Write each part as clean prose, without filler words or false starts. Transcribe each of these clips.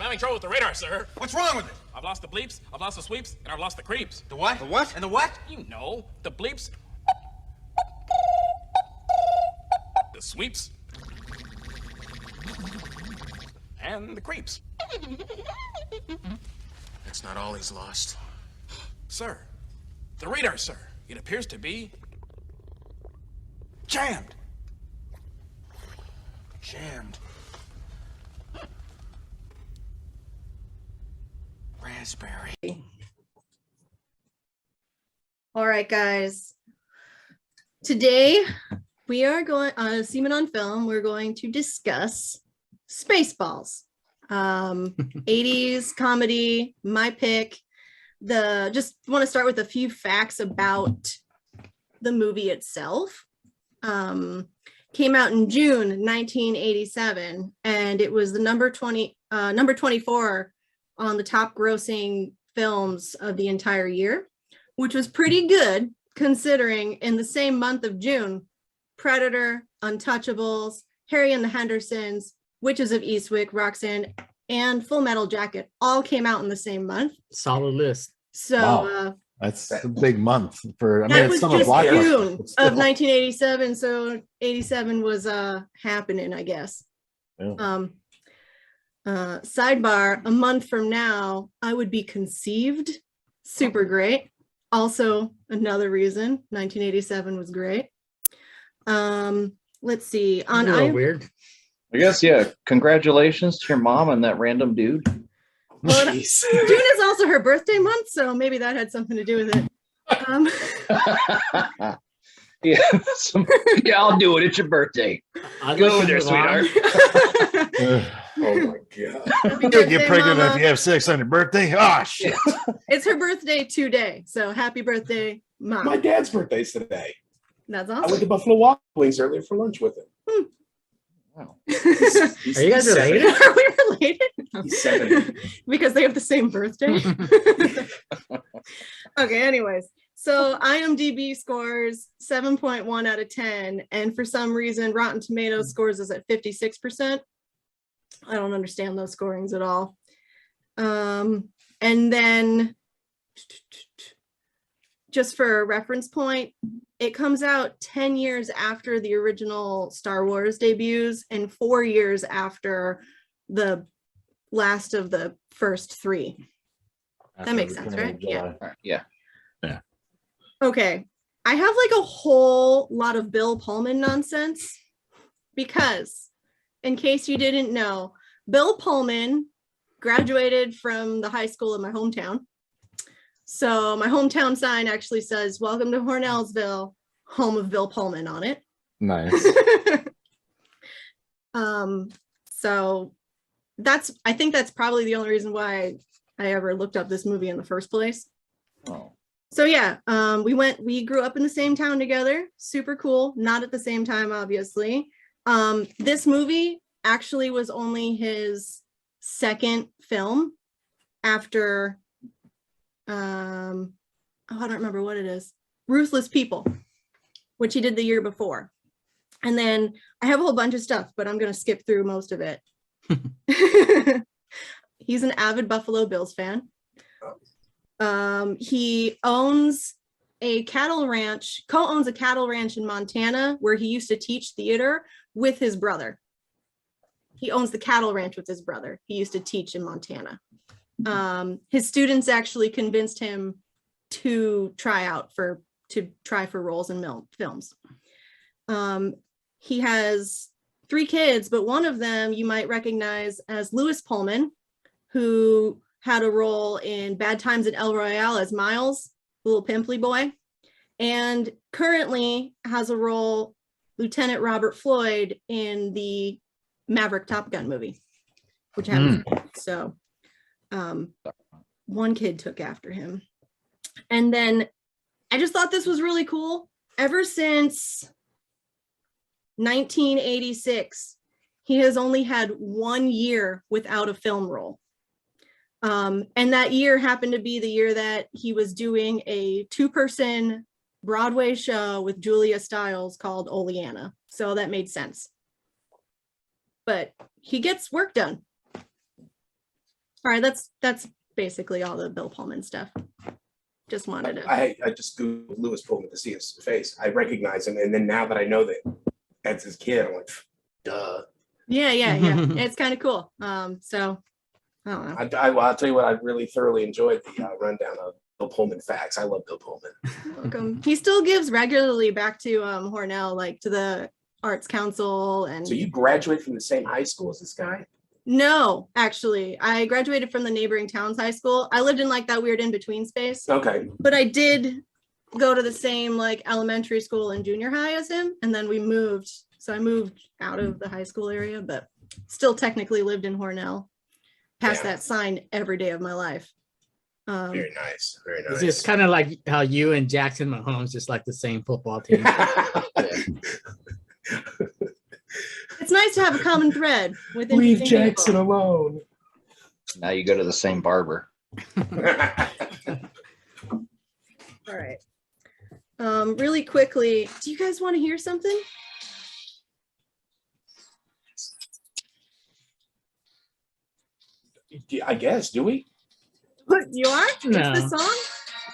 having trouble with the radar, sir. What's wrong with it? I've lost the bleeps, I've lost the sweeps, and I've lost the creeps. The what? The what? And the what? You know, the bleeps, the sweeps, and the creeps. That's not all he's lost. Sir, the radar, sir. It appears to be jammed. Jammed. Raspberry. All right, guys. Today we are going on Seamen on Film. We're going to discuss Spaceballs. 80s comedy, my pick. Just want to start with a few facts about the movie itself. Came out in June 1987, and it was the number 24 on the top grossing films of the entire year, which was pretty good considering in the same month of June, Predator, Untouchables, Harry and the Hendersons, Witches of Eastwick, Roxanne, and Full Metal Jacket all came out in the same month. Solid list. So Wow. That's a big month for. I mean, that it's was some of just Blockbuster, June but still. of 1987. So 87 was happening, I guess. Yeah. Sidebar: a month from now, I would be conceived. Super great. Also, another reason 1987 was great. Let's see. A little weird. I guess, yeah. Congratulations to your mom and that random dude. Well, June is also her birthday month, so maybe that had something to do with it. Yeah, I'll do it. It's your birthday. Go over there, sweetheart. Oh my god! Happy You birthday, get pregnant Mama. if you have sex on your birthday. Oh shit! It's her birthday today, so happy birthday, Mom. My dad's birthday's today. That's I went to awesome. Buffalo Wild Wings earlier for lunch with him. Wow. Are you guys related? Are we related? He's 70. Because they have the same birthday. Okay, anyways. So IMDb scores 7.1 out of 10. And for some reason, Rotten Tomatoes scores us at 56%. I don't understand those scorings at all. And then just for a reference point, it comes out 10 years after the original Star Wars debuts and 4 years after the last of the first three. That makes sense, right? Yeah. All right, yeah. Okay. I have like a whole lot of Bill Pullman nonsense because, in case you didn't know, Bill Pullman graduated from the high school in my hometown. So my hometown sign actually says, "Welcome to Hornellsville, home of Bill Pullman" on it. Nice. So I think that's probably the only reason why I ever looked up this movie in the first place. Oh. So yeah, we grew up in the same town together. Super cool. Not at the same time, obviously. This movie actually was only his second film after, I don't remember what it is. Ruthless People, which he did the year before. And then I have a whole bunch of stuff, but I'm going to skip through most of it. He's an avid Buffalo Bills fan. He owns a cattle ranch, co-owns a cattle ranch in Montana where he used to teach theater with his brother. He owns the cattle ranch with his brother. He used to teach in Montana. His students actually convinced him to try for roles in films. He has 3 kids, but one of them you might recognize as Lewis Pullman, who had a role in Bad Times at El Royale as Miles, the little pimply boy, and currently has a role, Lieutenant Robert Floyd, in the Maverick Top Gun movie, which happens. So one kid took after him. And then I just thought this was really cool. Ever since 1986, he has only had 1 year without a film role. And that year happened to be the year that he was doing a 2-person Broadway show with Julia Stiles called Oleana. So that made sense. But he gets work done. All right, that's basically all the Bill Pullman stuff. Just wanted to. I just Googled Lewis Pullman to see his face. I recognize him, and then now that I know that that's his kid, I'm like, duh. Yeah. It's kind of cool. So I don't know. I'll tell you what, I really thoroughly enjoyed the rundown of Bill Pullman facts. I love Bill Pullman. Welcome. He still gives regularly back to Hornell, like to the Arts Council. And So you graduated from the same high school as this guy? no, actually, I graduated from the neighboring town's high school. I lived in like that weird in between space, Okay. but I did go to the same like elementary school and junior high as him, and then we moved. So I moved out of the high school area, but still technically lived in Hornell. Past Yeah. that sign every day of my life. Very nice. Very It's nice. just kind of like how you and Jackson Mahomes just like the same football team. It's nice to have a common thread with Leave interesting Jackson people. alone. Now you go to the same barber. All right. Really quickly, do you guys want to hear something? I guess, do we? You are? No. It's the song?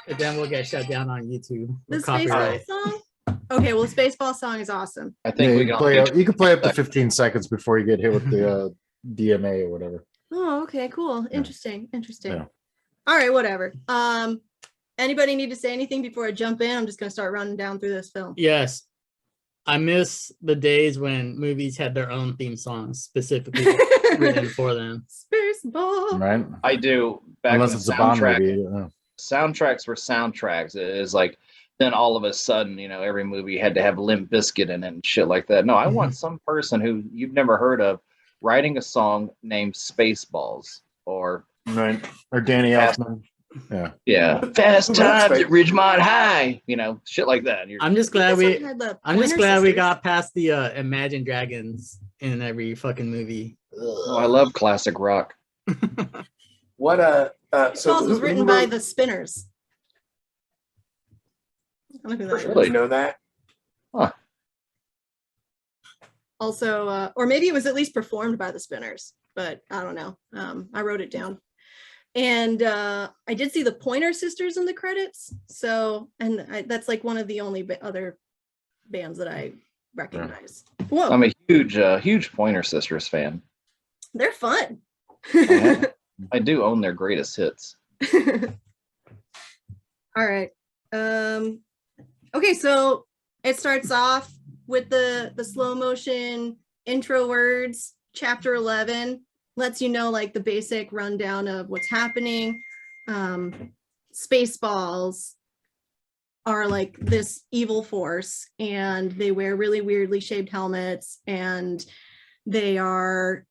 But then we'll get shut down on YouTube. The Copyright. Spaceball song? Okay, well, the Spaceball song is awesome. I Yeah, think we you, can can play only up, you can play up to 15 seconds before you get hit with the DMA or whatever. Oh, okay, cool. Yeah. Interesting. Yeah. All right, whatever. Anybody need to say anything before I jump in? I'm just gonna start running down through this film. Yes. I miss the days when movies had their own theme songs specifically written for them. Spaceball. Right? I do back Unless when it's a Bond soundtrack movie. Yeah. soundtracks were soundtracks. It is like then all of a sudden, every movie had to have Limp Bizkit in it and shit like that. No, I want some person who you've never heard of writing a song named Spaceballs or Right. Or Danny Fast- Elfman. Yeah. Fast Well, that's Times great. at Ridgemont High, shit like that. I'm just glad This we one had the I'm just Pointer glad we Sisters. got past the Imagine Dragons in every fucking movie. Oh, I love classic rock. What Spaceballs was written by the Spinners. I don't know who that is. Really? You know that? Also, or maybe it was at least performed by the Spinners, but I don't know. I wrote it down. And I did see the Pointer Sisters in the credits. So, that's like one of the only other bands that I recognize. Whoa, I'm a huge Pointer Sisters fan. they're fun. I do own their greatest hits. All right. Okay, so it starts off with the slow motion intro words. Chapter 11 lets you know like the basic rundown of what's happening. Spaceballs are like this evil force, and they wear really weirdly shaped helmets, and they're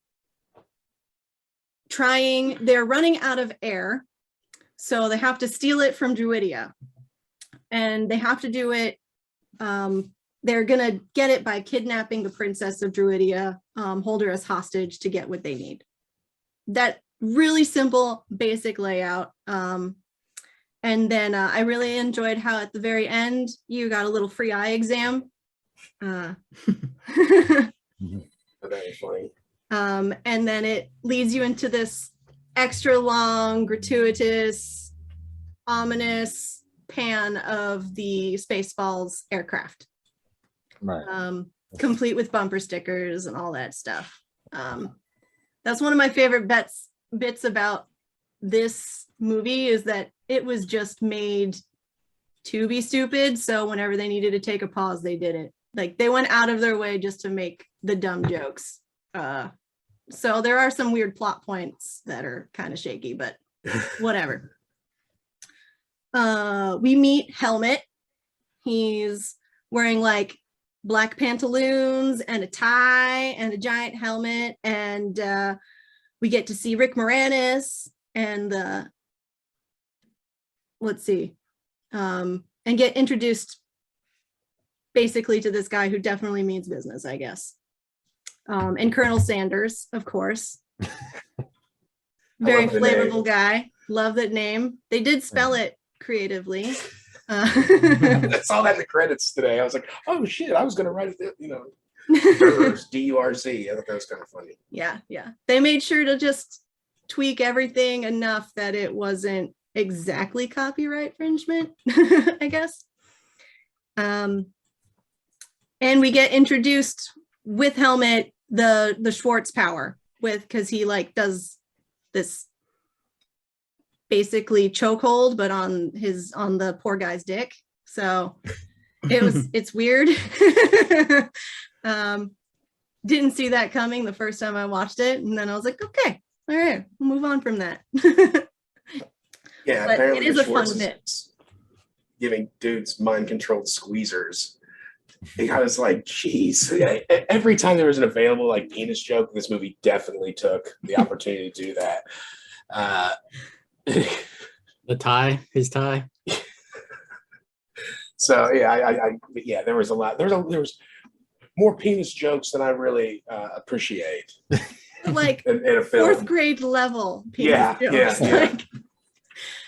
running out of air. So they have to steal it from Druidia, and they have to do it. They're gonna get it by kidnapping the princess of Druidia, hold her as hostage to get what they need. That really simple, basic layout. And then I really enjoyed how at the very end, you got a little free eye exam. Very funny. And then it leads you into this extra long, gratuitous, ominous pan of the Spaceballs aircraft, Right. complete with bumper stickers and all that stuff. That's one of my favorite bits about this movie, is that it was just made to be stupid. So whenever they needed to take a pause, they did it. Like they went out of their way just to make the dumb jokes. So there are some weird plot points that are kind of shaky, but whatever. We meet Helmet. He's wearing like black pantaloons and a tie and a giant helmet. And we get to see Rick Moranis and and get introduced basically to this guy who definitely means business, I guess. And Colonel Sanders, of course. Very love the flavorful name. guy. Love that name. They did spell it creatively. I saw that in the credits today. I was like, oh shit, I was gonna write it, Durz, D-U-R-Z. I thought that was kind of funny. Yeah. They made sure to just tweak everything enough that it wasn't exactly copyright infringement, I guess. And we get introduced with Helmet the Schwartz power because he like does this basically chokehold, but on the poor guy's dick. So it's weird. Didn't see that coming the first time I watched it, and then I was like, okay, all right, we'll move on from that. Yeah, But apparently it is the a fun Schwartz bit. giving dudes mind-controlled squeezers. I was like, geez. Every time there was an available like penis joke, this movie definitely took the opportunity to do that. His tie. So yeah, there was a lot. There was more penis jokes than I really appreciate Like in a film. fourth grade level penis Yeah, jokes. yeah.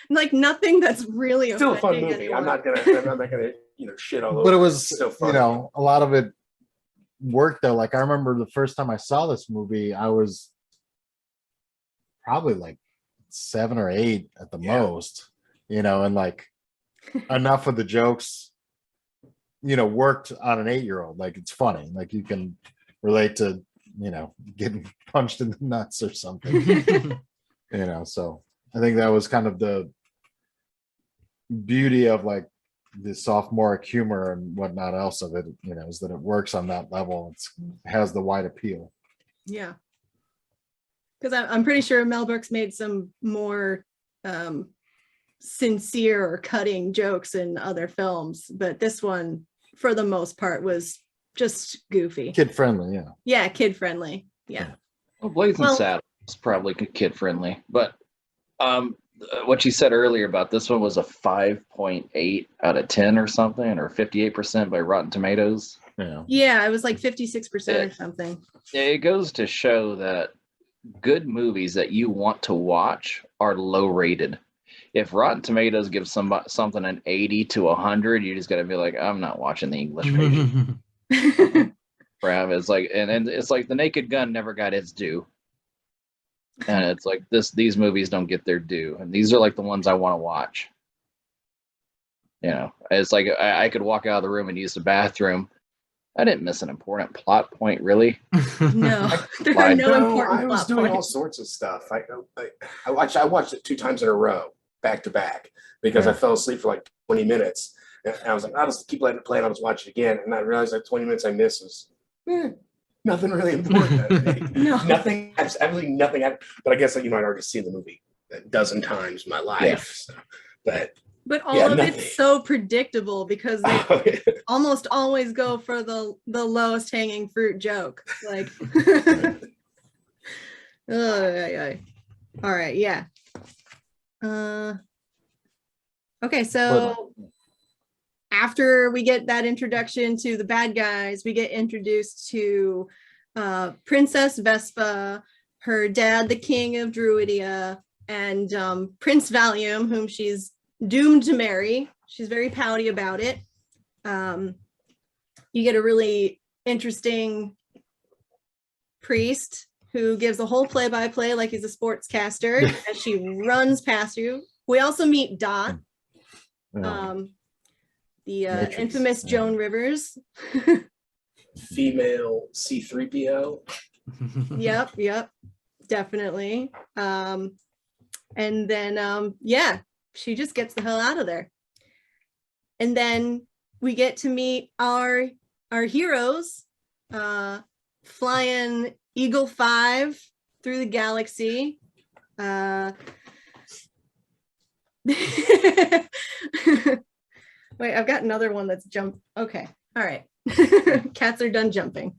Like nothing that's really Still a fun offending movie. anyone. I'm not gonna shit all over. But it was, Still fun. a lot of it worked though. Like I remember the first time I saw this movie, I was probably like 7 or 8 at the most, and like enough of the jokes, worked on an 8-year-old. Like it's funny. Like you can relate to, getting punched in the nuts or something. So I think that was kind of the beauty of like the sophomoric humor and whatnot else of it, is that it works on that level. It has the wide appeal. Yeah. Because I'm pretty sure Mel Brooks made some more sincere or cutting jokes in other films, but this one, for the most part, was just goofy. Kid friendly, yeah. Yeah, kid friendly. Yeah. Well, Blazing Saddles is probably kid friendly, but what you said earlier about this one was a 5.8 out of 10 or something, or 58% by Rotten Tomatoes. Yeah, it was like 56% or something. It goes to show that good movies that you want to watch are low rated. If Rotten Tomatoes gives something an 80 to 100, you just got to be like, I'm not watching the English version. It's like, and it's like The Naked Gun never got its due. And it's like these movies don't get their due, and these are like the ones I want to watch. It's like I could walk out of the room and use the bathroom. I didn't miss an important plot point, really. No, there are no important I was plot doing all points. sorts of stuff. I watched it 2 times in a row, back to back, because I fell asleep for like 20 minutes. And I was like, I'll just keep letting it play, and I'll just watch it again. And I realized that 20 minutes I missed was nothing really important. No. Nothing, absolutely nothing. But I guess I'd already seen the movie a dozen times in my life. But all yeah, of nothing. it's so predictable because they almost always go for the lowest hanging fruit joke. Like, all right, yeah. Okay, so after we get that introduction to the bad guys, we get introduced to Princess Vespa, her dad, the king of Druidia, and Prince Valium, whom she's doomed to marry. She's very pouty about it. You get a really interesting priest who gives a whole play-by-play like he's a sportscaster as she runs past you. We also meet Dot, the Matrix, infamous Joan Rivers. Female C-3PO. Yep, definitely. And then she just gets the hell out of there. And then we get to meet our heroes flying Eagle 5 through the galaxy. Wait, I've got another one that's jump. Okay, all right. Cats are done jumping.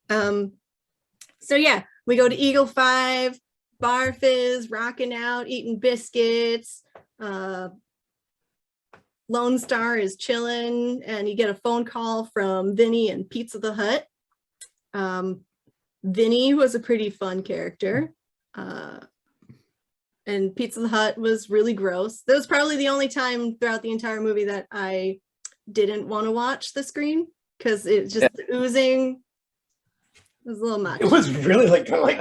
So yeah, we go to Eagle 5, Bar Fizz, rocking out, eating biscuits. Lone Star is chilling, and you get a phone call from Vinny and Pizza the Hut. Vinny was a pretty fun character. And Pizza the Hut was really gross. That was probably the only time throughout the entire movie that I didn't want to watch the screen because it's just oozing was a little much. It was really like kind of like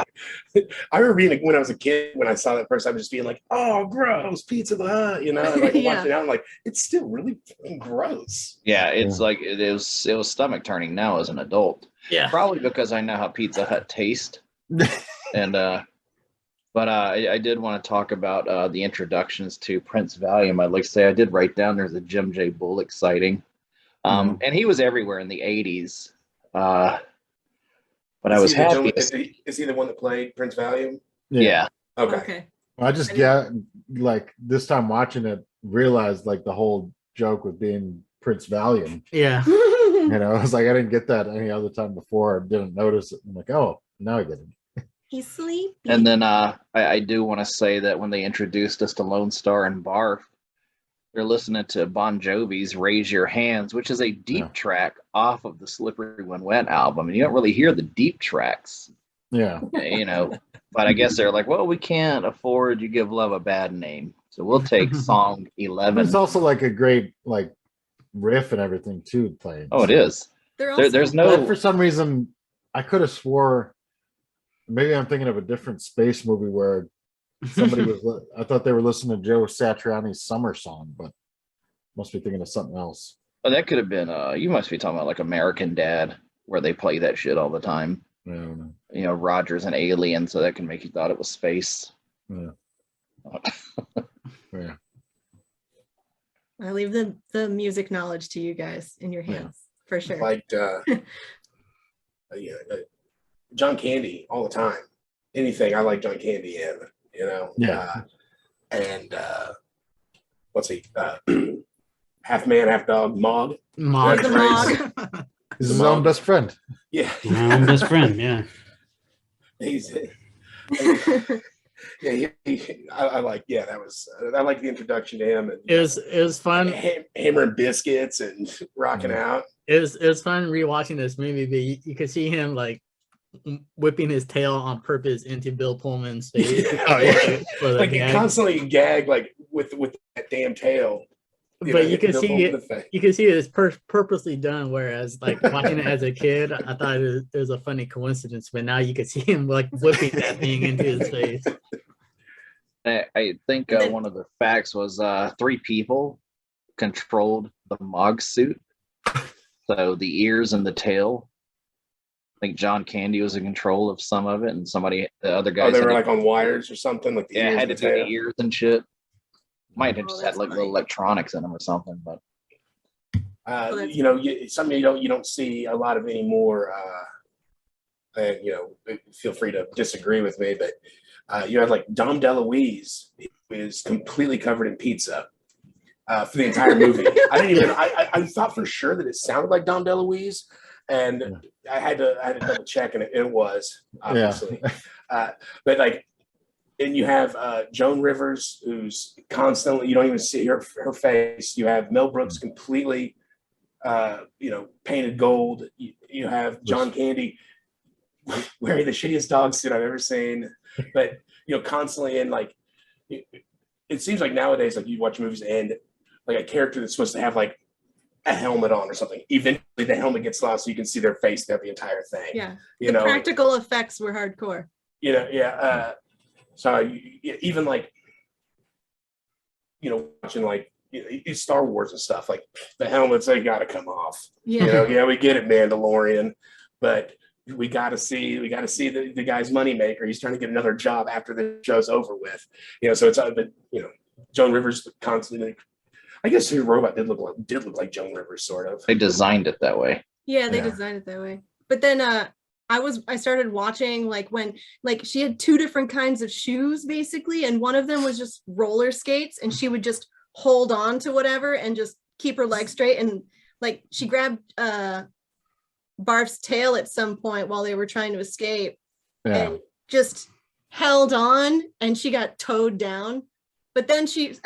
I remember being when I was a kid when I saw that first time, just being like, "Oh, gross, Pizza the Hut," and like Yeah. watching it out, I'm like, it's still really fucking gross. Yeah, it's like it was stomach turning now as an adult. Yeah. Probably because I know how Pizza Hut tastes. And but I did want to talk about the introductions to Prince Valium. I'd like to say I did write down there's a Jim J. Bullock sighting. And he was everywhere in the 80s. But I was happy. Is he the one that played Prince Valium? Yeah. Okay. Well, I just like this time watching it, realized like the whole joke with being Prince Valium. Yeah. I was like, I didn't get that any other time before. I didn't notice it. I'm like, oh, now I get it. He's sleepy. And then I do want to say that when they introduced us to Lone Star and Barf, they're listening to Bon Jovi's Raise Your Hands, which is a deep track off of the Slippery When Wet album. And you don't really hear the deep tracks, Yeah. But I guess they're like, well, we can't afford You Give Love a Bad Name. So we'll take song 11. It's also like a great like riff and everything too playing. Oh, it is. There's no. But for some reason, I could have swore. Maybe I'm thinking of a different space movie where somebody was. I thought they were listening to Joe Satriani's Summer Song, but must be thinking of something else. Oh, that could have been. You must be talking about like American Dad, where they play that shit all the time. I don't Roger's an alien, so that can make you thought it was space. know. Yeah. I leave the music knowledge to you guys in your hands for sure. Liked John Candy all the time. Anything I like John Candy in, Yeah. And what's he? Half man, half dog, Mog. Mog. The Mog. He's his own best friend. Yeah. My own best friend, yeah. He's I like I like the introduction to him, and It was fun. hammering biscuits and rocking out. It was fun rewatching this movie, but you could see him like whipping his tail on purpose into Bill Pullman's face. For the Like gag. constantly gag like with that damn tail. But you can Bill see Pullman in it. the face. You can see it's purposely done. Whereas, like watching it as a kid, I thought it was a funny coincidence. But now you can see him like whipping that thing into his face. I think one of the facts was 3 people controlled the Mog suit. So the ears and the tail. I think John Candy was in control of some of it, and the other guys. They were like on wires or something. Like ears had to do the ears and shit. Might have just had like funny. little electronics in them or something, but something you don't see a lot of anymore. And feel free to disagree with me, but you had like Dom DeLuise is completely covered in pizza for the entire movie. I thought for sure that it sounded like Dom DeLuise, and I had to double check, and it was obviously. But like. And you have Joan Rivers, who's constantly, you don't even see her face. You have Mel Brooks completely, painted gold. You have John Candy wearing the shittiest dog suit I've ever seen. But, constantly in like, it seems like nowadays, like you watch movies and like a character that's supposed to have like a helmet on or something. Eventually the helmet gets lost so you can see their face throughout the entire thing. Yeah. The practical effects were hardcore. So even like, watching like Star Wars and stuff, like the helmets, they got to come off. Yeah. We get it, Mandalorian, but we got to see the guy's moneymaker. He's trying to get another job after the show's over with. So it's Joan Rivers constantly. I guess her robot did look like Joan Rivers, sort of. they designed it that way. Yeah, they designed it that way. But then I started watching like when like she had 2 different kinds of shoes basically, and one of them was just roller skates, and she would just hold on to whatever and just keep her legs straight, and like she grabbed Barf's tail at some point while they were trying to escape and just held on, and she got towed down. But then she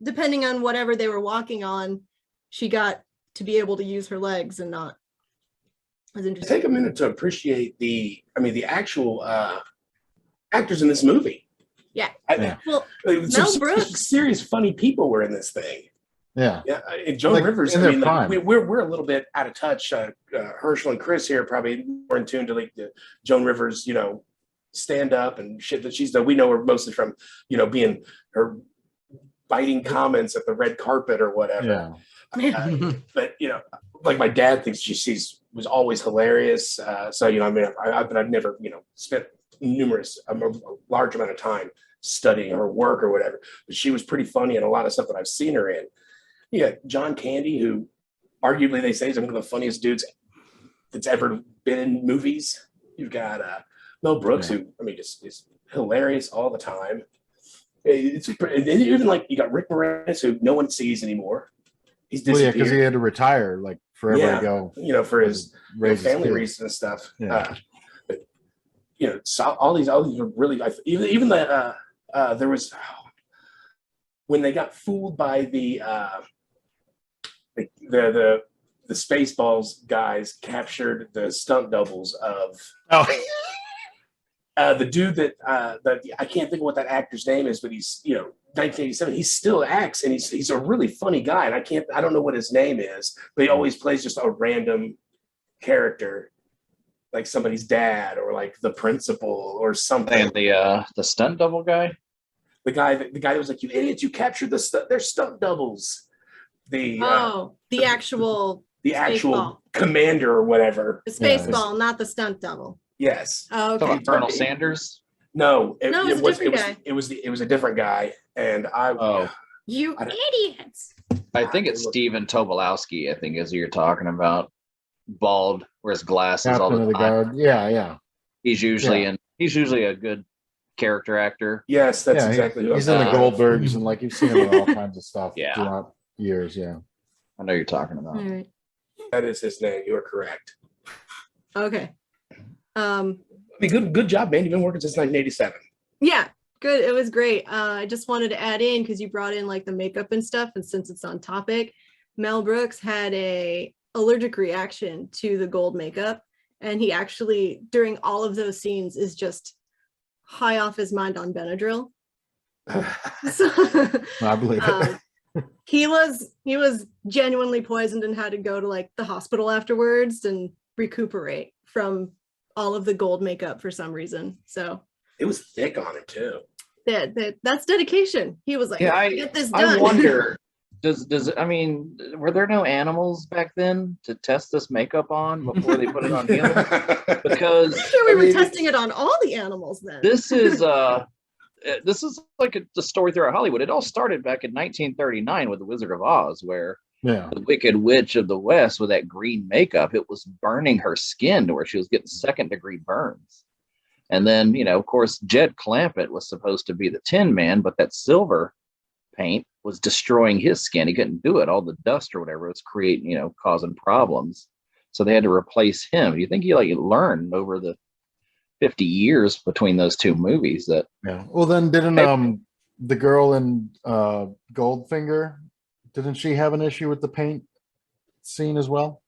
depending on whatever they were walking on, she got to be able to use her legs and not. Take a minute to appreciate the actual actors in this movie. Yeah. Well, Mel Brooks. serious funny people were in this thing. Yeah. Yeah, and Joan Like, Rivers. in I their mean, like, prime. we're a little bit out of touch. Herschel and Chris here probably more in tune to like the Joan Rivers, stand up and shit that she's done. We know her mostly from, being her biting comments at the red carpet or whatever. Yeah. But like my dad thinks she's was always hilarious. So I mean, but I've never spent a large amount of time studying her work or whatever. But she was pretty funny in a lot of stuff that I've seen her in. Yeah, John Candy, who arguably they say is one of the funniest dudes that's ever been in movies. You've got Mel Brooks, who I mean is hilarious all the time. It's even like you got Rick Moranis, who no one sees anymore. He's Well, yeah, disappeared. because he had to retire like forever ago. For his raise his family kids. reasons and stuff. Yeah. But so all these are really even that there was when they got fooled by the Spaceballs guys captured the stunt doubles of the dude that I can't think of what that actor's name is, but he's 1987. He still acts and he's a really funny guy, and I don't know what his name is, but he always plays just a random character, like somebody's dad or like the principal or something. And the stunt double guy. The guy that was like, "You idiots! You captured their stunt doubles." The actual actual commander or whatever. the Spaceball, not the stunt double. Yes. Oh, Talking okay. about Colonel Sanders. No, it's a different guy. It was a different guy, and You I don't- idiots. I think it's Steven Tobolowsky. I think is who you're talking about. Bald, wears glasses all Captain of the the time. Guard. Yeah. He's usually a good character actor. yes, that's Yeah, exactly who he's I'm in the thinking of. Goldbergs and like you've seen him in all kinds of stuff Yeah. throughout years. Yeah. I know you're talking All about. right. That is his name. You are correct. Okay. I mean, good job, man. You've been working since 1987. Yeah, good. It was great. I just wanted to add in because you brought in like the makeup and stuff, and since it's on topic, Mel Brooks had a allergic reaction to the gold makeup, and he actually during all of those scenes is just high off his mind on Benadryl. So, I believe it. he was genuinely poisoned and had to go to like the hospital afterwards and recuperate from all of the gold makeup for some reason. So It was thick on it too. that's dedication. He was like, Yeah, get this done. I wonder. I mean, were there no animals back then to test this makeup on before they put it on humans? Because I'm sure we were testing it on all the animals then. this is like the story throughout Hollywood. It all started back in 1939 with The Wizard of Oz, where Yeah. the Wicked Witch of the West with that green makeup, it was burning her skin to where she was getting second-degree burns. And then, of course, Jed Clampett was supposed to be the Tin Man, but that silver paint was destroying his skin. He couldn't do it. All the dust or whatever was creating, causing problems. So they had to replace him. Do you think he learned over the 50 years between those two movies that? Yeah. Well, then didn't the girl in Goldfinger, didn't she have an issue with the paint scene as well?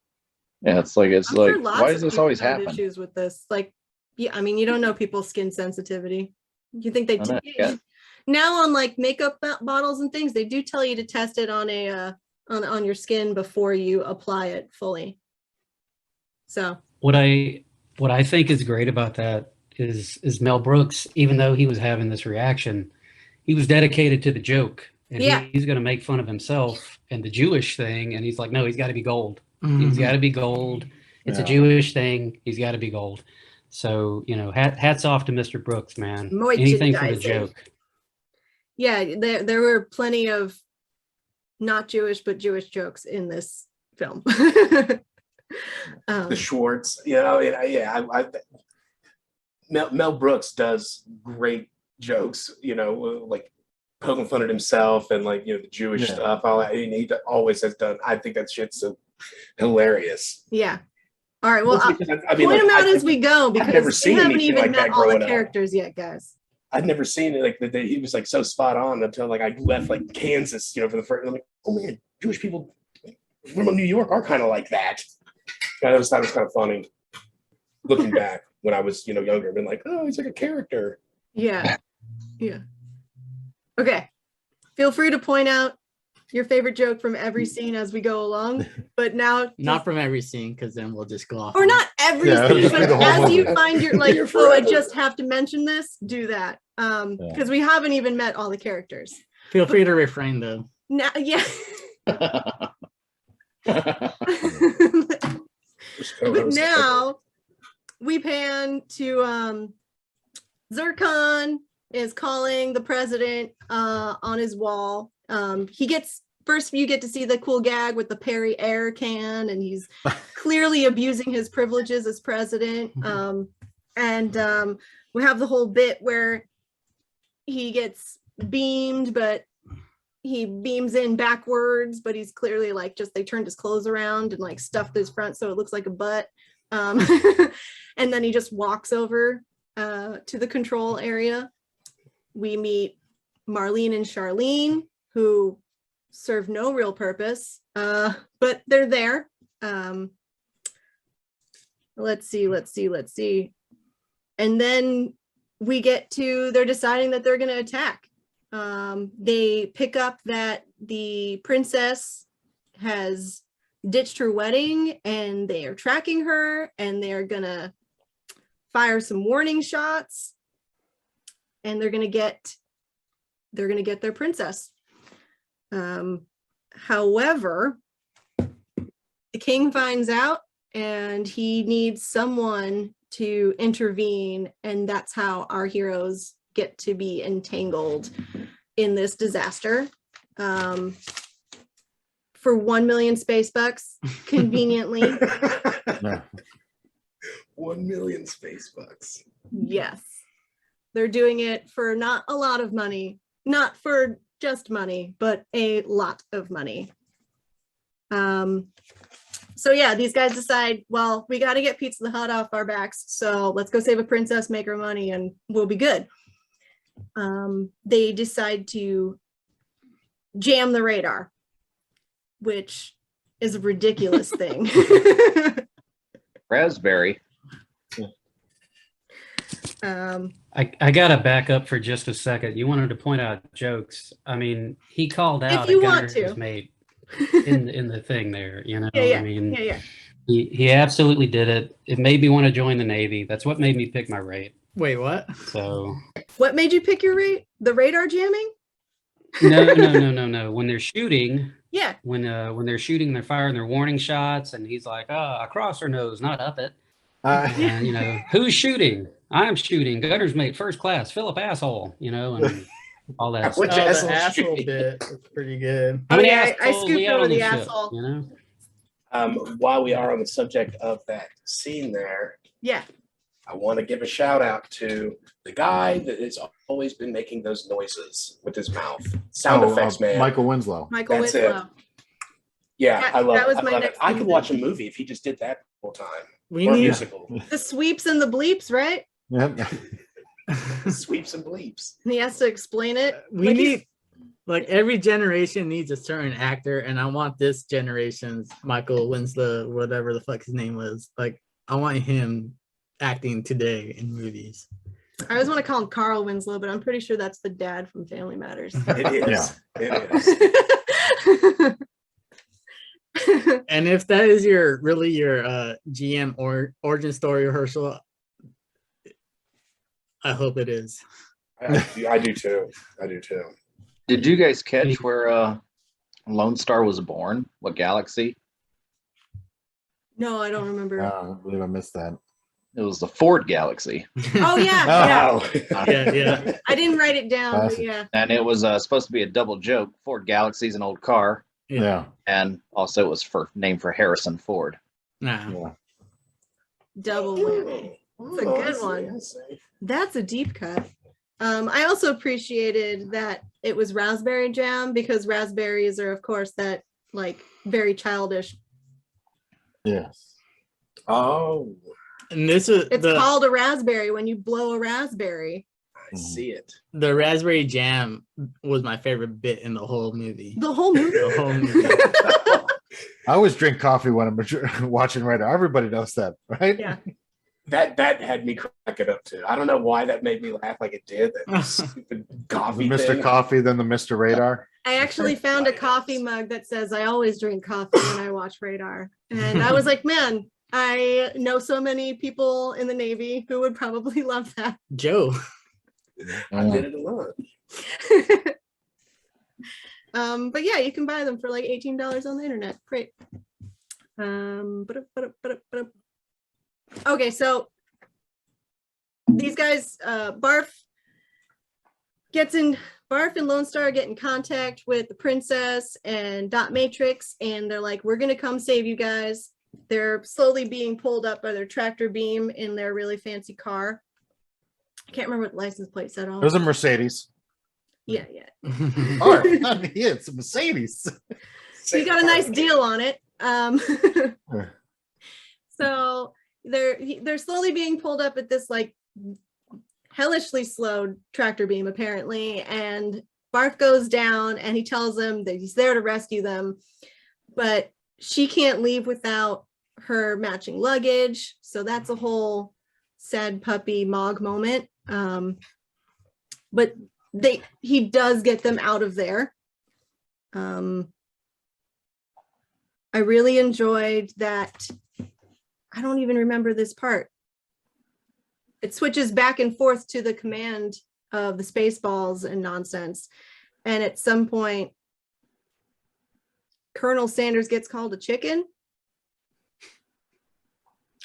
Yeah, it's like I'm sure lots why of does this people always had happen? issues with this. Like, yeah, I mean, you don't know people's skin sensitivity. You think they I know, yeah. now on like makeup bottles and things, they do tell you to test it on a on your skin before you apply it fully. So What I think is great about that is Mel Brooks, even though he was having this reaction, he was dedicated to the joke, and Yeah. he's going to make fun of himself and the Jewish thing, and he's like, no, he's got to be gold. Mm-hmm. He's got to be gold. It's a Yeah. Jewish thing. He's got to be gold. So hats off to Mr. Brooks, man. Anything for the Merchandising. joke. yeah, there were plenty of not Jewish but Jewish jokes in this film. The Schwartz, Mel Brooks does great jokes, like poking fun at himself and like the Jewish Yeah. stuff. All that. I mean, he always has done. I think that shit's so hilarious. Yeah. All right. Well, Mostly 'cause I mean, point like, them out I- as we go never because we seen haven't anything even like met that all the growing up. characters yet, guys. I'd never seen it like that. He was like so spot on until like I left like Kansas, for the first. I'm like, oh man, Jewish people from New York are kind of like that. I always thought it was kind of funny. Looking back when I was younger, been like, oh, he's like a character. Yeah. Yeah. Okay. Feel free to point out your favorite joke from every scene as we go along, but now Not from every scene, because then we'll just go off. or on- not every Yeah, it'll scene, just but be the whole as you movie. find your like, You're oh, I forever. just have to mention this, do that. Because we haven't even met all the characters. Feel free to refrain though. Now, yeah. But now we pan to Zircon is calling the president on his wall. He gets first you get to see the cool gag with the Perry air can, and he's clearly abusing his privileges as president. And we have the whole bit where he gets beamed, but he beams in backwards, but he's clearly like just they turned his clothes around and like stuffed his front so it looks like a butt. And then he just walks over to the control area. We meet Marlene and Charlene, who serve no real purpose, but they're there. Let's see. And then we get to, they're deciding that they're going to attack. They pick up that the princess has ditched her wedding and they are tracking her, and they're going to fire some warning shots, and they're going to get their princess. However, the king finds out and he needs someone to intervene, and that's how our heroes get to be entangled in this disaster. For 1 million space bucks, conveniently. Yeah. 1 million space bucks. Yes. They're doing it for not a lot of money, not for just money, but a lot of money. So yeah, these guys decide, well, we got to get Pizza the Hut off our backs, so let's go save a princess, make her money, and we'll be good. They decide to jam the radar, which is a ridiculous thing. Raspberry. I gotta back up for just a second. You wanted to point out jokes. I mean, he called out you a want gunner's to. mate in the thing there. You know, Yeah. I mean, Yeah. he absolutely did it. It made me want to join the Navy. That's what made me pick my rate. Wait, what? So What made you pick your rate? The radar jamming? no. When they're shooting, Yeah. when they're shooting, they're firing their warning shots, and he's like, across her nose, not up it. And you know, who's shooting? I'm shooting. Gunner's mate, first class, Philip asshole. You know, and all that. Which Oh, stuff. the asshole asshole shooting? bit was pretty good. How many yeah, I assholes scooped we out over on the this ship, asshole. you know? While we are on the subject of that scene there, Yeah. I want to give a shout out to the guy that has always been making those noises with his mouth. Sound effects, man. Michael Winslow. Michael That's Winslow. Yeah, That- I love that was it. my I love it. next I could thing. watch a movie if he just did that the whole time. We Or a need musical. The sweeps and the bleeps, right? Yep. Sweeps and bleeps. And he has to explain it. we Like, he's- need like every generation needs a certain actor, and I want this generation's Michael Winslow, whatever the fuck his name was. Like, I want him acting today in movies. I always want to call him Carl Winslow, but I'm pretty sure that's the dad from Family Matters. It is. Yeah. It is. And if that is your GM or origin story rehearsal, I hope it is. I do too. I do too. Did you guys catch where Lone Star was born? What galaxy? No, I don't remember. I believe I missed that. It was the Ford Galaxy, Oh yeah, Oh. Yeah. I didn't write it down, but Classic. yeah. and it was supposed to be a double joke. Ford Galaxy's an old car, Yeah. and also it was named for Harrison Ford. Nah. Yeah. Double whammy. It's a good one. That's a deep cut. I also appreciated that it was raspberry jam, because raspberries are, of course, that like very childish. Yes. Oh, And this is It's called a raspberry when you blow a raspberry. I see it. the raspberry jam was my favorite bit in the whole movie. The whole movie. The whole movie. I always drink coffee when I'm watching radar. Everybody knows that, right? Yeah. That had me cracking up too. I don't know why that made me laugh like it did. That stupid coffee Mr. thing. Coffee, then the Mr. Radar. I actually found a coffee mug that says I always drink coffee when I watch Radar. And I was like, man, I know so many people in the Navy who would probably love that. Joe. I did it a lot. But yeah, you can buy them for like $18 on the internet. Great. Okay, so these guys, Barf and Lone Star get in contact with the princess and Dot Matrix, and they're like, we're gonna come save you guys. They're slowly being pulled up by their tractor beam in their really fancy car. I can't remember what the license plate said on. It was a Mercedes. Yeah. Oh, yeah, it's a Mercedes. So you got a nice deal on it. So they're slowly being pulled up at this like hellishly slow tractor beam apparently, and Barth goes down and he tells them that he's there to rescue them, but she can't leave without her matching luggage, so that's a whole sad puppy Mog moment. But he does get them out of there. I really enjoyed that. I don't even remember this part. It switches back and forth to the command of the Spaceballs and nonsense. And at some point, Colonel Sanders gets called a chicken.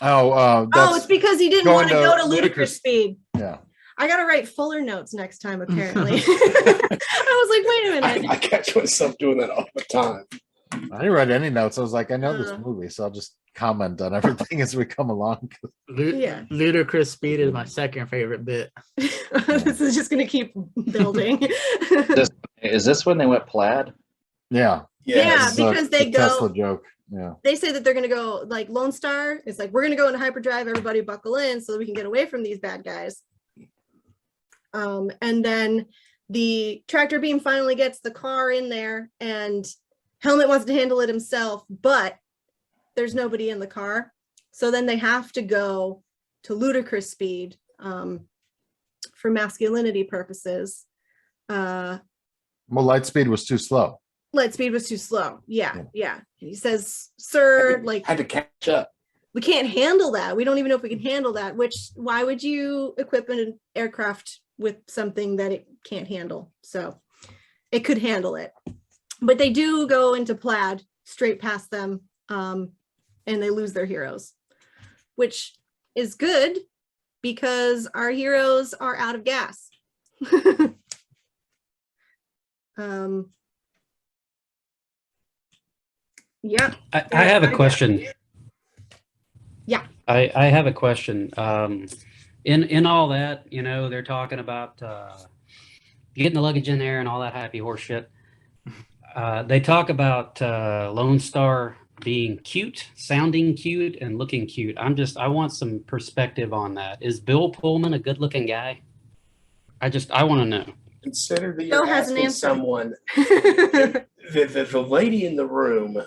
It's because he didn't want to go to ludicrous speed. Yeah. I got to write fuller notes next time, apparently. I was like, wait a minute. I catch myself doing that all the time. I didn't write any notes. I was like, I know this movie, so I'll just comment on everything as we come along. Yeah. Ludicrous speed is my second favorite bit. This is just going to keep building. Is this when they went plaid? Yeah. Yeah, because they go. Tesla joke. Yeah. They say that they're going to go like Lone Star. It's like, we're going to go into hyperdrive. Everybody buckle in so that we can get away from these bad guys. And then the tractor beam finally gets the car in there, and Helmet wants to handle it himself, but there's nobody in the car. So then they have to go to ludicrous speed for masculinity purposes. Well, Lightspeed was too slow. Lightspeed was too slow. Yeah. He says, sir, like, had to catch up. We can't handle that. We don't even know if we can handle that, why would you equip an aircraft with something that it can't handle? So it could handle it. But they do go into plaid straight past them, and they lose their heroes, which is good because our heroes are out of gas. Yeah. I have a question. Yeah. I have a question. In all that, they're talking about getting the luggage in there and all that happy horse shit. They talk about Lone Star being cute, sounding cute, and looking cute. I want some perspective on that. Is Bill Pullman a good-looking guy? I want to know. Consider that Bill you're has an asking answer. someone. The lady in the room,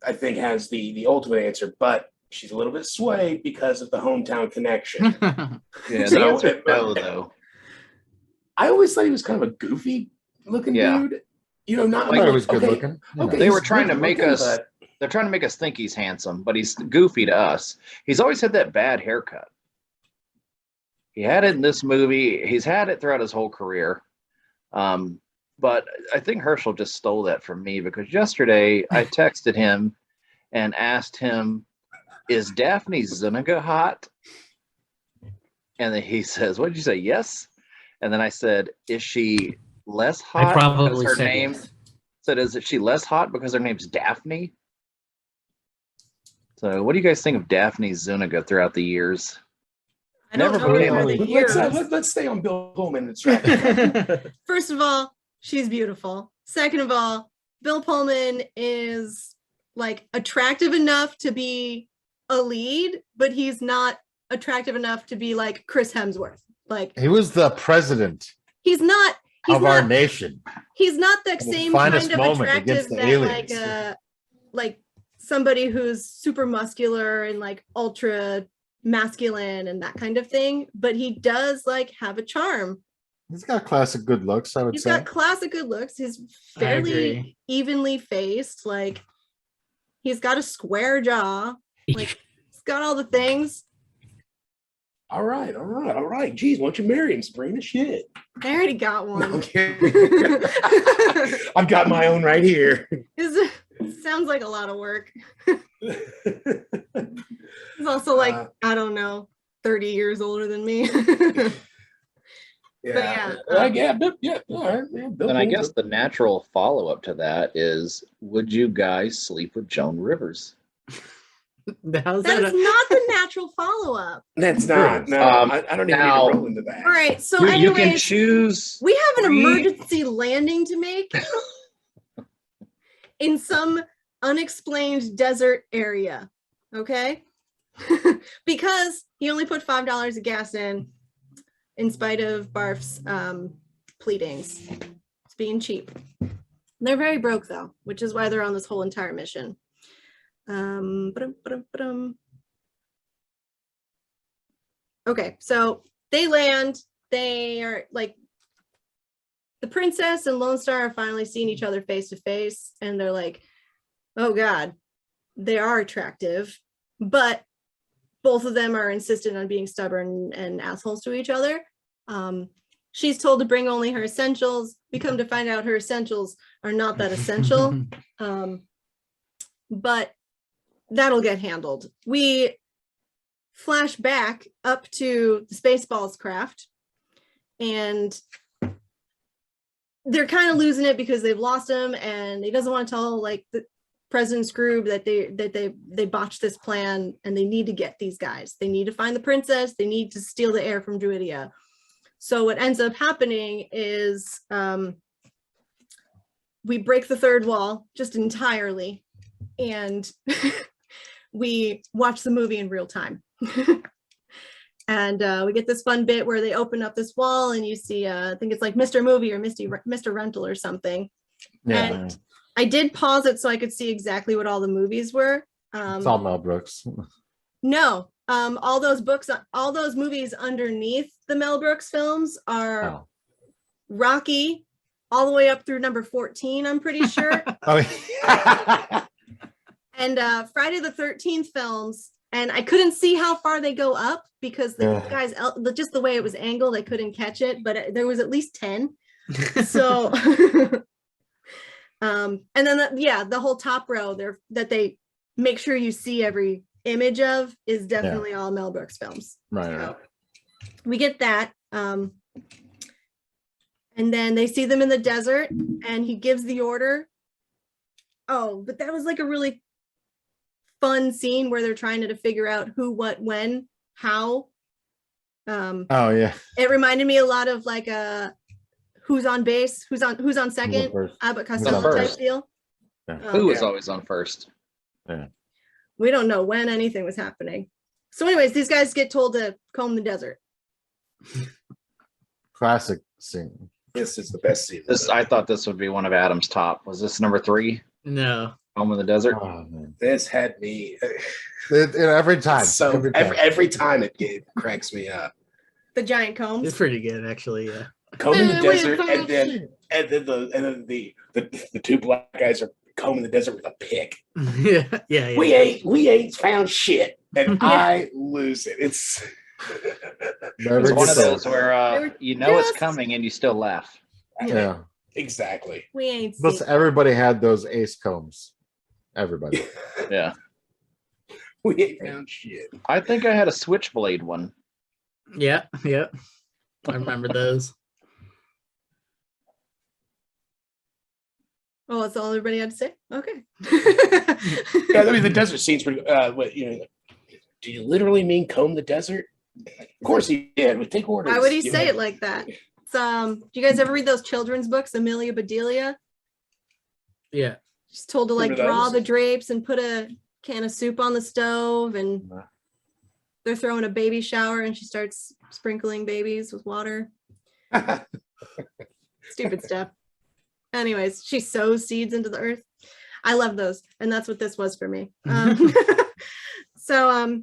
I think, has the ultimate answer, but she's a little bit swayed because of the hometown connection. Yeah, So, the answer no, though. I always thought he was kind of a goofy looking dude. Not I thought he was good looking. Okay, They were he's trying to good make looking, us. but They're trying to make us think he's handsome, but he's goofy to us. He's always had that bad haircut. He had it in this movie. He's had it throughout his whole career. But I think Herschel just stole that from me, because yesterday I texted him and asked him, is Daphne Zuniga hot? And then he says, what did you say? Yes. And then I said, is she less hot? I probably because her said name yes. said, is she less hot because her name's Daphne? So what do you guys think of Daphne Zuniga throughout the years? I don't Never know became her a- for the years. let's stay on Bill Pullman and track. First of all, she's beautiful. Second of all, Bill Pullman is like attractive enough to be a lead, but he's not attractive enough to be like Chris Hemsworth. Like, He was the president he's not of our nation. he's not the The same finest kind of moment attractive against the that aliens. like somebody who's super muscular and like ultra masculine and that kind of thing, but he does like have a charm. He's got classic good looks, I would He's say. got classic good looks. He's I fairly agree. evenly faced. Like he's got a square jaw. Like he's got all the things. All right. Geez, why don't you marry him, Sabrina? Shit. I already got No, I'm one. kidding. I've got my own right here. Sounds like a lot of work. He's also like, I don't know, 30 years older than me. Yeah. All right, man. Bill And I Pullman. guess the natural follow-up to that is, would you guys sleep with Joan Rivers? How's That that? is not the natural follow-up. That's not. No, I don't even now- need to roll into that. All right, so You can anyways, choose. we have an 3 emergency landing to make in some unexplained desert area, okay? Because he only put $5 of gas in spite of Barf's pleadings. It's being cheap. They're very broke though, which is why they're on this whole entire mission. Okay, so they land. They are like the princess and Lone Star are finally seeing each other face to face, and they're like, "Oh God, they are attractive," but both of them are insistent on being stubborn and assholes to each other. She's told to bring only her essentials. We come to find out her essentials are not that essential, but that'll get handled. We flash back up to the Spaceballs craft, and they're kind of losing it because they've lost him, and he doesn't want to tell like the President Scroob that they botched this plan, and they need to get these guys. They need to find the princess. They need to steal the heir from Druidia. So what ends up happening is we break the third wall just entirely, and we watch the movie in real time. And we get this fun bit where they open up this wall and you see, I think it's like Mr. Movie or Mr. Rental or something. Yeah. And I did pause it so I could see exactly what all the movies were. It's all Mel Brooks. No, all those books, all those movies underneath the Mel Brooks films are Oh. Rocky, all the way up through number 14, I'm pretty sure. Oh, yeah. And Friday the 13th films, and I couldn't see how far they go up because the guys, just the way it was angled, I couldn't catch it, but there was at least 10. So, and then the whole top row there that they make sure you see every image of is definitely all Mel Brooks films. Right. So we get that. And then they see them in the desert and he gives the order. Oh, but that was like a really fun scene where they're trying to figure out who, what, when, how. Oh yeah. It reminded me a lot of like who's on base, who's on second, first? Abbott Who's Costello on type first? deal. Yeah. Who was always on first? Yeah. We don't know when anything was happening. So anyways, these guys get told to comb the desert. Classic scene. This is the best scene. I thought this would be one of Adam's top. Was this number 3? No. Home in the Desert? Oh man. This had me. Every time. So every time it cracks me up. The giant combs. It's pretty good, actually. Yeah. Combing the Wait, wait, desert, wait, and then the two black guys are combing the desert with a pick. Yeah. We ain't found shit, and I lose it. It's Never It's one of gets those old. where you know it's just- coming and you still laugh. Yeah. exactly. We ain't Plus, seen. everybody had those ace combs. Everybody. Yeah. We ain't found shit. I think I had a switchblade one. Yeah. I remember those. Oh, that's all everybody had to say? Okay. Yeah, I mean the desert scenes. What do you literally mean comb the desert? Of course he did. We take orders. Why would he say it like that? It's, do you guys ever read those children's books, Amelia Bedelia? Yeah. She's told to like Remember draw those? the drapes and put a can of soup on the stove, and they're throwing a baby shower and she starts sprinkling babies with water. Stupid stuff. Anyways, she sows seeds into the earth. I love those, and that's what this was for me. So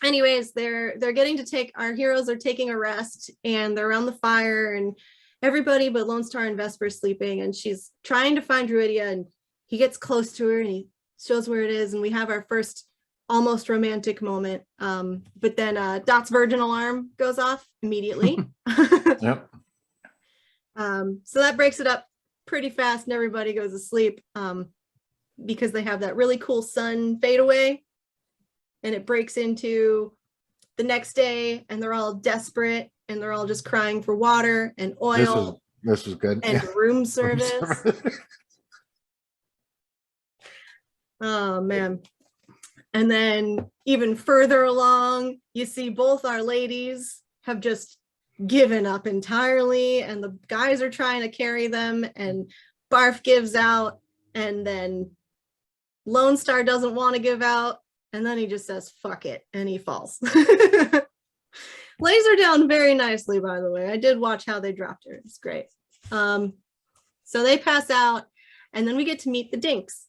anyways, they're getting to take, our heroes are taking a rest, and they're around the fire, and everybody but Lone Star and Vesper sleeping, and she's trying to find Druidia, and he gets close to her and he shows where it is, and we have our first almost romantic moment. But then Dot's virginal alarm goes off immediately. Yep. So that breaks it up pretty fast, and everybody goes to sleep because they have that really cool sun fade away, and it breaks into the next day, and they're all desperate, and they're all just crying for water and oil. This was good. And room service. Oh man. And then even further along, you see both our ladies have just given up entirely, and the guys are trying to carry them, and Barf gives out, and then Lone Star doesn't want to give out, and then he just says fuck it, and he falls. Lays her down very nicely, by the way. I did watch how they dropped her. It's great. So they pass out, and then we get to meet the Dinks.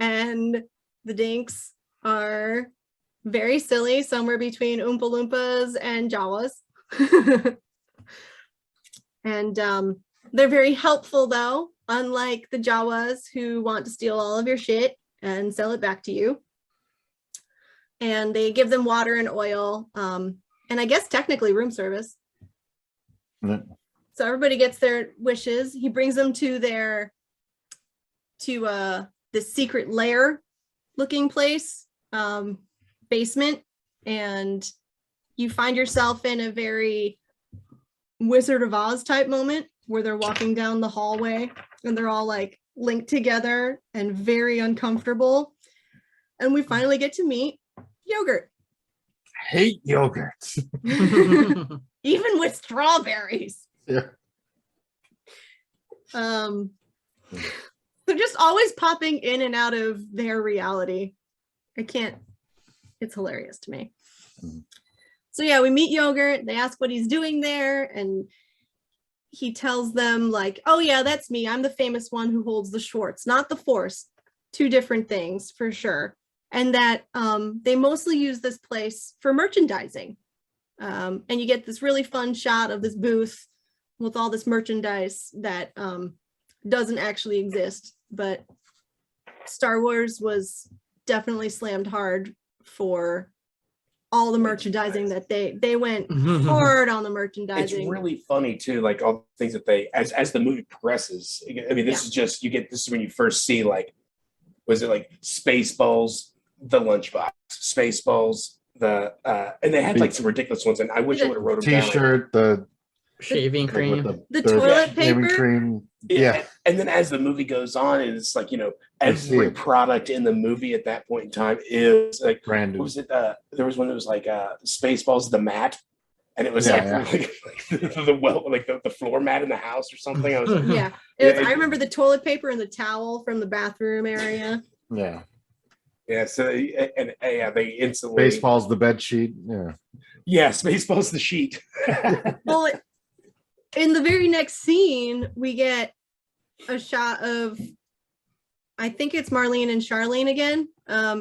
And the Dinks are very silly, somewhere between Oompa Loompas and Jawas. And they're very helpful, though, unlike the Jawas, who want to steal all of your shit and sell it back to you. And they give them water and oil, and I guess technically room service. Mm. So everybody gets their wishes. He brings them to this secret lair looking place, basement, and you find yourself in a very Wizard of Oz type moment where they're walking down the hallway and they're all like linked together and very uncomfortable. And we finally get to meet Yogurt. Hate yogurt. Even with strawberries. Yeah. They're just always popping in and out of their reality. It's hilarious to me. So yeah, we meet Yogurt. They ask what he's doing there, and he tells them like, oh yeah, that's me. I'm the famous one who holds the Schwartz, not the Force. Two different things for sure. And that they mostly use this place for merchandising. And you get this really fun shot of this booth with all this merchandise that doesn't actually exist, but Star Wars was definitely slammed hard for all the merchandising that they went hard on the merchandising. It's really funny too, like all the things that they, as the movie progresses. I mean, this is just, this is when you first see, like, was it like Spaceballs, the lunchbox, Spaceballs, and they had like some ridiculous ones, and I wish I would have wrote them down. T-shirt, the shaving cream, the toilet shaving paper cream. Yeah. And then as the movie goes on, and it's like, every product in the movie at that point in time is like, brand new. what was it? There was one that was like Spaceballs, the mat. And it was like the floor mat in the house or something. I was like, yeah. I remember the toilet paper and the towel from the bathroom area. Yeah. Yeah. So they instantly Spaceballs, the bed sheet. Yeah. Yeah, Spaceballs, the sheet. Well, in the very next scene, we get a shot of, I think it's Marlene and Charlene again,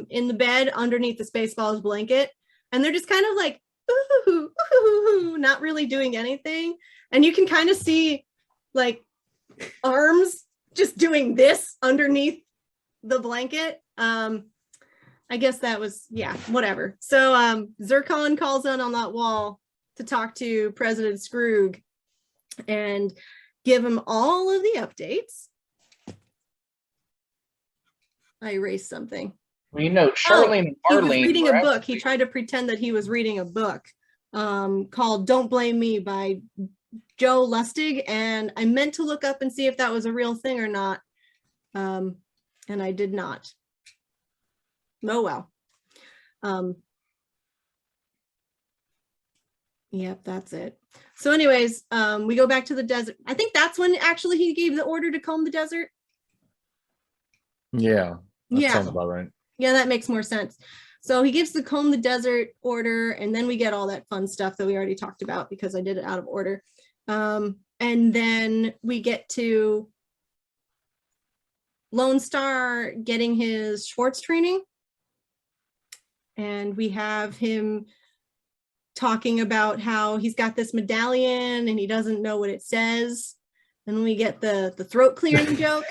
in the bed underneath the Spaceballs blanket. And they're just kind of like, ooh, ooh, not really doing anything. And you can kind of see like arms just doing this underneath the blanket. I guess that was, yeah, whatever. So Zircon calls in on that wall to talk to President Scroog and give him all of the updates. I erased something. Well, Charlene and He was Marlene reading were a book. actually- He tried to pretend that he was reading a book called Don't Blame Me by Joe Lustig. And I meant to look up and see if that was a real thing or not. And I did not. Oh, well. Yep, that's it. So anyways, we go back to the desert. I think that's when actually he gave the order to comb the desert. Yeah. That Yeah. sounds about right. Yeah, that makes more sense. So he gives the comb the desert order, and then we get all that fun stuff that we already talked about because I did it out of order. And then we get to Lone Star getting his Schwartz training. and we have him talking about how he's got this medallion and he doesn't know what it says. And then we get the throat clearing joke.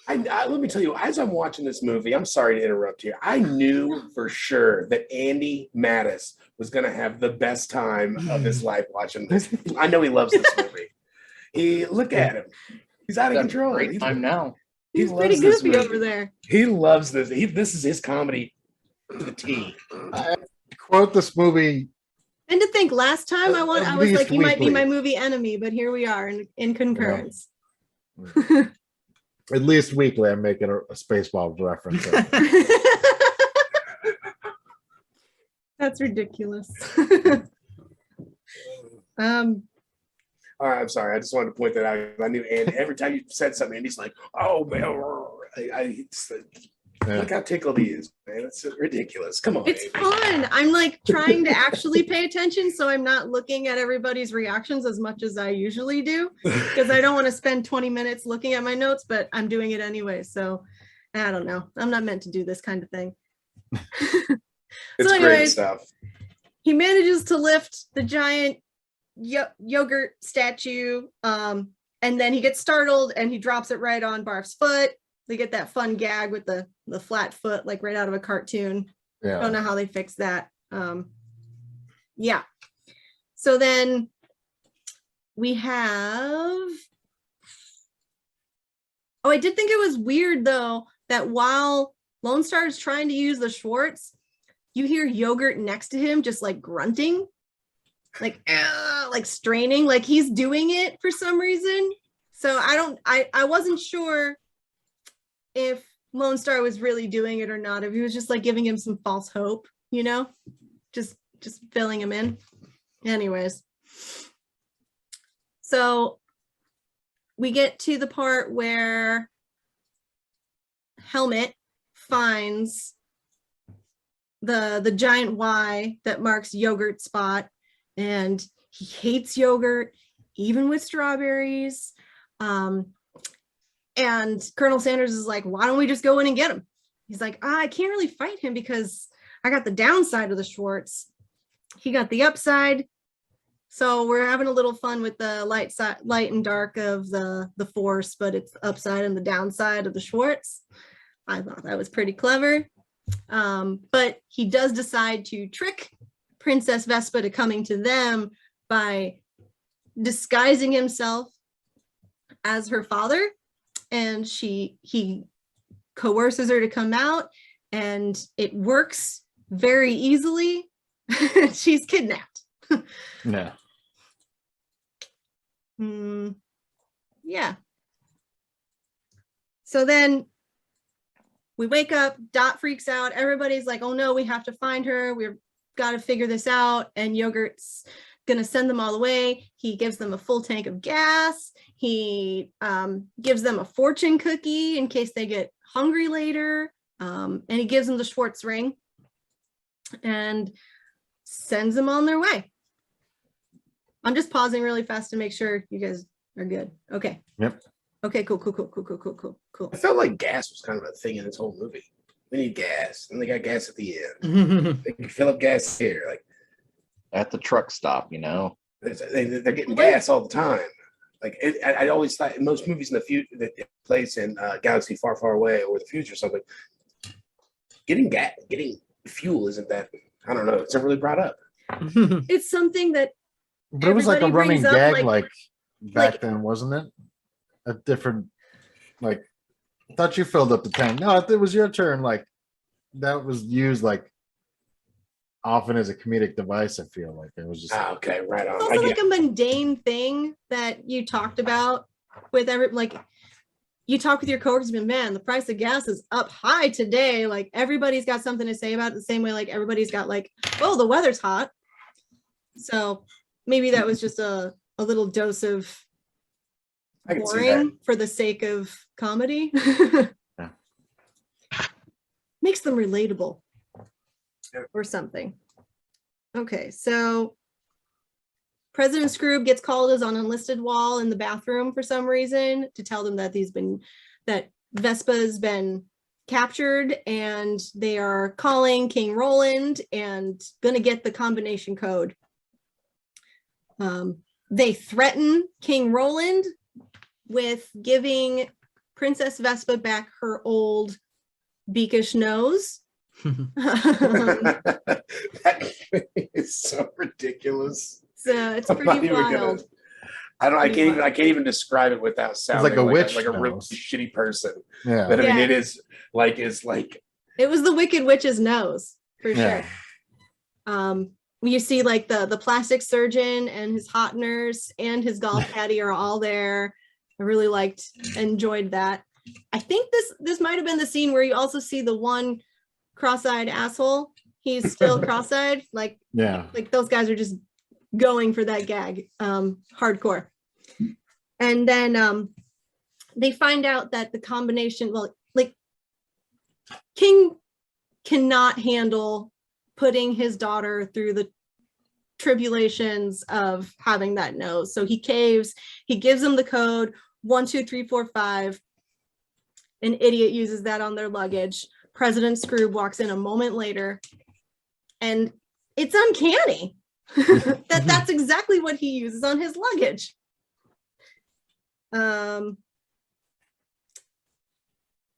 Let me tell you, as I'm watching this movie, I'm sorry to interrupt here. I knew for sure that Andy Mattis was going to have the best time of his life watching this. I know he loves this movie. Look at him. He's out of control. Great time now. He's pretty goofy over there. He loves this. This is his comedy to the T. I quote this movie. And to think, last time I was like, you might be weekly. my movie enemy, but here we are in concurrence. At least weekly, I'm making a Spaceballs reference. That's ridiculous. All right, I'm sorry. I just wanted to point that out. I knew Andy. Every time you said something, Andy's like, "Oh man, look how tickled he is, man. It's ridiculous. Come on, It's Andy." fun. I'm like trying to actually pay attention, so I'm not looking at everybody's reactions as much as I usually do, because I don't want to spend 20 minutes looking at my notes, but I'm doing it anyway. So I don't know. I'm not meant to do this kind of thing. It's So great anyways, stuff. he manages to lift the giant yogurt statue, and then he gets startled and he drops it right on Barf's foot. They get that fun gag with the flat foot, like right out of a cartoon. Yeah. Don't know how they fixed that. Yeah. So then we have, I did think it was weird though that while Lone Star is trying to use the Schwartz, you hear Yogurt next to him just like grunting, like straining, like he's doing it for some reason. So I wasn't sure if Lone Star was really doing it or not, if he was just like giving him some false hope, just filling him in. Anyways, so we get to the part where Helmet finds the giant Y that marks Yogurt's spot, and he hates yogurt even with strawberries. And Colonel Sanders is like, why don't we just go in and get him? He's like, I can't really fight him because I got the downside of the Schwartz. He got the upside. So we're having a little fun with the light and dark of the Force, but it's the upside and the downside of the Schwartz. I thought that was pretty clever. But he does decide to trick Princess Vespa to coming to them by disguising himself as her father. And he coerces her to come out, and it works very easily. She's kidnapped. Yeah. Yeah. So then we wake up, Dot freaks out. Everybody's like, oh no, we have to find her. We've got to figure this out. And Yogurt's going to send them all away. He gives them a full tank of gas. He gives them a fortune cookie in case they get hungry later. And he gives them the Schwartz ring and sends them on their way. I'm just pausing really fast to make sure you guys are good. Okay. Yep. Okay, cool. I felt like gas was kind of a thing in this whole movie. We need gas, and they got gas at the end. They can fill up gas here, like At the truck stop, they're getting gas all the time. Like I always thought in most movies in the future that take place in Galaxy Far, Far Away or the future or something, getting fuel isn't that, I don't know, it's never really brought up. It's something that But it was like a everybody running brings up, gag, like back then, wasn't it? A different, I thought you filled up the tank. No, it was your turn. Like that was used often as a comedic device. I feel like it was just okay, right on. it's also like a mundane thing that you talked about with you talk with your coworkers, but man, the price of gas is up high today. Like everybody's got something to say about it the same way like everybody's got oh, the weather's hot. So maybe that was just a little dose of boring for the sake of comedy. Yeah. Makes them relatable or something. Okay, so President Scroob gets called as on an enlisted wall in the bathroom for some reason to tell them that Vespa's been captured and they are calling King Roland and gonna get the combination code. They threaten King Roland with giving Princess Vespa back her old beakish nose. That is so ridiculous. So it's I'm not pretty even gonna- wild. I can't even describe it without sounding like a witch like a really nose. shitty person. Yeah. But I mean, Yeah. it's like It was the Wicked Witch's nose for Yeah. sure. You see like the plastic surgeon and his hot nurse and his golf caddy are all there. I really enjoyed that. I think this might have been the scene where you also see the one cross-eyed asshole. He's still cross-eyed. Like those guys are just going for that gag, hardcore. And then they find out that the combination, King cannot handle putting his daughter through the tribulations of having that nose. So he caves, he gives them the code 1, 2, 3, 4, 5. An idiot uses that on their luggage. President Scrooge walks in a moment later, and it's uncanny. That's exactly what he uses on his luggage.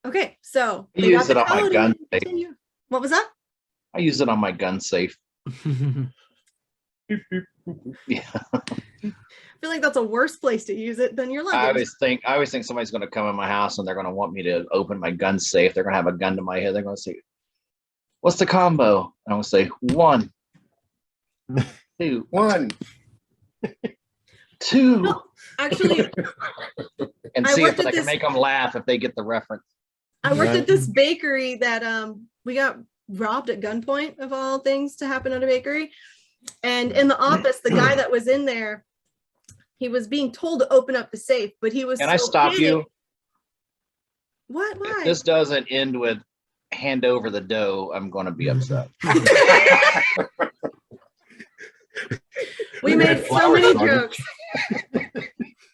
Okay, so I use it on my gun safe. What was that? I use it on my gun safe. Yeah. I feel like that's a worse place to use it than your luggage. I always think somebody's going to come in my house and they're going to want me to open my gun safe. They're going to have a gun to my head. They're going to say, "What's the combo?" And I'm going to say 1, 2, 1, 2. No, actually, And I see worked if at I can this- make them laugh if they get the reference. I worked Right. at this bakery that we got robbed at gunpoint, of all things to happen at a bakery. And in the office, the guy that was in there, he was being told to open up the safe, but he was Can I stop you? What? Why? If this doesn't end with hand over the dough, I'm going to be upset. We made so flower many started. jokes.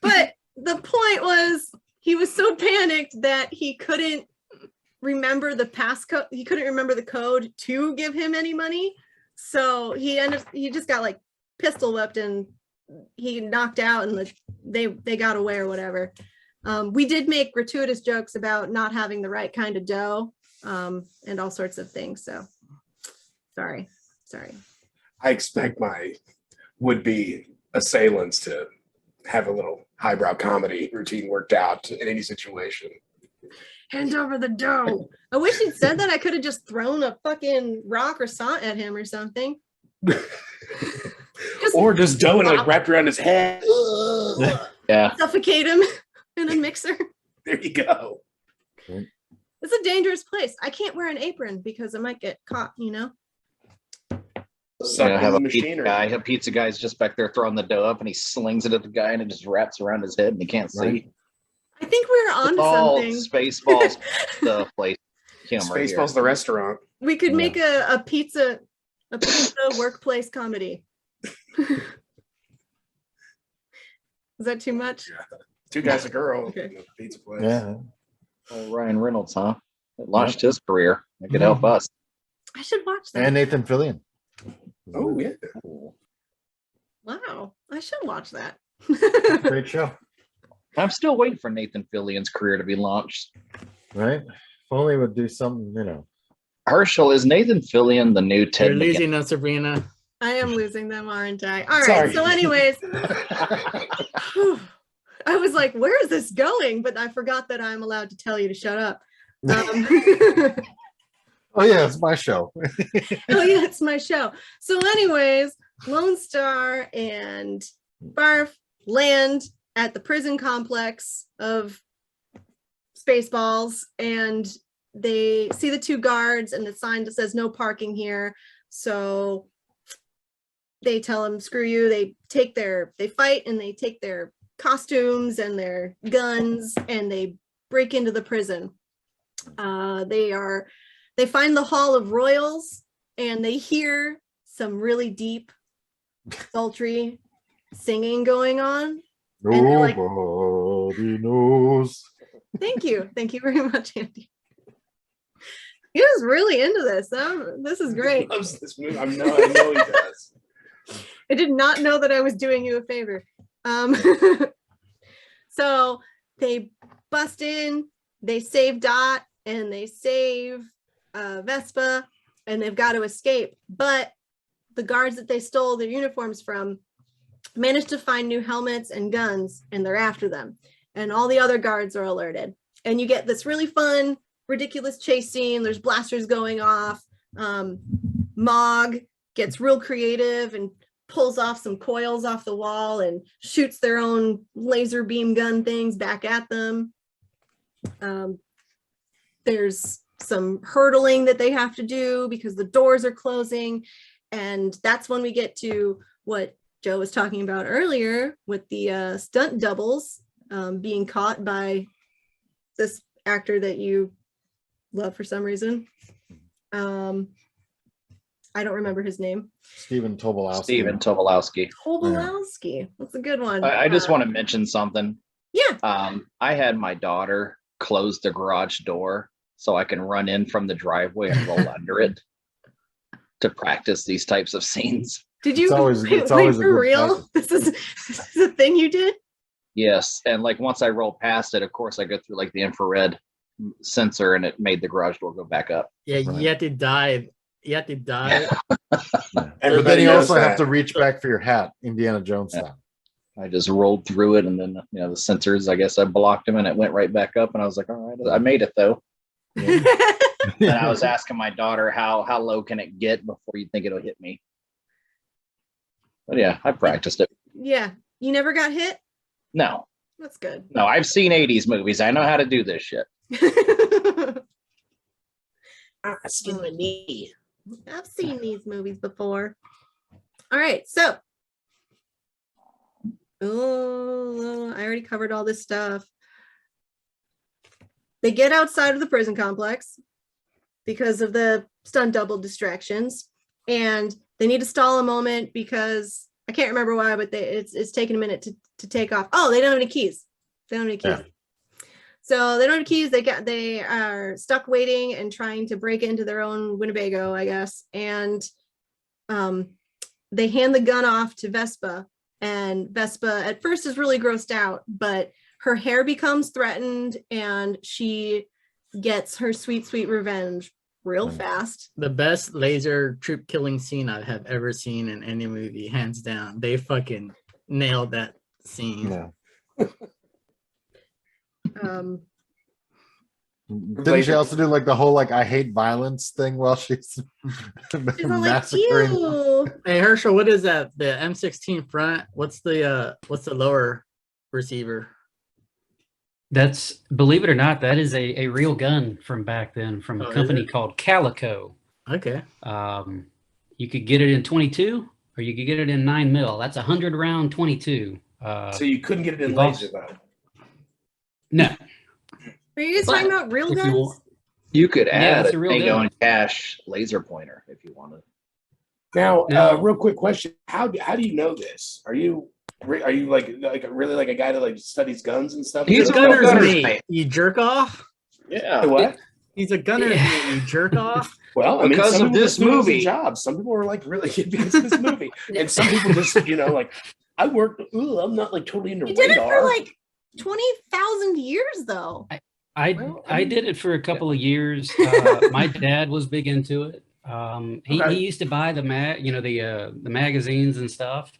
But the point was, he was so panicked that he couldn't remember the passcode. He couldn't remember the code to give him any money. So he just got like pistol whipped and he knocked out, and they got away or whatever. We did make gratuitous jokes about not having the right kind of dough, and all sorts of things. So sorry. I expect my would-be assailants to have a little highbrow comedy routine worked out in any situation. Hand over the dough. I wish he'd said that. I could have just thrown a fucking rock or salt at him or something. Or just dough and like wrapped around his head. Yeah. Suffocate him in a mixer. There you go. It's a dangerous place. I can't wear an apron because I might get caught, Suck in Have the a pizza machinery. guy. A pizza guy's just back there throwing the dough up, and he slings it at the guy, and it just wraps around his head, and he can't see. Right. I think we're It's on to all something. Spaceballs the place. Humor here. Spaceballs, the restaurant. We could make a pizza workplace comedy. Is that too much? 2 guys, a girl. Okay. in a pizza place. Yeah. Oh, Ryan Reynolds, huh? It launched his career. It could help us. I should watch that. And Nathan Fillion. Oh yeah. Wow, I should watch that. Great show. I'm still waiting for Nathan Fillion's career to be launched. Right? If only would do something, Herschel, is Nathan Fillion the new Ted You're McGinnis? losing us, Sabrina. I am losing them, aren't I? All right. Sorry. So, anyways, whew, I was like, "Where is this going?" But I forgot that I'm allowed to tell you to shut up. Oh yeah, it's my show. Oh yeah, it's my show. So, anyways, Lone Star and Barf land at the prison complex of Spaceballs, and they see the 2 guards and the sign that says no parking here. So they tell them, screw you. They fight and they take their costumes and their guns and they break into the prison. They find the Hall of Royals and they hear some really deep, sultry singing going on. And they're like- Nobody knows Thank you very much, Andy. He was really into this. This is great. He loves this movie. I know he does. I did not know that I was doing you a favor. So they bust in, they save Dot, and they save Vespa, and they've got to escape. But the guards that they stole their uniforms from managed to find new helmets and guns, and they're after them. And all the other guards are alerted. And you get this really fun, ridiculous chase scene. There's blasters going off. Mog gets real creative and pulls off some coils off the wall and shoots their own laser beam gun things back at them. There's some hurdling that they have to do because the doors are closing. And that's when we get to what Joe was talking about earlier with the stunt doubles being caught by this actor that you love for some reason. I don't remember his name. Stephen Tobolowsky. Steven Tobolowsky. Tobolowsky. That's a good one. I just want to mention something. Yeah. I had my daughter close the garage door so I can run in from the driveway and roll under it to practice these types of scenes. Did you? It's always a for good real? practice. This is a thing you did? Yes, and like once I rolled past it, of course I go through like the infrared sensor, and it made the garage door go back up. Yeah, you have to dive. You have to dive. But then Everybody you knows also have that. to reach back for your hat, Indiana Jones style. I just rolled through it, and then the sensors, I guess I blocked them, and it went right back up. And I was like, all right, I made it though. And I was asking my daughter how low can it get before you think it'll hit me. But yeah, I practiced it. Yeah. You never got hit? No, That's good. I've seen 80s movies. I know how to do this shit. I skinned my knee. I've seen these movies before. All right, so I already covered all this stuff. They get outside of the prison complex because of the stunt double distractions, and they need to stall a moment because I can't remember why, but it's taking a minute to take off. Oh, they don't have any keys. Yeah. So they don't have keys. They are stuck waiting and trying to break into their own Winnebago, I guess. And they hand the gun off to Vespa, and Vespa at first is really grossed out, but her hair becomes threatened and she gets her sweet, sweet revenge real fast. The best laser troop killing scene I have ever seen in any movie, hands down. They fucking nailed that scene. Yeah. Didn't she also do like the whole I hate violence thing while she's She's all like, massacring? "Ew." Hey Herschel, what is that? The M16 front? What's the lower receiver? That's, believe it or not, that is a real gun from back then from Oh, a is company it? called Calico. Okay. You could get it in 22 or you could get it in 9mm. That's 100 round 22. So you couldn't get it in you've laser also- though. No, Are you guys But talking about real if you guns? want- You could add it's a a real Tango gun. and Cash laser pointer if you wanted. Now, Now- real quick question: How do you know this? Are you like really like a guy that studies guns and stuff? He's He's a a gunner's gunner's mate. mate. You jerk off? Yeah. What? He's a gunner's Yeah. mate. You jerk off? Well, I mean, Because some of people this just do it as a movie. job. Some people are really good because of this movie, and some people just I work. Ooh, I'm not totally into You did it radar. for 20,000 years though. I did it for a couple of years. My dad was big into it. He used to buy the the magazines and stuff.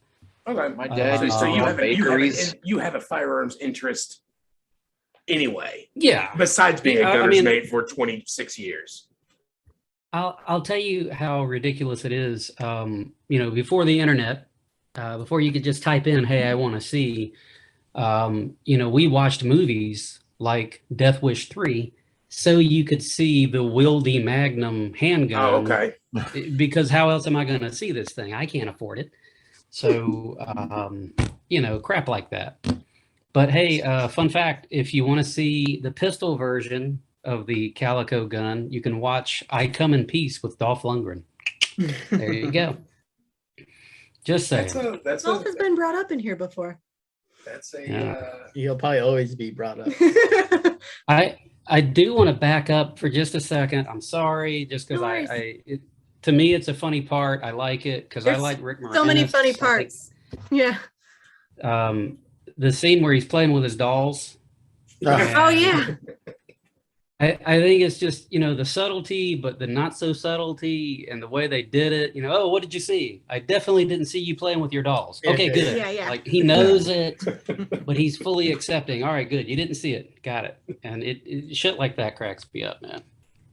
Okay, My dad So used so to you own have bakeries. you have a firearms interest anyway, Yeah, besides being a I gunner's mean- mate for 26 years. I'll tell you how ridiculous it is. Before the internet, before you could just type in, "Hey, I want to see," we watched movies like Death Wish 3, so you could see the Wildy Magnum handgun. Oh, okay. Because how else am I going to see this thing? I can't afford it. So, crap like that. But hey, fun fact, if you want to see the pistol version of the Calico gun, you can watch I Come in Peace with Dolph Lundgren. There you go. Just saying. That's Dolph has been brought up in here before. That's a. Yeah. He'll probably always be brought up. I do want to back up for just a second. I'm sorry, just because No worries. to me it's a funny part. I like it because I There's like Rick Moranis. so many funny I think, parts. Yeah. the scene where he's playing with his dolls. Oh yeah. I think it's just, the subtlety, but the not so subtlety and the way they did it. Oh, what did you see? I definitely didn't see you playing with your dolls. Okay, good. Yeah. Like he knows it, but he's fully accepting. All right, good. You didn't see it. Got it. And it shit like that cracks me up, man.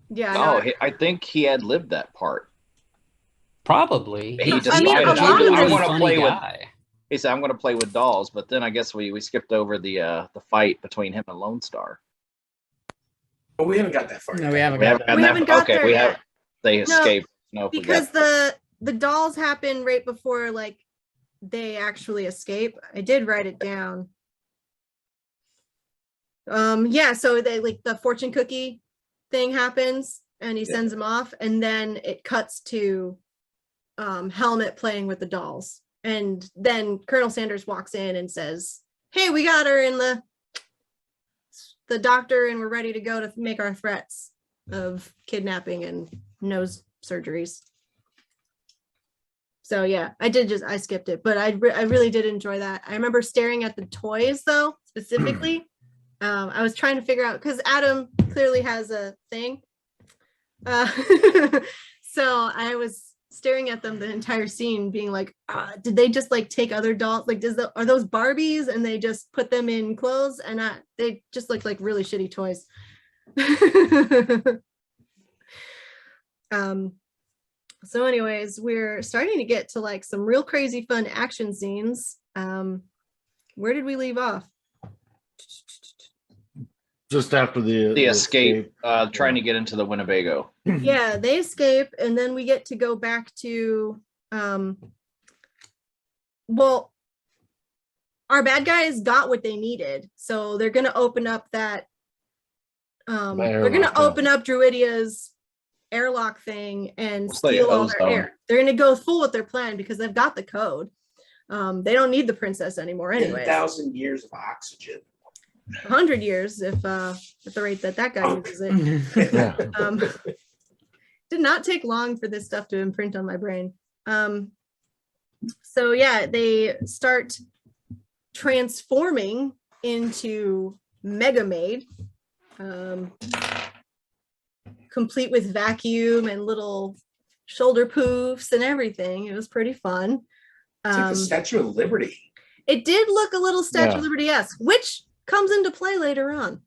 Yeah. Oh, I think he had lived that part. Probably. He I decided, mean, a lot of I them- want to play with. guy. He said, "I'm going to play with dolls," but then I guess we skipped over the fight between him and Lone Star. But we haven't got that far. No, yet. we haven't We got haven't that. gotten We that haven't far. got Okay, there we yet. have. They No, escaped. No, if we Because got- the dolls happen right before like they actually escape. I did write it down. Yeah, so they like the fortune cookie thing happens and he sends them off, and then it cuts to Helmet playing with the dolls. And then Colonel Sanders walks in and says, "Hey, we got her in the doctor and we're ready to go to make our threats of kidnapping and nose surgeries." So yeah, I skipped it, but I really did enjoy that. I remember staring at the toys though, specifically. I was trying to figure out, because Adam clearly has a thing. So I was staring at them the entire scene being like, did they just like take other dolls? Like, are those Barbies and they just put them in clothes? And they just look like really shitty toys. So anyways, we're starting to get to like some real crazy fun action scenes. Where did we leave off? Just after the escape, trying to get into the Winnebago. Yeah, they escape, and then we get to go back to well, our bad guys got what they needed, so they're gonna open up that they're gonna open up Druidia's airlock thing and steal all their air. They're gonna go full with their plan because they've got the code. They don't need the princess anymore anyway. 10,000 years of oxygen. 100 years if at the rate that guy uses it. Yeah. Did not take long for this stuff to imprint on my brain. So yeah, they start transforming into Mega Maid, complete with vacuum and little shoulder poofs and everything. It was pretty fun. It's like the Statue of Liberty. It did look a little Statue of Liberty-esque, which comes into play later on.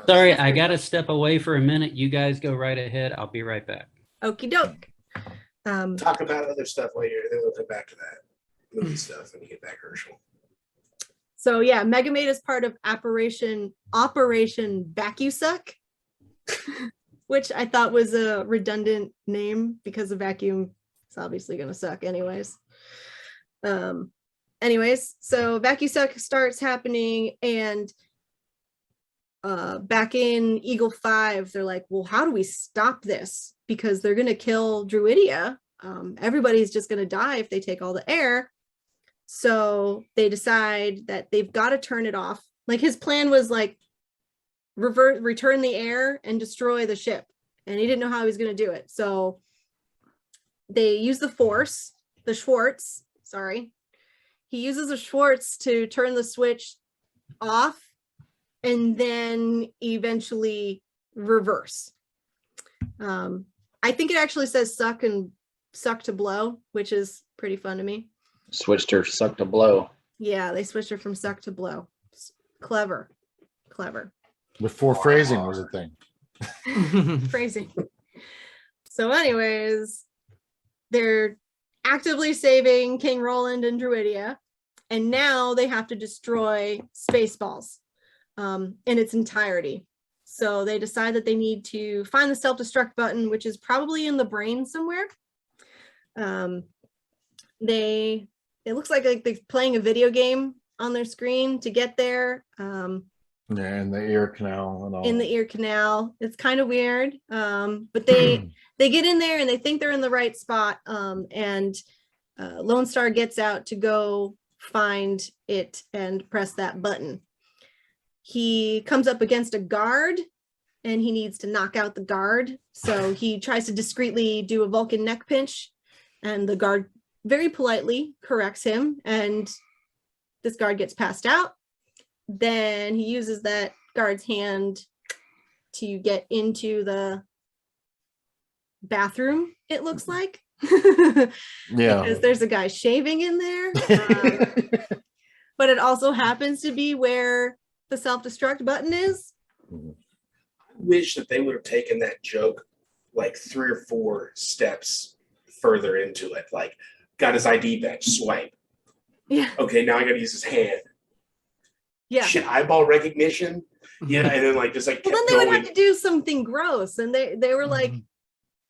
Sorry, I got to step away for a minute. You guys go right ahead. I'll be right back. Okie doke. Talk about other stuff later, then we'll come back to that movie stuff when you get back, Herschel. So yeah, Mega Maid is part of Operation Vacusuck, which I thought was a redundant name because the vacuum is obviously going to suck anyways. Anyways, so Vacusuck starts happening, and back in Eagle 5, they're like, well, how do we stop this? Because they're going to kill Druidia. Everybody's just going to die if they take all the air. So they decide that they've got to turn it off. Like his plan was like return the air and destroy the ship. And he didn't know how he was going to do it. So they use the Schwartz, sorry. He uses a Schwartz to turn the switch off and then eventually reverse. I think it actually says suck to blow, which is pretty fun to me. Switched her suck to blow. Yeah, they switched her from suck to blow. Clever. Before phrasing was a thing. Crazy. So anyways, they're actively saving King Roland and Druidia, and now they have to destroy Spaceballs in its entirety. So they decide that they need to find the self-destruct button, which is probably in the brain somewhere. It looks like they're playing a video game on their screen to get there. Yeah, in the ear canal and all. In the ear canal. It's kind of weird. But they get in there and they think they're in the right spot. And Lone Star gets out to go find it and press that button. He comes up against a guard and he needs to knock out the guard. So he tries to discreetly do a Vulcan neck pinch, and the guard very politely corrects him, and this guard gets passed out. Then he uses that guard's hand to get into the bathroom, it looks like. Yeah. Because there's a guy shaving in there. But it also happens to be where the self-destruct button is. I wish that they would have taken that joke like 3 or 4 steps further into it. Like, got his ID badge, swipe. Yeah. Okay, now I gotta use his hand. Yeah. Shit, eyeball recognition. Yeah, and then like just like Well, kept then they would going. have to do something gross, and they were like,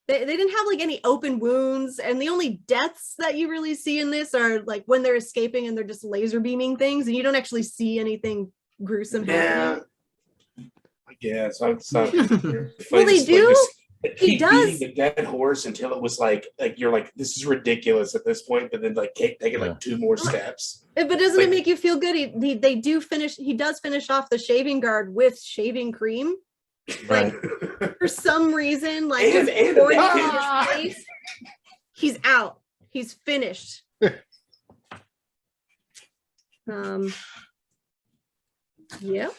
they didn't have like any open wounds, and the only deaths that you really see in this are like when they're escaping and they're just laser beaming things, and you don't actually see anything gruesome happening. I guess. Well, they do. He does. The dead horse until it was like you're like, this is ridiculous at this point, but then like taking like 2 more steps. But doesn't Like- it make you feel good? He does finish off the shaving guard with shaving cream. Right. For some reason, like And- just and pouring that it in his face. He's out. He's finished. Yep.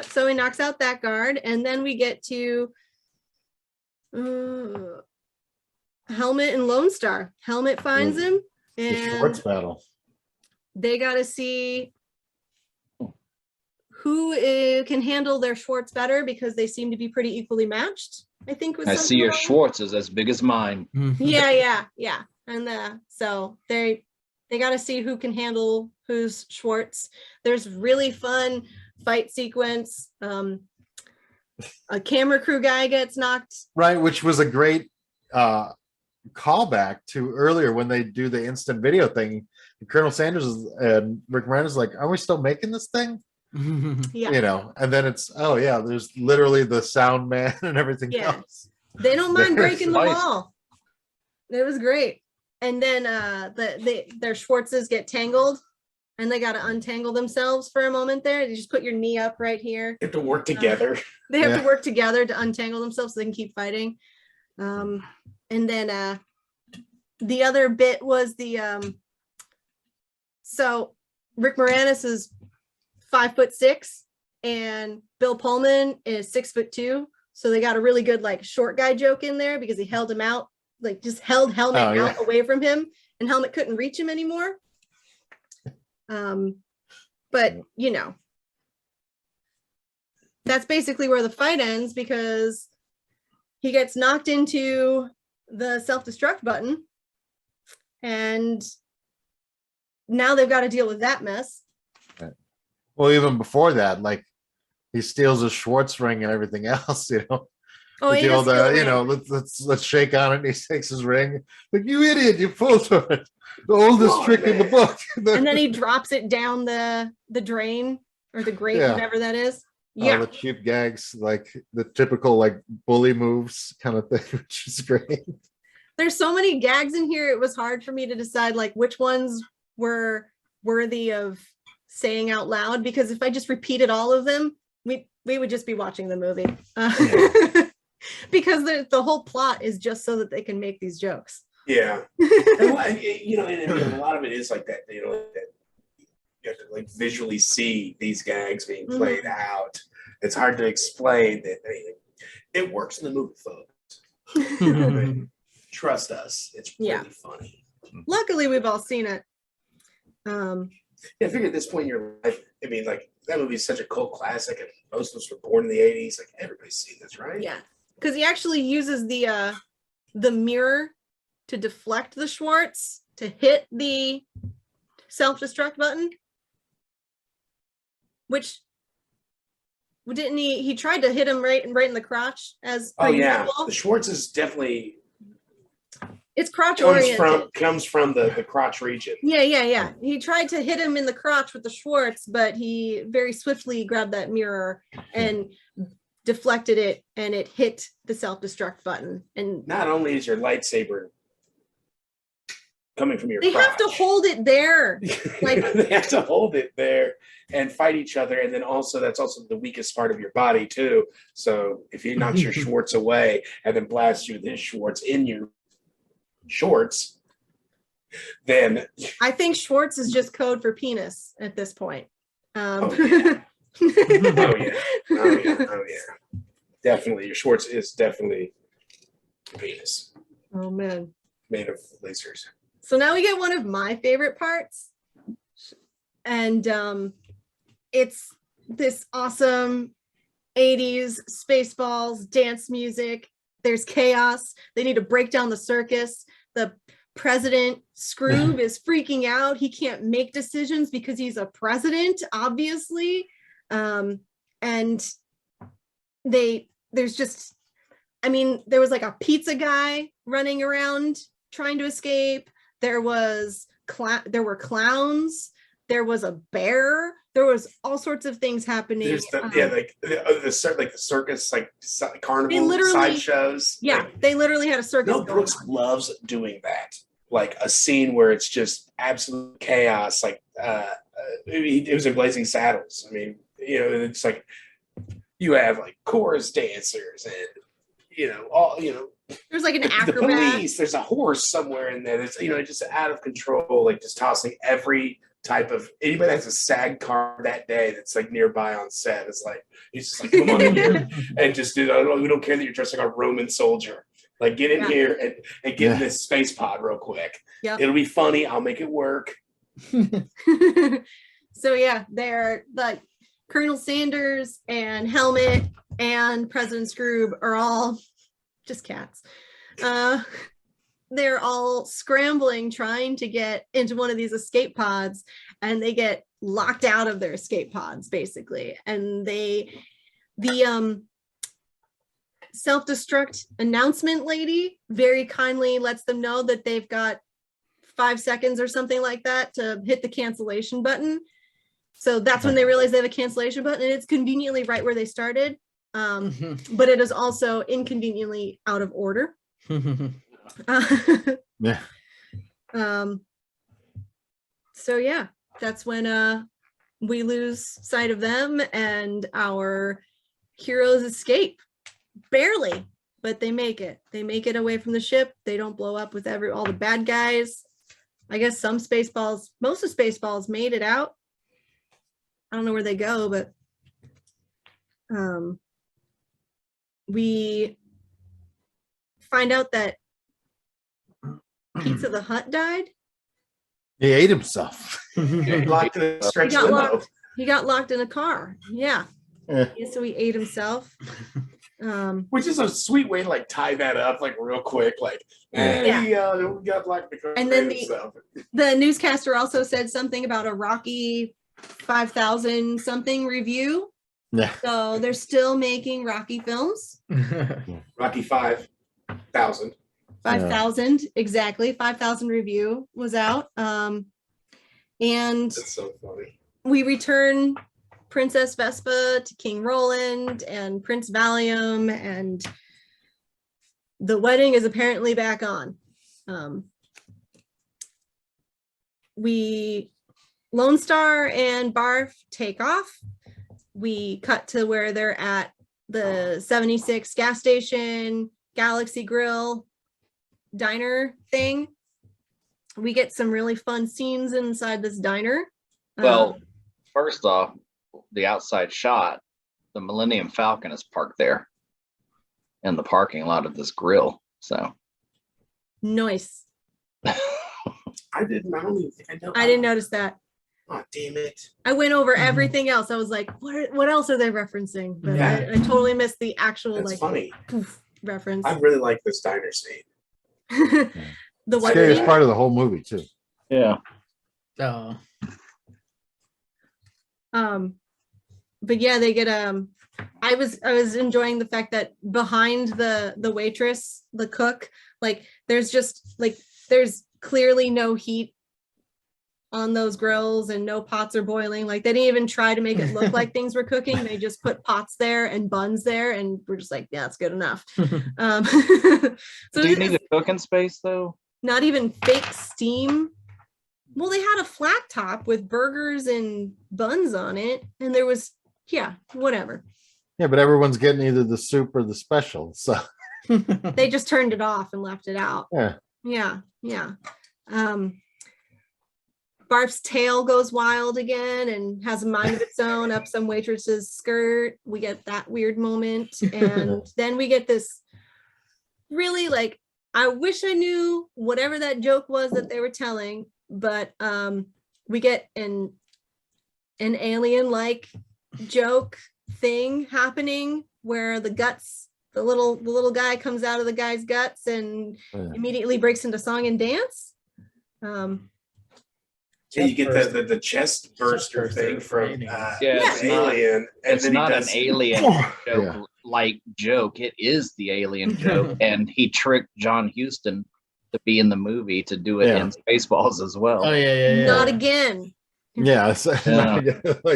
So he knocks out that guard, and then we get to Helmet and Lone Star. Helmet finds him, The Schwartz and battle. they got to see who can handle their Schwartz better, because they seem to be pretty equally matched. I think was I see your Schwartz is as big as mine. Yeah. And so they got to see who can handle who's Schwartz. There's really fun fight sequence. A camera crew guy gets knocked. Right, which was a great callback to earlier when they do the instant video thing. Colonel Sanders and Rick Moranis like, are we still making this thing? Yeah. You know, and then it's, oh yeah, there's literally the sound man and everything Yeah. else. They don't mind There's breaking the life. wall. It was great. And then their Schwartzes get tangled, and they got to untangle themselves for a moment there. You just put your knee up right here. You have to work together. They have Yeah. to work together to untangle themselves so they can keep fighting. And then the other bit was so Rick Moranis is 5'6", and Bill Pullman is 6'2". So they got a really good like short guy joke in there, because he held him out, like just held Helmet out away from him, and Helmet couldn't reach him anymore. But you know, that's basically where the fight ends, because he gets knocked into the self-destruct button, and now they've got to deal with that mess. Well, even before that, like he steals a Schwartz ring and everything else, you know. Oh, With he the does old, steal the you know, ring. let's shake on it. And he takes his ring. Like, you idiot, you fool for it. The oldest Oh, trick in the man. book. And then he drops it down the drain or the grate, Yeah. whatever that is. All Yeah. the cheap gags, like the typical like bully moves kind of thing, which is great. There's so many gags in here. It was hard for me to decide like which ones were worthy of saying out loud, because if I just repeated all of them, we would just be watching the movie. Because the whole plot is just so that they can make these jokes. Yeah. And, you know, and a lot of it is like that, you know, that you have to like visually see these gags being played out. It's hard to explain that. It works in the movie, folks. Trust us, it's really Yeah. funny. Luckily, we've all seen it. Yeah, I figure at this point in your life, I mean, like that movie is such a cult classic, and most of us were born in the '80s. Like everybody's seen this, right? Yeah, because he actually uses the mirror to deflect the Schwartz to hit the self-destruct button, which didn't he tried to hit him right in the crotch as per Oh yeah, usual. the Schwartz is definitely It's crotch oriented. comes from the crotch region. Yeah. He tried to hit him in the crotch with the Schwartz, but he very swiftly grabbed that mirror and deflected it, and it hit the self-destruct button. And Not only is your lightsaber coming from your They have to crotch. hold it there. Like They have to hold it there and fight each other. And then also that's also the weakest part of your body too. So if he knocks your Schwartz away and then blasts you with his Schwartz in your shorts, then I think Schwartz is just code for penis at this point. Oh, yeah. oh yeah. Oh yeah. Definitely. Your Schwartz is definitely a penis Oh man. made of lasers. So now we get one of my favorite parts. And it's this awesome 80s Spaceballs dance music. There's chaos. They need to break down the circus. The president Scroob is freaking out. He can't make decisions because he's a president, obviously. And there's just, I mean, there was like a pizza guy running around trying to escape. There were clowns. There was a bear. There was all sorts of things happening. There's the circus, like carnival literally- sideshows. Yeah, Like, they literally had a circus. Mel going Brooks on. loves doing that. Like a scene where it's just absolute chaos. Like it was in Blazing Saddles. I mean, you know, it's like you have like chorus dancers and There's like an the acrobat. police. There's a horse somewhere in there. There's just out of control. Like just tossing every type of anybody that has a SAG car that day that's like nearby on set. It's like he's just like, come on in here and just do. We don't care that you're dressed like a Roman soldier. Like get in here and get in this space pod real quick. Yep. It'll be funny. I'll make it work. So yeah, they're like Colonel Sanders and Helmet and President Scroob are all just cats. They're all scrambling, trying to get into one of these escape pods, and they get locked out of their escape pods, basically. And the self-destruct announcement lady very kindly lets them know that they've got 5 seconds or something like that to hit the cancellation button. So that's when they realize they have a cancellation button, and it's conveniently right where they started. But it is also inconveniently out of order. Yeah. So yeah, that's when we lose sight of them and our heroes escape. Barely, but they make it. They make it away from the ship. They don't blow up with all the bad guys. I guess some Spaceballs, most of Spaceballs made it out. I don't know where they go, but we find out that Pizza the Hut died. He ate himself. Locked in a stretch He got limo. locked. He got locked in a car. Yeah. Yeah. So he ate himself. Which is a sweet way to like tie that up like real quick. Like, we got locked because And then the newscaster also said something about a Rocky 5,000 something review. Yeah. So they're still making Rocky films. Rocky 5,000. 5,000 exactly. 5,000 review was out. And That's so funny. we return Princess Vespa to King Roland and Prince Valium, and the wedding is apparently back on. Lone Star and Barf take off. We cut to where they're at the 76 gas station, Galaxy Grill, diner thing. We get some really fun scenes inside this diner. Well, first off, the outside shot, the Millennium Falcon is parked there in the parking lot of this grill. So Nice. I didn't think I know. I didn't notice that. Oh, damn it. I went over everything else. I was like, what else are they referencing? But Yeah. I totally missed the actual That's like funny. poof reference. I really like this diner scene. The what Scariest scene? part of the whole movie too. yeah. Oh. But yeah, they get I was enjoying the fact that behind the waitress, the cook, like there's clearly no heat on those grills and no pots are boiling. Like they didn't even try to make it look like things were cooking. They just put pots there and buns there, and we're just like, yeah, it's good enough. So Do you need a cooking space though? not even fake steam. Well, they had a flat top with burgers and buns on it, and there was, yeah, whatever. Yeah, but everyone's getting either the soup or the special. So They just turned it off and left it out. yeah. Yeah. Barf's tail goes wild again and has a mind of its own up some waitress's skirt. We get that weird moment. And then we get this really, like, I wish I knew whatever that joke was that they were telling, but we get an alien-like joke thing happening where the guts, the little guy comes out of the guy's guts and immediately breaks into song and dance. Yeah, you get the chest burster thing from it's Alien. It's not an alien joke like joke. It is the alien joke. And he tricked John Huston to be in the movie to do it in Spaceballs as well. Oh, yeah. Not again. Yeah. Like,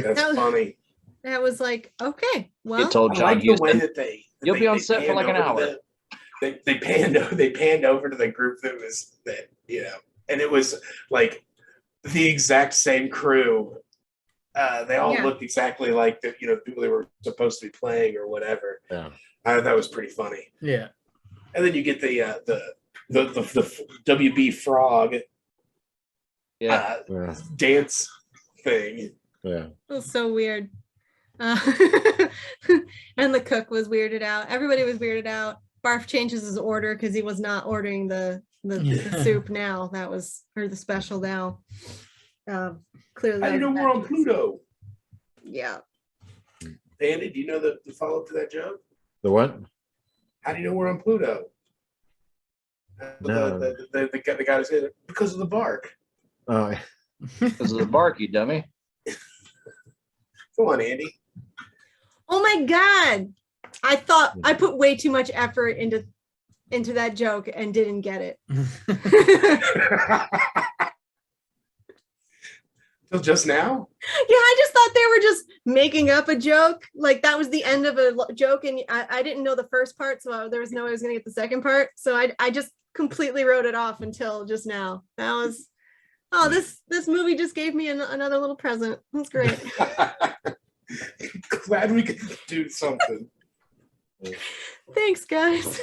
That's funny. That was like, okay, well, He told I John like the Huston, way that you'll be on set for like an hour. They panned over to the group that and it was like the exact same crew. They all looked exactly like the people they were supposed to be playing or whatever. Yeah, that was pretty funny. Yeah. And then you get the WB Frog dance thing. Yeah. it was so weird. And the cook was weirded out. Everybody was weirded out. Barf changes his order because he was not ordering the soup now. That was, or the special now. Clearly. How do you know we're on Pluto? Yeah. Andy, do you know the follow-up to that joke? The what? How do you know we're on Pluto? No. The guy who said it, because of the bark. Oh, Because of the bark, you dummy. Come on, Andy. Oh my God. I thought I put way too much effort into that joke and didn't get it. Till just now? Yeah, I just thought they were just making up a joke. Like that was the end of a joke, and I didn't know the first part, so there was no way I was going to get the second part. So I just completely wrote it off until just now. That was, this movie just gave me another little present. That's great. Glad we could do something. Thanks, guys.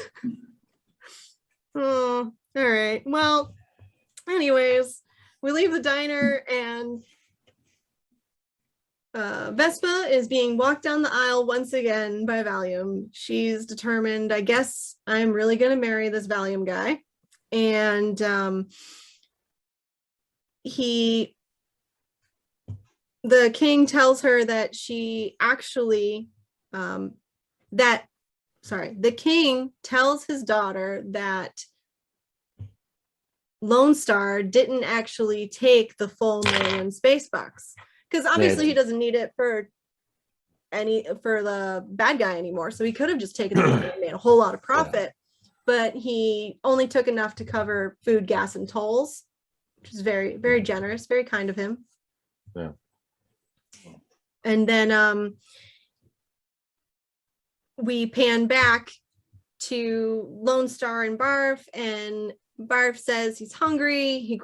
Oh, all right. Well, anyways, we leave the diner and Vespa is being walked down the aisle once again by Valium. She's determined, I guess I'm really going to marry this Valium guy. And the king tells her that she actually, the king tells his daughter that Lone Star didn't actually take the full $1 million space bucks because obviously he doesn't need it for the bad guy anymore. So he could have just taken it and made a whole lot of profit, but he only took enough to cover food, gas, and tolls, which is very, very generous, very kind of him. Yeah. And then we pan back to Lone Star and Barf, and Barf says he's hungry. He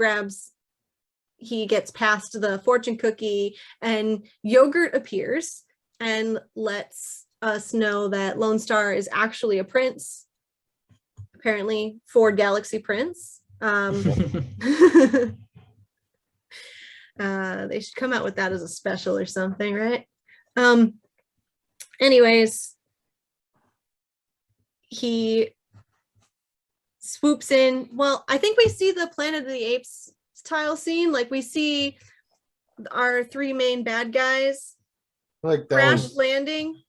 gets past the fortune cookie, and Yogurt appears and lets us know that Lone Star is actually a prince, apparently Ford Galaxy Prince. They should come out with that as a special or something, right? Anyways, he swoops in. Well, I think we see the Planet of the Apes style scene. Like we see our three main bad guys like that crash was landing.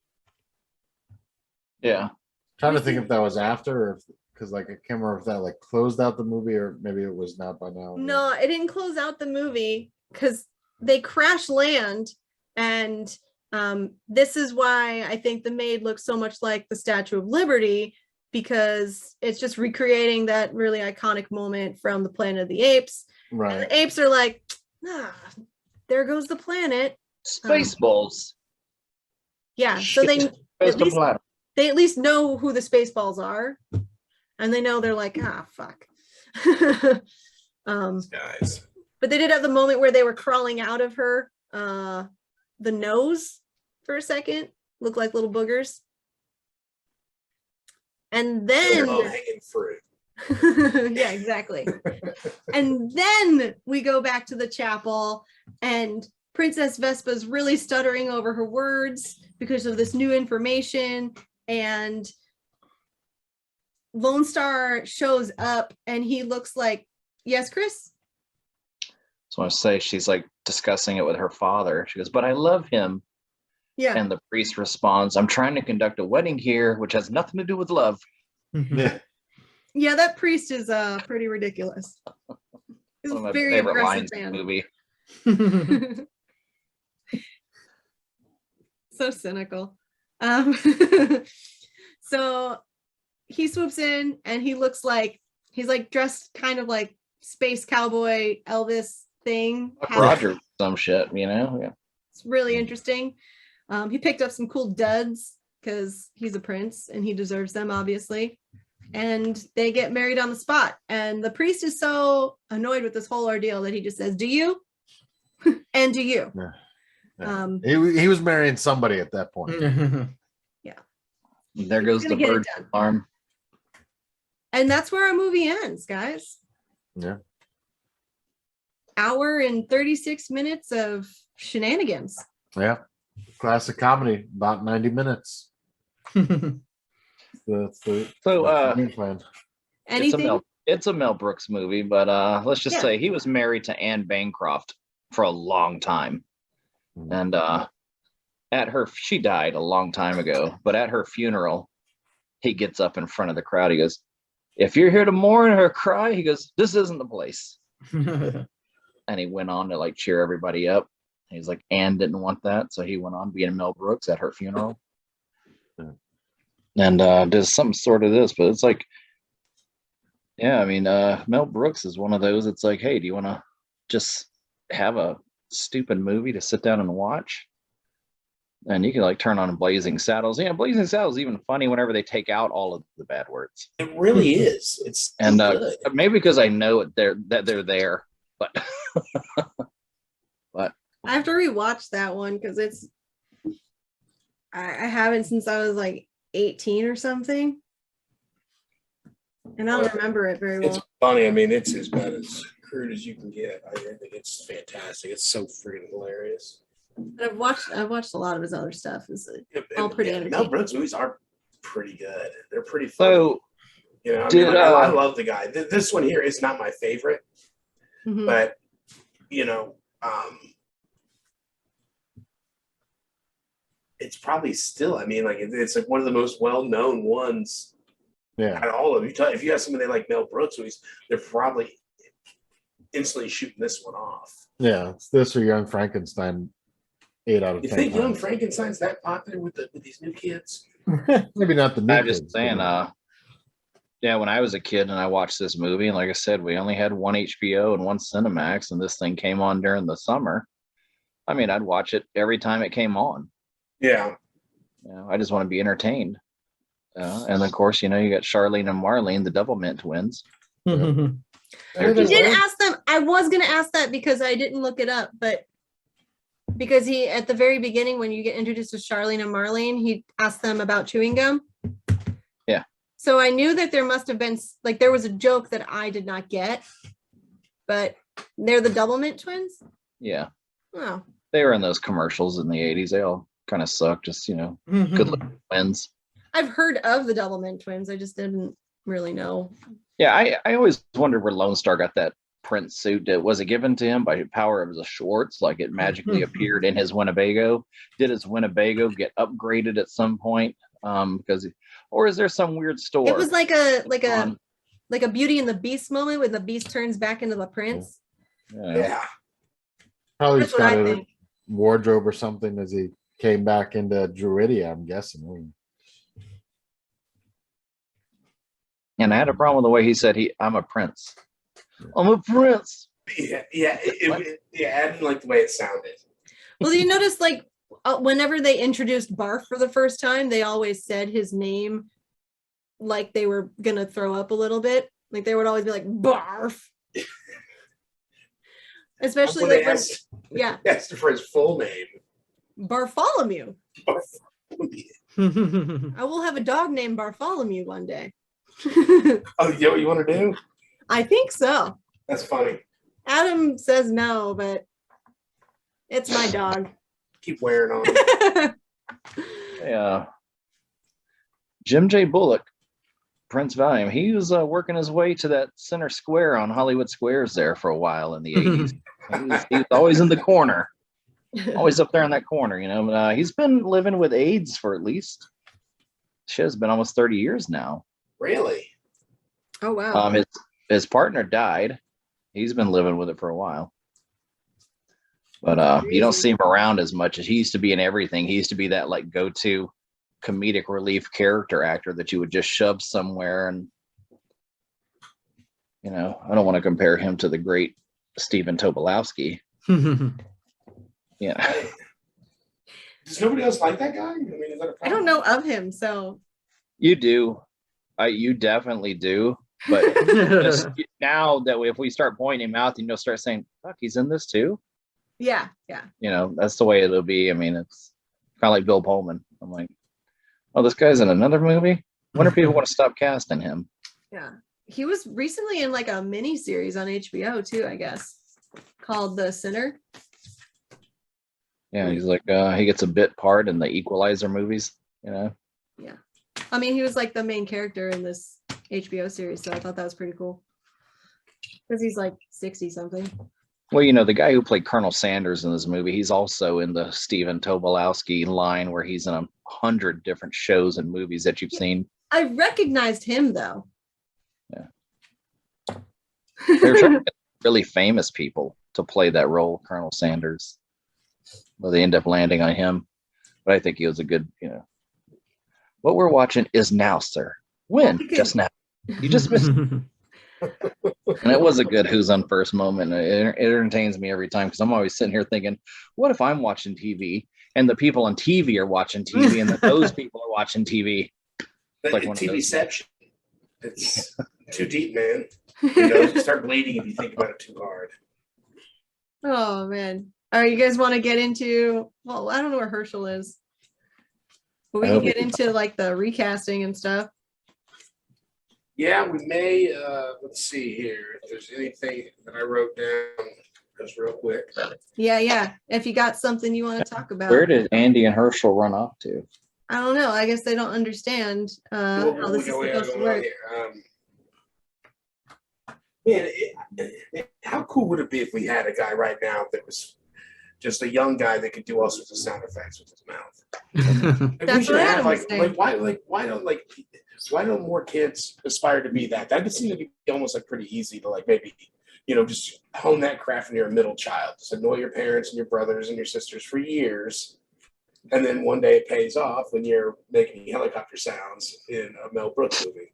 Yeah. trying to think if that was after or because like I can't remember if that like closed out the movie or maybe it was not by now. No, it didn't close out the movie because they crash land, and this is why I think the maid looks so much like the Statue of Liberty, because it's just recreating that really iconic moment from the Planet of the Apes. Right. And the apes are like, there goes the planet. Spaceballs. Yeah, so they at least know who the Spaceballs are, and they know they're like, fuck. Guys. But they did have the moment where they were crawling out of her, the nose for a second, looked like little boogers. And then Low-hanging fruit. yeah, exactly. And then we go back to the chapel, and Princess Vespa's really stuttering over her words because of this new information. And Lone Star shows up, and he looks like, yes, Chris? So I say she's like discussing it with her father. She goes, "But I love him." Yeah. And the priest responds, "I'm trying to conduct a wedding here, which has nothing to do with love." Yeah. Yeah, that priest is pretty ridiculous. He's One of my very favorite aggressive lines in the man. movie. So cynical. So he swoops in, and he looks like he's like dressed kind of like space cowboy Elvis thing. Roger, some shit, you know? Yeah. It's really interesting. He picked up some cool duds because he's a prince and he deserves them, obviously. And they get married on the spot. And the priest is so annoyed with this whole ordeal that he just says, "Do you?" And "Do you?" Yeah. He was marrying somebody at that point. There goes the gonna get it bird done. alarm. And that's where our movie ends, guys. Yeah. Hour and 36 minutes of shenanigans. Yeah. Classic comedy, about 90 minutes. That's the game plan. Anything? It's a Mel Brooks movie, but let's just Yeah. say he was married to Anne Bancroft for a long time. And she died a long time ago, but at her funeral, he gets up in front of the crowd. He goes, "If you're here to mourn or cry," he goes, "this isn't the place." And he went on to like cheer everybody up. He's like, Anne didn't want that, so he went on being Mel Brooks at her funeral. And there's some sort of this, but it's like, yeah, I mean, Mel Brooks is one of those. It's like, hey, do you want to just have a stupid movie to sit down and watch? And you can like turn on Blazing Saddles. Yeah, Blazing Saddles is even funny whenever they take out all of the bad words. It really is. It's And good. maybe because I know they're there, but I have to rewatch that one because I haven't since I was like 18 or something. And I don't remember it very It's well. funny. I mean, it's about as crude as you can get. I think it's fantastic. It's so freaking hilarious. And I've watched a lot of his other stuff. It's all pretty Mel entertaining. Brooks movies are pretty good. They're pretty funny. so You know, I Did, mean, I love the guy. This one here is not my favorite, Mhm. but you know, it's probably still. I mean, like it's like one of the most well-known ones Yeah. out of all of them. If you have somebody like Mel Brooks movies, they're probably instantly shooting this one off. Yeah. It's this or Young Frankenstein 8 out of You 10 think Young times. Frankenstein's that popular with these new kids? Maybe not the new I'm just kids, saying, but, yeah, when I was a kid and I watched this movie, and like I said, we only had one HBO and one Cinemax, and this thing came on during the summer. I mean, I'd watch it every time it came on. Yeah. You know, I just want to be entertained. And of course, you know, you got Charlene and Marlene, the Doublemint twins. You did ask them. I was going to ask that because I didn't look it up, but because he, at the very beginning, when you get introduced to Charlene and Marlene, he asked them about chewing gum. Yeah. So I knew that there must have been, like, there was a joke that I did not get, but they're the Doublemint twins? Yeah. Oh. They were in those commercials in the 80s. They all kind of suck, just, you know, good looking twins. I've heard of the Doublemint twins. I just didn't really know. Yeah, I always wondered where Lone Star got that print suit. Was it given to him by power of the Schwartz? Like it magically appeared in his Winnebago? Did his Winnebago get upgraded at some point? Because, or is there some weird store? It was like a Beauty and the Beast moment when the Beast turns back into the prince. Yeah. Probably That's just what got I a think. wardrobe or something as he came back into Druidia, I'm guessing. And I had a problem with the way he said I'm a prince. I'm a prince. Yeah. I didn't like the way it sounded. Well, you notice, like, whenever they introduced Barf for the first time, they always said his name like they were gonna throw up a little bit. Like they would always be like barf. Especially When they like when, asked, yeah, asked for his full name. Bartholomew. Bartholomew. I will have a dog named Bartholomew one day. Oh, you know what you want to do? I think so. That's funny. Adam says no, but it's my dog. Keep wearing on. Yeah. Jim J. Bullock, Prince Valium, he was working his way to that center square on Hollywood Squares there for a while in the 80s. He was always in the corner, always up there in that corner, you know. But, he's been living with AIDS for at least, shit, it's been almost 30 years now. Really? Oh, wow. His partner died. He's been living with it for a while. But you don't see him around as much as he used to be in everything. He used to be that like go-to comedic relief character actor that you would just shove somewhere. And, you know, I don't want to compare him to the great Stephen Tobolowsky. Yeah. Does nobody else like that guy? I mean, is that a problem? I don't know of him, so. You do. You definitely do. But just now that if we start pointing him out, then you'll start saying, fuck, he's in this too. Yeah. You know, that's the way it'll be. I mean, it's kind of like Bill Pullman. I'm like, oh, this guy's in another movie? When are people going to stop casting him? Yeah. He was recently in like a mini series on HBO too, I guess, called The Sinner. Yeah, he's like, he gets a bit part in the Equalizer movies, you know? Yeah. I mean, he was like the main character in this HBO series, so I thought that was pretty cool. Because he's like 60 something. Well, you know, the guy who played Colonel Sanders in this movie, he's also in the Stephen Tobolowsky line where he's in 100 different shows and movies that you've seen. I recognized him though. Yeah. They're trying to get really famous people to play that role, Colonel Sanders. Well, they end up landing on him. But I think he was a good, you know. What we're watching is now, sir. When? Just now. You just missed it. And it was a good Who's on First moment. It entertains me every time because I'm always sitting here thinking, what if I'm watching TV and the people on TV are watching TV and those people are watching TV? Like TVception. It's too deep, man. You know, you start bleeding if you think about it too hard. Oh man. All right, you guys want to get into, well, I don't know where Herschel is. But we can get into like the recasting and stuff. Yeah, we may. Let's see here. If there's anything that I wrote down, just real quick. Yeah. If you got something you want to talk about. Where did Andy and Herschel run off to? I don't know. I guess they don't understand how this is supposed to work. Man, how cool would it be if we had a guy right now that was just a young guy that could do all sorts of sound effects with his mouth? That's what Adam was saying. Why don't more kids aspire to be that? That would seem to be almost like pretty easy to like maybe, you know, just hone that craft when you're a middle child. Just annoy your parents and your brothers and your sisters for years. And then one day it pays off when you're making helicopter sounds in a Mel Brooks movie.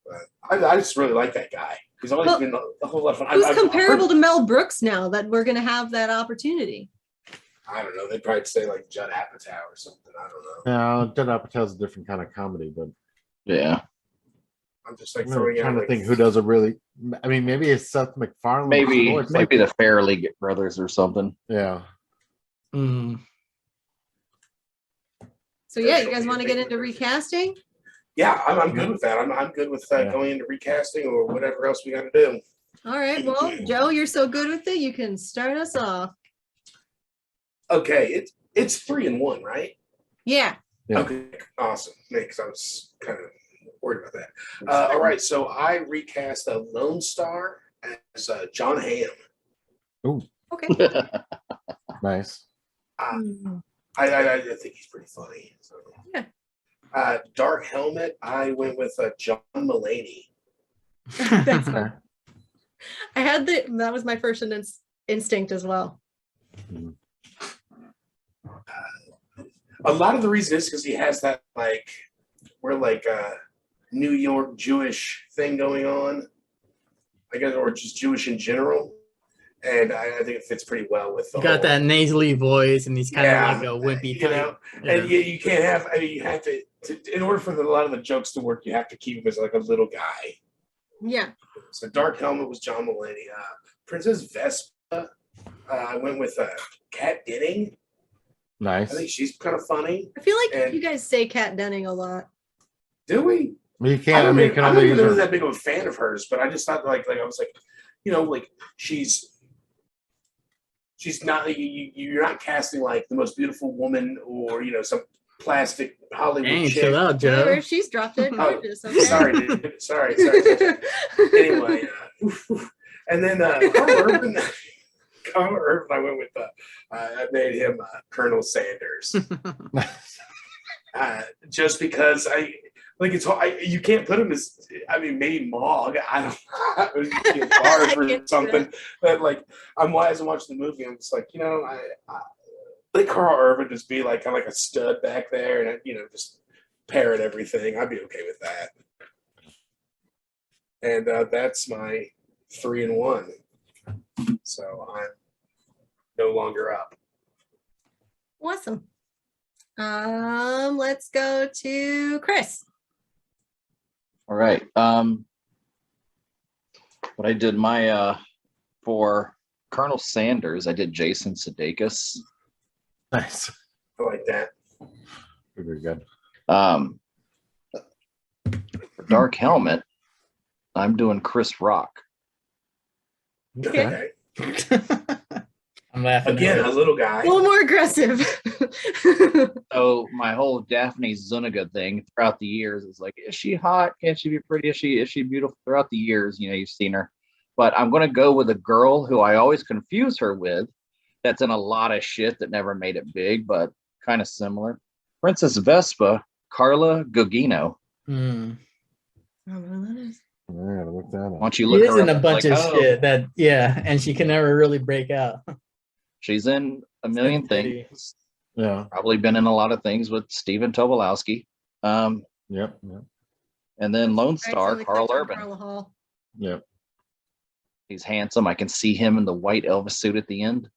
But I just really like that guy. He's always been a whole lot of fun. Who's comparable to Mel Brooks now that we're going to have that opportunity? I don't know. They'd probably say like Judd Apatow or something. I don't know. No, Judd Apatow's a different kind of comedy, but yeah. I'm just like trying to think who does a really. I mean, maybe it's Seth MacFarlane. Maybe the Farrelly brothers or something. Yeah. So yeah, you guys want to get into recasting? Yeah, I'm good with that. I'm good with going into recasting or whatever else we got to do. All right. Well, Joe, you're so good with it. You can start us off. Okay, it's 3 in 1, right? Yeah. Okay, awesome. Because I was kind of worried about that. All right, so I recast a Lone Star as John Hamm. Ooh. Okay. Nice. I think he's pretty funny. So. Yeah. Dark Helmet, I went with John Mulaney. That's fine. I had that was my first instinct as well. A lot of the reason is because he has that we're New York Jewish thing going on, I guess, or just Jewish in general. And I think it fits pretty well with the got that nasally voice, and he's kind of like a wimpy you know. And you can't have. I mean, you have to in order for a lot of the jokes to work, you have to keep him as like a little guy. Yeah. So Dark Helmet was John Mulaney. Princess Vespa, I went with Kat Denning. I think Nice. she's kind of funny. I feel like And- you guys say Kat Denning a lot. Do we? You can't. I mean, you can I'm only not use even her. that big of a fan of hers, but I just thought like I was like, like she's not you're not casting like the most beautiful woman or some plastic Hollywood Dang, chick. chill out, Whatever, Joe. she's dropped it. Oh, Gorgeous. Okay. sorry, dude. Sorry. Anyway, and then Carl Urban, I went with I made him Colonel Sanders, just because it's hard. You can't put him as maybe Mog. I don't Barf or something. But like as I'm watching the movie, I'm just like I like Carl Urban just be like kind of like a stud back there, and just parrot everything. I'd be okay with that. And that's my 3-1. So I'm no longer up. Awesome. Let's go to Chris. All right. What I did for Colonel Sanders, I did Jason Sudeikis. Nice. I like that. Very good. For Dark Helmet, I'm doing Chris Rock. Okay. I'm laughing. Again, a little guy. A little more aggressive. So my whole Daphne Zuniga thing throughout the years is like, is she hot? Can she be pretty? Is she beautiful? Throughout the years, you've seen her. But I'm going to go with a girl who I always confuse her with, that's in a lot of shit that never made it big, but kind of similar. Princess Vespa, Carla Gugino. Hmm. I don't know who that is. I gotta look that Why up. don't you She look is her in up? a bunch Like, of oh, shit and she can never really break out. she's in a million Pretty. things. Yeah. Probably been in a lot of things with Stephen Tobolowsky. Yep. And then Lone All right, Star, so we Carl clicked on Urban. Carla Hall. Yep. He's handsome. I can see him in the white Elvis suit at the end.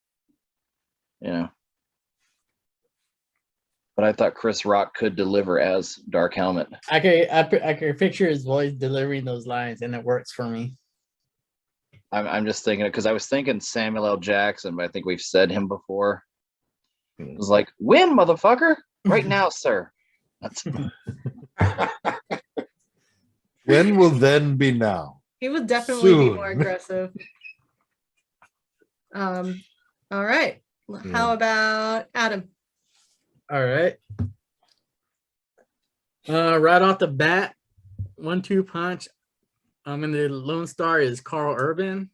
But I thought Chris Rock could deliver as Dark Helmet. I could picture his voice delivering those lines, and it works for me. I'm just thinking, because I was thinking Samuel L. Jackson, but I think we've said him before. It was like, win, motherfucker, right now, sir. That's When will then be now? He would definitely be Soon. more aggressive. All right. How about Adam? All right. Right off the bat, 1-2 punch. I'm in the Lone Star is Carl Urban.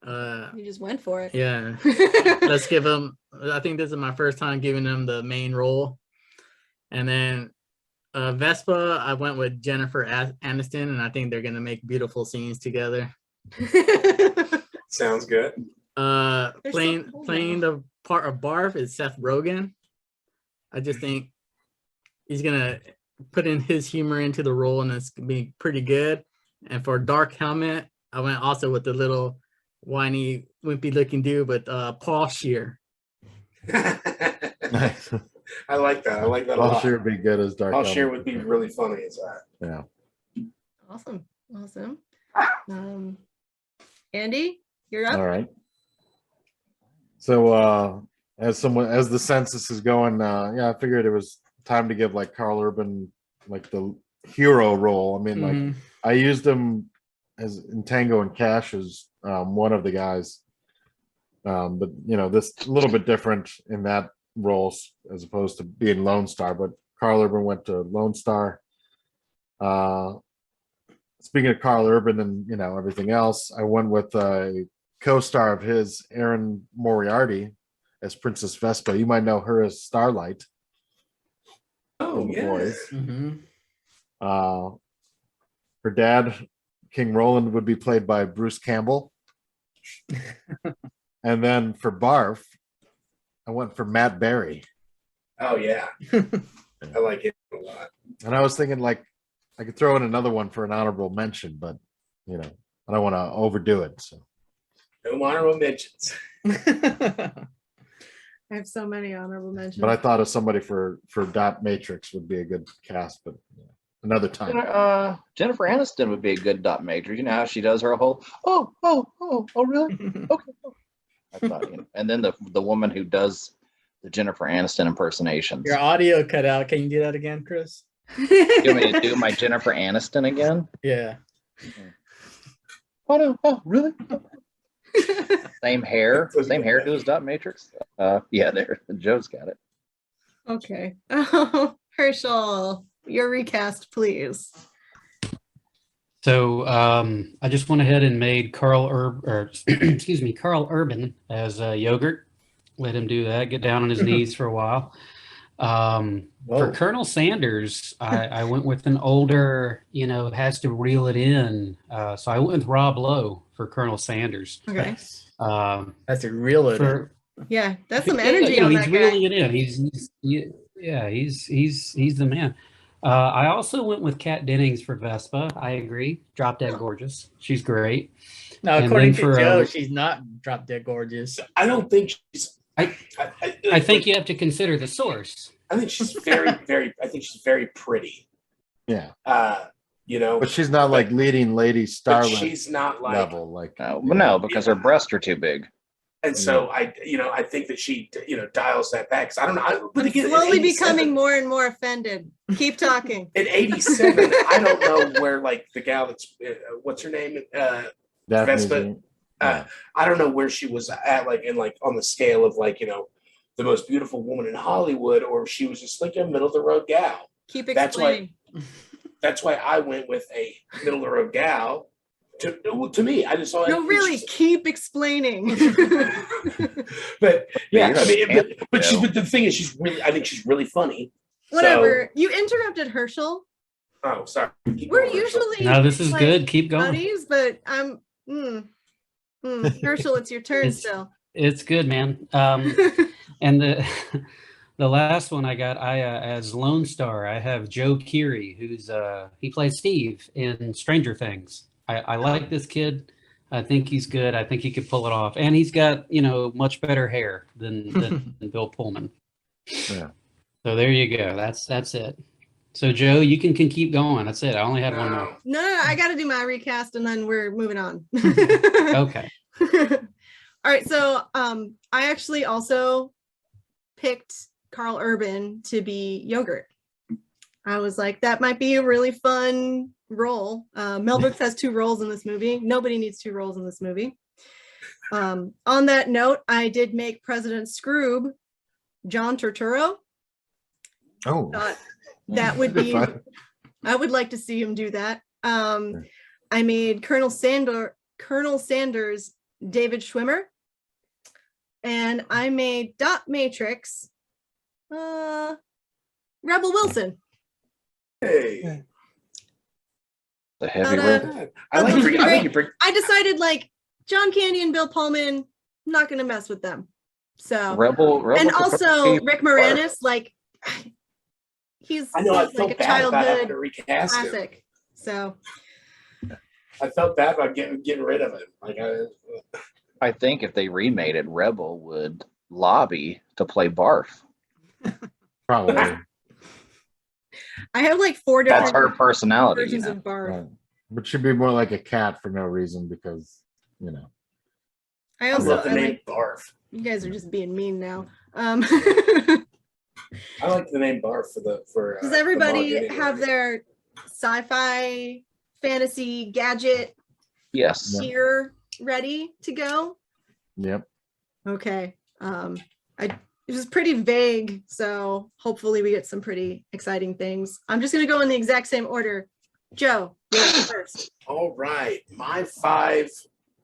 You just went for it. Yeah. Let's give him. I think this is my first time giving him the main role. And then Vespa, I went with Jennifer Aniston, and I think they're gonna make beautiful scenes together. Sounds good. They're so Playing the part of Barf is Seth Rogen. I just think he's gonna put in his humor into the role, and it's gonna be pretty good. And for Dark Helmet, I went also with the little whiny, wimpy looking dude, but Paul Scheer. Nice. I like that. I like that a I'll lot. sure be good as Dark I'll Helmet. share would be really funny as that. Yeah. Awesome. Andy, you're up. All right. So as the census is going, I figured it was time to give like Carl Urban like the hero role. I mean, like I used him as in Tango and Cash as one of the guys. But this a little bit different in that role as opposed to being Lone Star, but Carl Urban went to Lone Star. Speaking of Carl Urban and everything else, I went with a co-star of his, Erin Moriarty, as Princess Vespa. You might know her as Starlight. Oh, The yeah. Boys. Her dad, King Roland, would be played by Bruce Campbell. And then for Barf, I went for Matt Berry. Oh, yeah. I like it a lot. And I was thinking like I could throw in another one for an honorable mention, but I don't want to overdo it. So No honorable mentions. I have so many honorable mentions. but I thought of somebody for Dot Matrix would be a good cast, but Another time. Jennifer Aniston would be a good dot matrix. You know how she does her whole oh really? Okay. I thought, and then the woman who does the Jennifer Aniston impersonations. Your audio cut out. Can you do that again, Chris? You want me to do my Jennifer Aniston again? Yeah. Oh, really? Same hairdo as dot matrix. Yeah, there. Joe's got it. Okay. Oh, Herschel, your recast, please. So I just went ahead and made Carl Urban as Yogurt. Let him do that. Get down on his knees for a while. For Colonel Sanders, I went with an older, has to reel it in. So I went with Rob Lowe for Colonel Sanders. Okay. That's a real Yeah, that's some energy on he's that reeling guy. it in. He's the man. I also went with Kat Dennings for Vespa. I agree. Drop Dead Gorgeous. She's great. Now, And according then to for, Joe, she's not drop dead gorgeous. I don't think she's. I think you have to consider the source. I think she's very, very. I think she's very pretty. Yeah. But she's not like leading lady starlet. She's not like level. Like no, because her breasts are too big. And so I think that she, dials that back. 'Cause I don't know. But again, Slowly becoming more and more offended. Keep talking. In '87, I don't know where like the gal that's what's her name, Vespa. I don't know where she was at, like on the scale of like the most beautiful woman in Hollywood, or she was just like a middle of the road gal. Keep explaining. That's why I went with a middle of the road gal. To me, I just saw. No, really, keep explaining. But yeah, I mean, but the thing is, I think she's really funny. Whatever. You interrupted Herschel. Oh, sorry. We're usually no. This is good. Keep going. Buddies, but I'm. Herschel, it's your turn still. It's good, man. And the last one I got, as Lone Star, I have Joe Keery, who's he plays Steve in Stranger Things. I like this kid. I think he's good. I think he could pull it off, and he's got much better hair than Bill Pullman. Yeah. So there you go. That's it. So Joe, you can keep going. That's it. I only had one more. No, I got to do my recast, and then we're moving on. Okay. All right. So I actually also picked Carl Urban to be Yogurt. I was like, that might be a really fun role. Mel Brooks has 2 roles in this movie. Nobody needs 2 roles in this movie. On that note, I did make President Scroob John Turturro. Oh, that would be I would like to see him do that. I made Colonel Sanders David Schwimmer, and I made Dot Matrix Rebel Wilson. Hey, The heavy work. I decided like John Candy and Bill Pullman, I'm not gonna mess with them. So Rebel and also Rick Moranis, like he's I felt like a bad about having childhood to recast him. classic. So I felt bad about getting rid of him. Like I think if they remade it, Rebel would lobby to play Barf. probably. I have like 4 different That's her personality. versions of Barf. Right. But she'd be more like a cat for no reason because I I also love the name Barf. you guys are just being mean now. I like the name Barf for. Does everybody the mug have anyway. their sci-fi fantasy gadget Yes. here ready to go? Yep. Okay. It was pretty vague, so hopefully we get some pretty exciting things. I'm just gonna go in the exact same order. Joe, you're up first. All right, my 5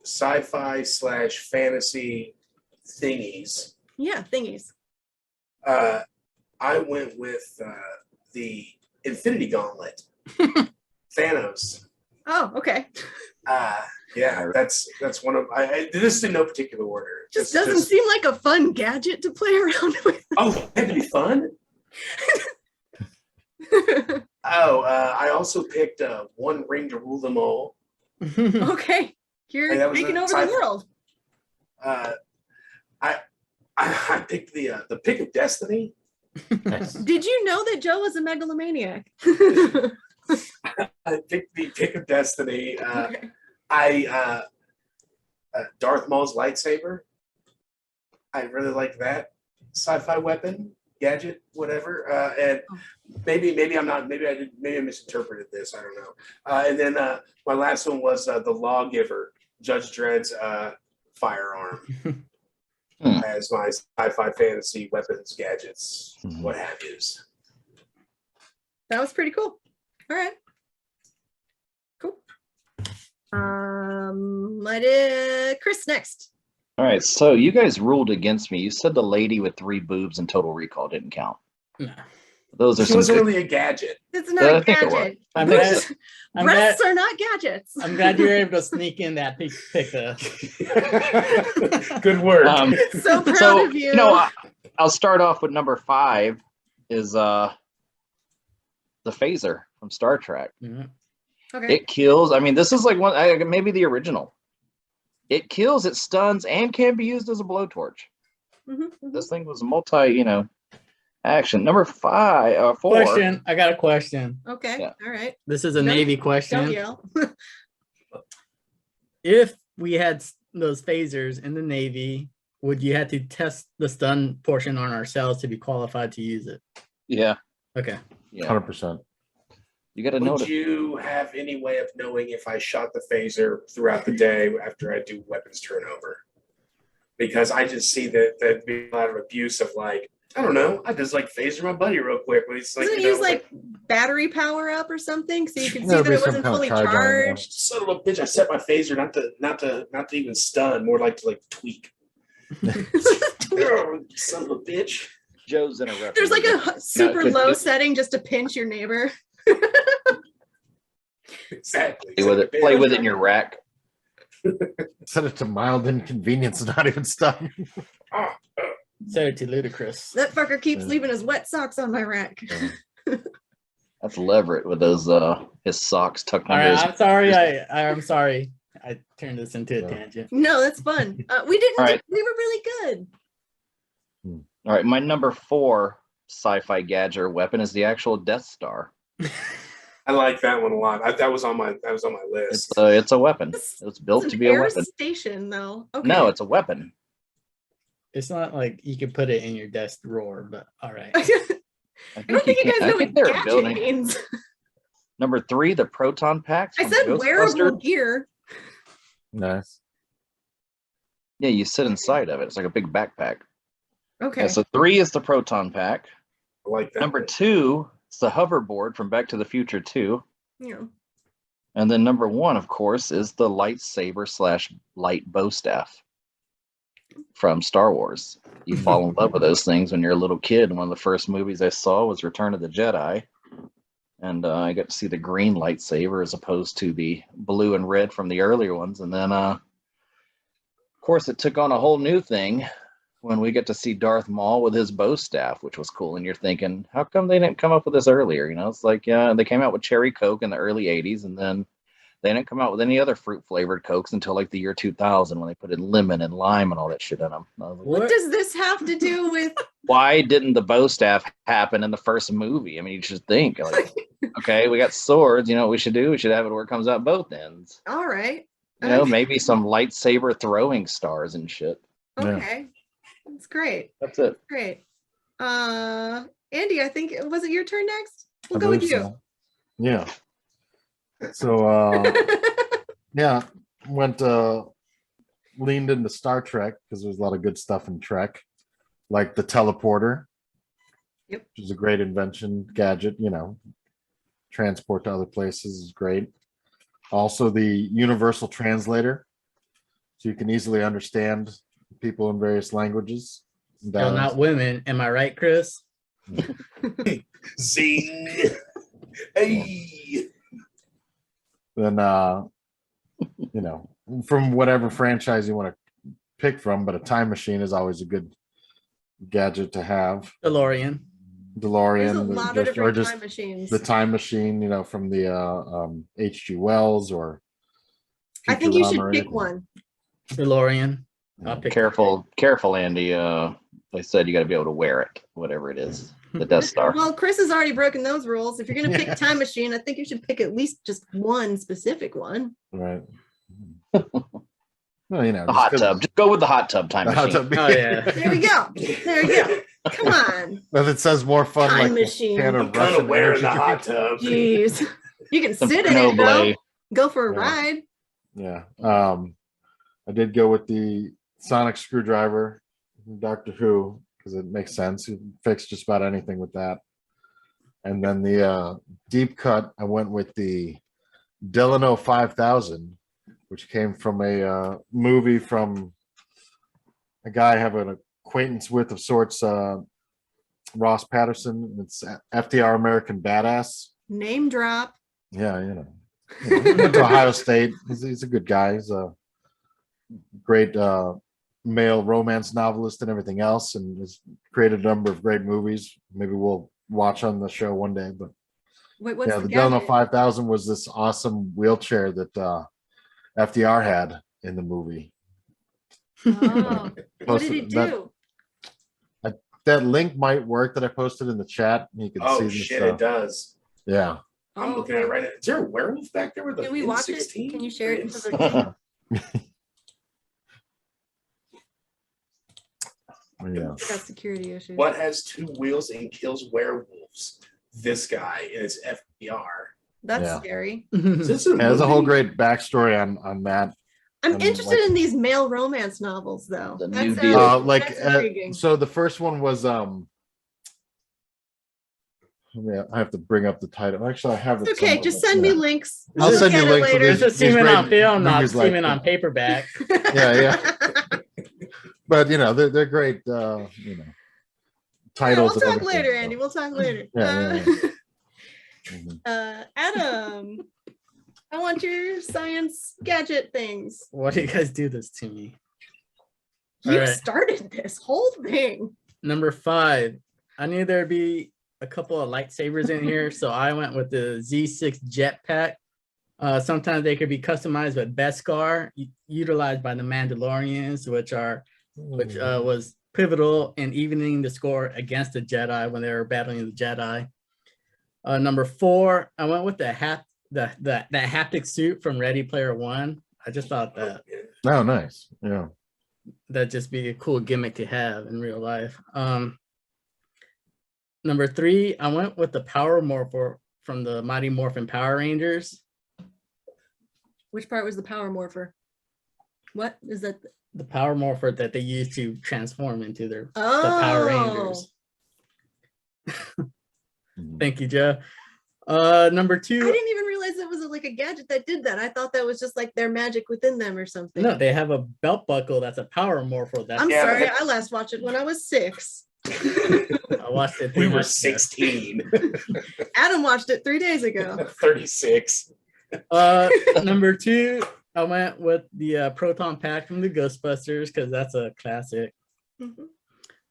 sci-fi / fantasy thingies. Yeah, thingies. I went with the Infinity Gauntlet, Thanos. Oh, okay. Yeah, that's one of. I this is in no particular order. Just doesn't seem like a fun gadget to play around with. Oh, it had to be fun. I also picked One Ring to Rule Them All. Okay, you're Hey, that was taking a over sci- the world. I picked the Pick of Destiny. Did you know that Joe was a megalomaniac? I picked the Pick of Destiny. Okay. Darth Maul's lightsaber. I really like that sci-fi weapon, gadget, whatever. And maybe I'm not. Maybe I misinterpreted this. I don't know. And then my last one was the Lawgiver, Judge Dredd's firearm, as my sci-fi fantasy weapons, gadgets, what have yous. That was pretty cool. All right. Cool. I did Chris next. All right, so you guys ruled against me. You said the lady with 3 boobs in Total Recall didn't count. No. Those are She some wasn't good- really a gadget. It's not a I think it was. gadget. I'm glad, I'm glad, Breasts are not gadgets. I'm glad you were able to sneak in that pick. Good work. So proud So, of you. I'll start off with number 5 is the phaser from Star Trek. Okay. It kills. I mean, this is like maybe the original. It kills, it stuns, and can be used as a blowtorch. This thing was multi, action. Number 4. Question. I got a question. Okay. Yeah. All right. This is a Don't- Navy Don't question. yell. If we had those phasers in the Navy, would you have to test the stun portion on ourselves to be qualified to use it? Yeah. Okay. Yeah. 100%. You got to know Would it. you have any way of knowing if I shot the phaser throughout the day after I do weapons turnover? Because I just see that there'd be a lot of abuse of like, I don't know, I just like phaser my buddy real quick. But it's like, Doesn't it use like battery power up or something so you can see There'll that be it some wasn't kind of fully charge on it, yeah. charged? son of a bitch, I set my phaser not to even stun, more like to like tweak. Oh, son of a bitch. Joe's in a reference. There's like a super could- low setting just to pinch your neighbor. Exactly. Play with it in your rack. Set it to mild inconvenience, not even stun. So to ludicrous. That fucker keeps Yeah. leaving his wet socks on my rack. That's Leverett with those his socks tucked All under right. his. I'm sorry. I'm sorry. I turned this into a Yeah. tangent. No, that's fun. We didn't. All right. We were really good. All right, my number 4 sci-fi gadget or weapon is the actual Death Star. I like that one a lot. That was on my list. It's a weapon. It's- It's built It's to an be a air weapon. station, though. Okay. No, it's a weapon. It's not like you could put it in your desk drawer, but all right. I don't think you guys know what they're gadget building. means. Number 3, the proton packs. I from said wearable Ghostbusters. gear. Nice. Yeah, you sit inside of it. It's like a big backpack. Okay. Yeah, so 3 is the proton pack. I like that. Number 2 is the hoverboard from Back to the Future 2. Yeah. And then number 1, of course, is the lightsaber / light bow staff from Star Wars. You fall in love with those things when you're a little kid. One of the first movies I saw was Return of the Jedi. And I got to see the green lightsaber as opposed to the blue and red from the earlier ones. And then, of course, it took on a whole new thing when we get to see Darth Maul with his bow staff, which was cool. And you're thinking, how come they didn't come up with this earlier? It's like, yeah, they came out with Cherry Coke in the early 80s, and then they didn't come out with any other fruit flavored Cokes until like the year 2000 when they put in lemon and lime and all that shit in them. I was like, What does this have to do with? why didn't the bow staff happen in the first movie? I mean, you should think, like, okay, we got swords. You know what we should do? We should have it where it comes out both ends. All right. Maybe some lightsaber throwing stars and shit. Okay. That's great. That's it. Great. Andy, I think was it your turn next? We'll I go with believe you. so. Yeah. So yeah, leaned into Star Trek because there's a lot of good stuff in Trek, like the teleporter. Yep. Which is a great invention, gadget, transport to other places is great. Also the universal translator, so you can easily understand people in various languages. No, not women. Am I right, Chris? Zing. Hey. Then from whatever franchise you want to pick from, but a time machine is always a good gadget to have. DeLorean. There's a lot of or different just time machines. the time machine, from the H.G. Wells or I think you Futurama should or pick anything. one. DeLorean. I'll pick Careful, Andy. They said you got to be able to wear it, whatever it is, the Death Star. Well, Chris has already broken those rules. If you're going to pick Time Machine, I think you should pick at least just one specific one. Right. Well, you know, The hot tub. Just go with the hot tub time machine. Oh yeah. There we go. There we go. Come on. But it says more fun Time like machine. can I'm of kind Russian of wearing energy the hot drink. tub. Jeez. You can Some sit in it, though. Noble. Go for a Yeah. ride. Yeah. I did go with the sonic screwdriver, Doctor Who, because it makes sense. You can fix just about anything with that. And then the deep cut, I went with the Delano 5000, which came from a movie from a guy I have an acquaintance with of sorts, Ross Patterson. It's FDR American Badass. Name drop. Yeah, you know. He went to Ohio State. He's a good guy. He's a great male romance novelist and everything else, and has created a number of great movies. Maybe we'll watch on the show one day. But Wait, what's yeah, the the Delano gadget? 5000 was this awesome wheelchair that FDR had in the movie. Oh, what did he Posted- do? That link might work that I posted in the chat. You can see Oh this shit, stuff. it does. Yeah. I'm Oh, looking at it right now. Is there a werewolf back there with a Can we watch it? N16? Can you share it into the Yeah. got security issues? What has two wheels and kills werewolves? This guy, and it's FDR. That's Yeah. scary. Is this a Yeah, there's a whole movie? great backstory on that. I'm And, interested like- in these male romance novels, though. The That New sounds- Deal. that's intriguing. So the first one was yeah, I have to bring up the title. Actually, I have it. It's okay. somewhere, Just but send me yeah. links. I'll We'll send you look at it links to later. It's a these semen great on film, not movies like semen on that. paperback. Yeah. But you know, they're great. You know, Yeah, titles. we'll and talk everything, later, so. Andy. We'll talk later. Yeah, Mhm. Adam, I want your science gadget things. Why do you guys do this to me? You All right. started this whole thing. Number 5. I knew there'd be a couple of lightsabers in here, so I went with the Z6 jetpack. Sometimes they could be customized with Beskar, utilized by the Mandalorians, which was pivotal in evening the score against the Jedi when they were battling the Jedi. Number 4, I went with the haptic suit from Ready Player One. I just thought that Oh, nice. Yeah. that'd just be a cool gimmick to have in real life. Number 3, I went with the Power Morpher from the Mighty Morphin Power Rangers. Which part was the power morpher? What is that? The Power Morpher that they used to transform into the Oh, Power Rangers. Mhm. Thank you, Joe. Number I 2, didn't even realize it was like a gadget that did that. I thought that was just like their magic within them or something. no, they have a belt buckle that's a Power Morpher. That's I'm Yeah, sorry. but- I last watched it when I was 6. I watched it. We 3 were months ago. 16. Adam watched it 3 days ago. 36. Number 2, I went with the Proton Pack from the Ghostbusters because that's a classic. Mhm.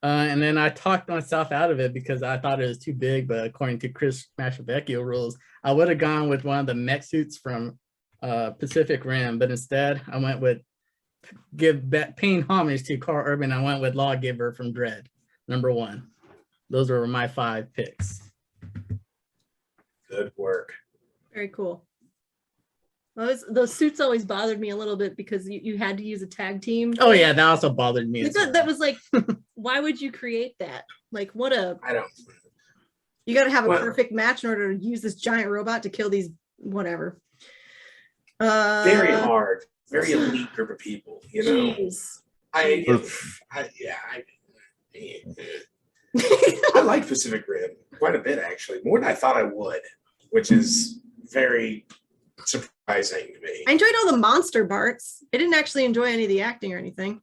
And then I talked myself out of it because I thought it was too big, but according to Chris Mashavecchio rules, I would have gone with one of the mech suits from Pacific Rim, but instead I went with paying homage to Carl Urban. I went with Lawgiver from Dread, number 1. Those were my 5 picks. Good work. Very cool. Those suits always bothered me a little bit because you had to use a tag team. Oh yeah, that also bothered me. I as thought well. that was like, why would you create that? Like, I don't. you got to have a Well- perfect match in order to use this giant robot to kill these whatever. Very hard. Very elite group of people, you know? Jeez. I like Pacific Rim quite a bit, actually. More than I thought I would, which is very surprising to me. I enjoyed all the monster parts. I didn't actually enjoy any of the acting or anything.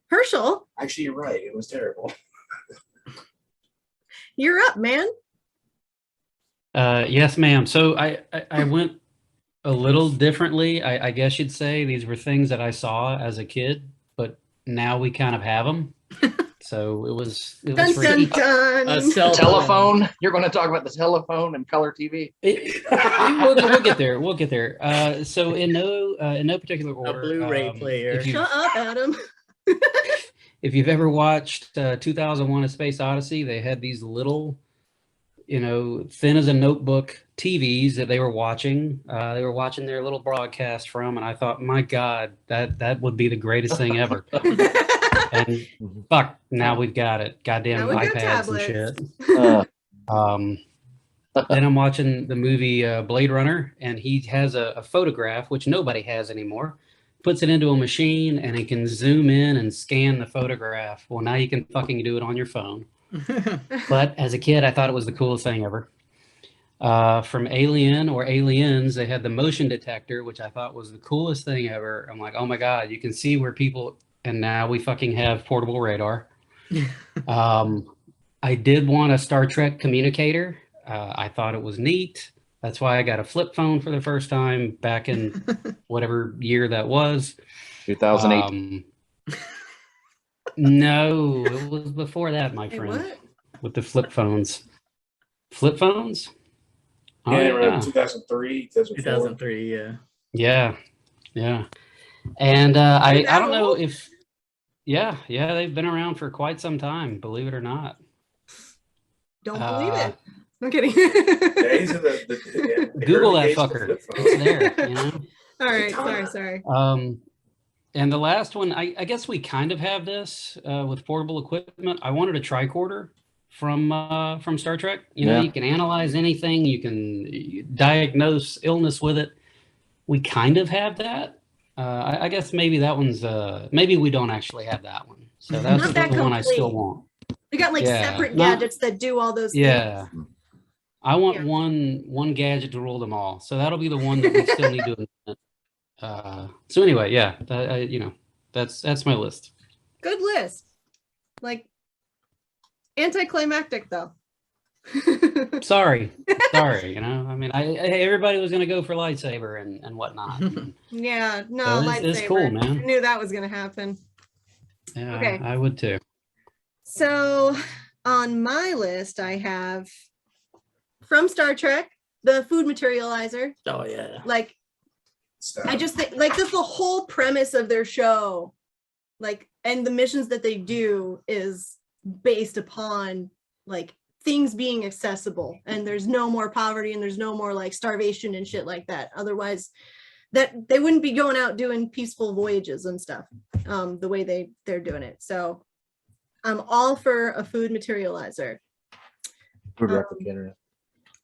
Herschel, Actually, you're right. It was terrible. you're up, man. Yes, ma'am. So I went a little differently. I guess you'd say these were things that I saw as a kid, but now we kind of have them. So it was Dun, dun, risky. dun. A cell Telephone. You're going to talk about the telephone and color TV. We'll get there. We'll get there. So in no particular a order. Blu-ray player. if you- Shut up, Adam. if you've ever watched 2001: A Space Odyssey, they had these little, thin as a notebook TVs that they were watching. They were watching their little broadcast from, and I thought, my God, that would be the greatest thing ever. And fuck, now we've got it. Goddamn Now we've got iPads and tablets. shit. Then I'm watching the movie Blade Runner, and he has a photograph, which nobody has anymore. Puts it into a machine, and it can zoom in and scan the photograph. Well, now you can fucking do it on your phone. But as a kid, I thought it was the coolest thing ever. From Alien or Aliens, they had the motion detector, which I thought was the coolest thing ever. I'm like, oh my God, you can see where people, and now we fucking have portable radar. I did want a Star Trek communicator. I thought it was neat. That's why I got a flip phone for the first time back in whatever year that was. 2008. No, it was before that, my Hey, friend. what? With the flip phones. Flip phones? Oh, Yeah, yeah. around 2003, 2004. 2003, yeah. Yeah. And I that don't know old? if, yeah, they've been around for quite some time, believe it or not. Don't believe it. I'm kidding. Days of the Google early that days of the fucker. flip phone. It's there, you know? All right, sorry. And the last one, I guess we kind of have this with portable equipment. I wanted a tricorder from Star Trek. Yeah. You can analyze anything. You can diagnose illness with it. We kind of have that. I guess maybe that one's, maybe we don't actually have that one. So that's Not that the one I still complete. want. We got like Yeah, separate not- gadgets that do all those Yeah. things. I want Yeah. one gadget to rule them all. So that'll be the one that we still need to invent. So anyway, yeah, that's my list. Good list. Like anticlimactic though. Sorry. I mean, everybody was gonna go for lightsaber and whatnot. Yeah, no, So lightsaber. it's cool, man. I knew that was gonna happen. Yeah, Okay. I would too. So on my list, I have from Star Trek, the food materializer. Oh yeah. Like Stuff. I just think like that's the whole premise of their show. Like, and the missions that they do is based upon like things being accessible, and there's no more poverty and there's no more like starvation and shit like that. Otherwise, that they wouldn't be going out doing peaceful voyages and stuff the way they're doing it. So I'm all for a food materializer. Food replicator.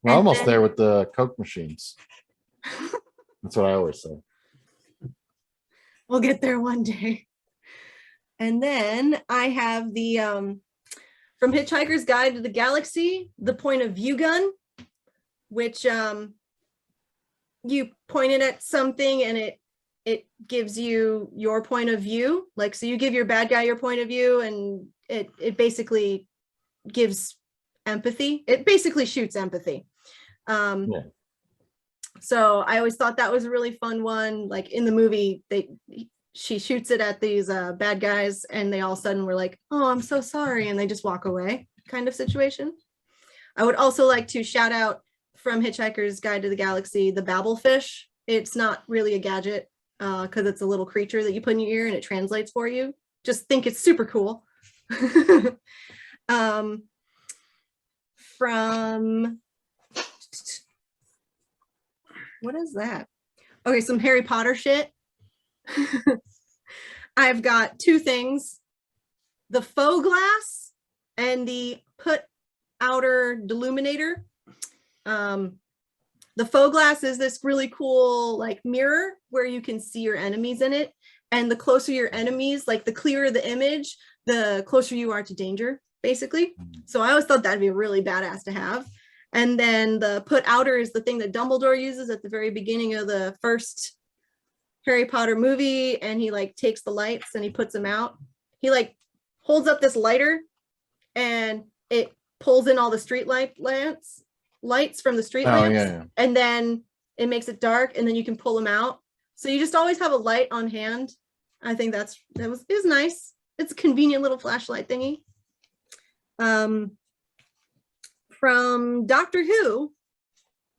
We're and almost then- there with the Coke machines. That's what I always say. We'll get there one day. And then I have the from Hitchhiker's Guide to the Galaxy, the point of view gun, which you point it at something and it gives you your point of view. Like, so you give your bad guy your point of view, and it basically gives empathy. It basically shoots empathy. Yeah. So I always thought that was a really fun one. Like in the movie, she shoots it at these bad guys, and they all of a sudden were like, "Oh, I'm so sorry," and they just walk away, kind of situation. I would also like to shout out from Hitchhiker's Guide to the Galaxy, the Babelfish. It's not really a gadget because it's a little creature that you put in your ear and it translates for you. Just think it's super cool. From what is that? Okay, some Harry Potter shit. I've got two things: the faux glass and the put outer deluminator. The faux glass is this really cool like mirror where you can see your enemies in it, and the closer your enemies, like the clearer the image, the closer you are to danger, basically. So I always thought that'd be really badass to have. And then the put outer is the thing that Dumbledore uses at the very beginning of the first Harry Potter movie, and he like takes the lights and he puts them out. He like holds up this lighter and it pulls in all the street lights from the street lamps, yeah. and then it makes it dark, and then you can pull them out. So you just always have a light on hand. I think it was nice. It's a convenient little flashlight thingy. From Doctor Who,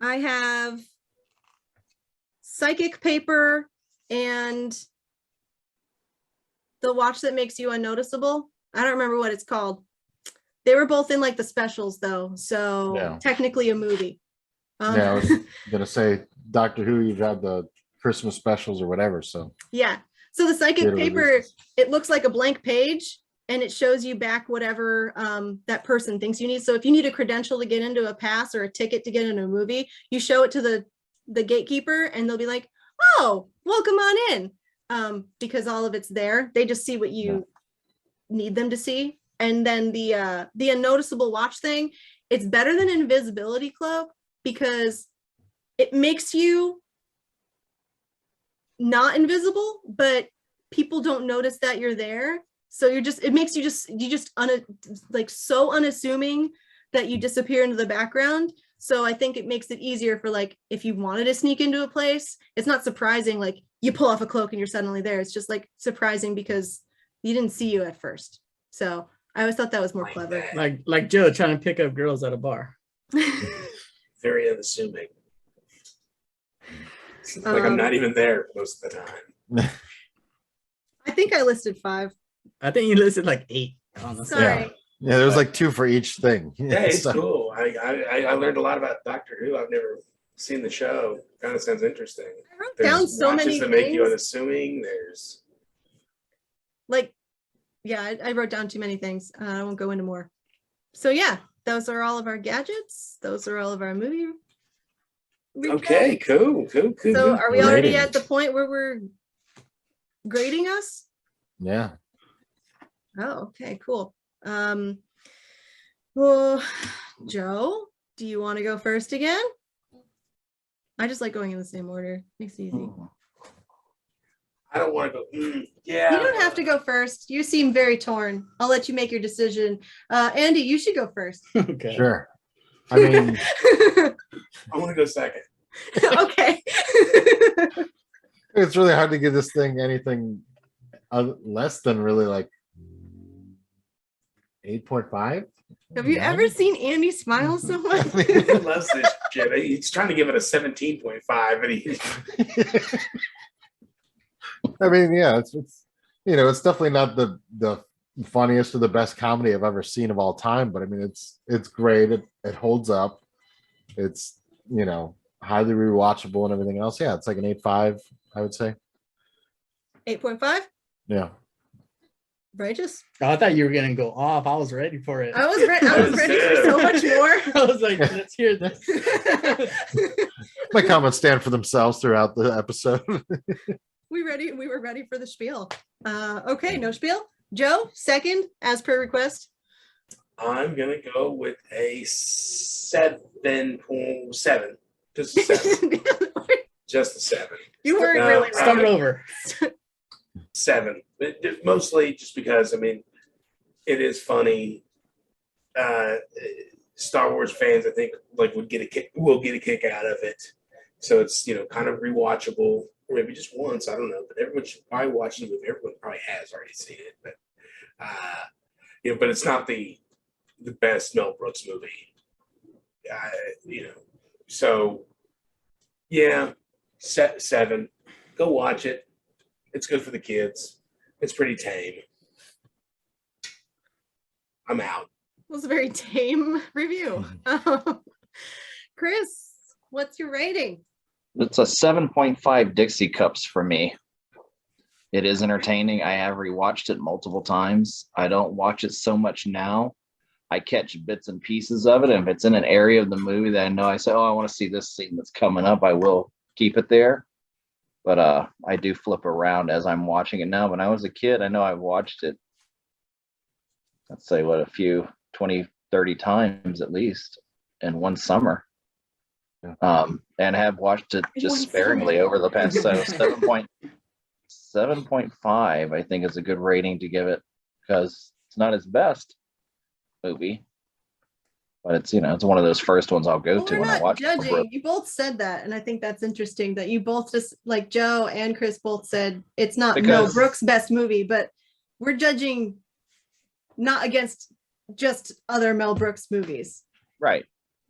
I have psychic paper and the watch that makes you unnoticeable. I don't remember what it's called. They were both in like the specials though, so Yeah. technically a movie. Yeah, I was gonna say Doctor Who. You've had the Christmas specials or whatever. So Yeah. So the psychic theater paper, releases. it looks like a blank page and it shows you back whatever that person thinks you need. So if you need a credential to get into a pass or a ticket to get into a movie, you show it to the gatekeeper and they'll be like, oh, welcome on in. Because all of it's there. They just see what you need them to see. And then the unnoticeable watch thing, it's better than invisibility cloak because it makes you not invisible, but people don't notice that you're there. So it makes you like so unassuming that you disappear into the background. So I think it makes it easier for like, if you wanted to sneak into a place, it's not surprising. Like you pull off a cloak and you're suddenly there. It's just like surprising because you didn't see you at first. So I always thought that was more clever. Like Joe trying to pick up girls at a bar. Very unassuming. Like I'm not even there most of the time. I think I listed 5. I think you listed like 8. Honestly. Sorry. Yeah, there's like 2 for each thing. Yeah, it's So- cool. I learned a lot about Doctor Who. I've never seen the show. Kind of sounds interesting. I wrote There's down so watches many that make you things. unassuming. There's Like, yeah, I wrote down too many things. I won't go into more. So yeah, those are all of our gadgets. Those are all of our movie. recaps. okay. Cool. So are we already Rating. at the point where we're grading us? Yeah. Oh, okay, cool. Well, Joe, do you want to go first again? I just like going in the same order. Makes it easy. I don't want to go. Yeah. You don't have to go first. You seem very torn. I'll let you make your decision. Andy, you should go first. Okay. Sure. I mean, I want to go second. Okay. it's really hard to give this thing anything less than really like 8.5. Have you ever seen Andy smile so much? He loves this shit. He's trying to give it a 17.5, and he. I mean, yeah, it's it's definitely not the funniest or the best comedy I've ever seen of all time, but I mean, it's great. It holds up. It's highly rewatchable and everything else. Yeah, it's like an 8.5, I would say. 8.5? Yeah. Righteous. Oh, I thought you were gonna go off. I was ready for it. I was ready for so much more. I was like, let's hear this. My comments stand for themselves throughout the episode. We were ready for the spiel. Okay, no spiel. Joe, second, as per request. I'm gonna go with a 7.7. Just a 7. Just a 7. You weren't No, really Start ready. over. 7. Mostly just because it is funny. Star Wars fans, I think, will get a kick out of it. So it's kind of rewatchable, or maybe just once. I don't know, but everyone should probably watch the movie. Everyone probably has already seen it, but but it's not the best Mel Brooks movie. So yeah, 7. Go watch it. It's good for the kids. It's pretty tame. I'm out. It was a very tame review. Chris, what's your rating? It's a 7.5 Dixie Cups for me. It is entertaining. I have rewatched it multiple times. I don't watch it so much now. I catch bits and pieces of it. And if it's in an area of the movie that I know, I say, oh, I want to see this scene that's coming up, I will keep it there. But I do flip around as I'm watching it now. When I was a kid, I know I watched it, let's say, a few 20, 30 times at least in one summer. And have watched it just sparingly over the past. So 7.5, I think, is a good rating to give it, because it's not his best movie, but it's it's one of those first ones I'll go Well, to we're when I not watch judging. You both said that, and I think that's interesting that you both just, like Joe and Chris both said, it's not Mel Because- Brooks' best movie, but we're judging not against just other Mel Brooks movies. Right,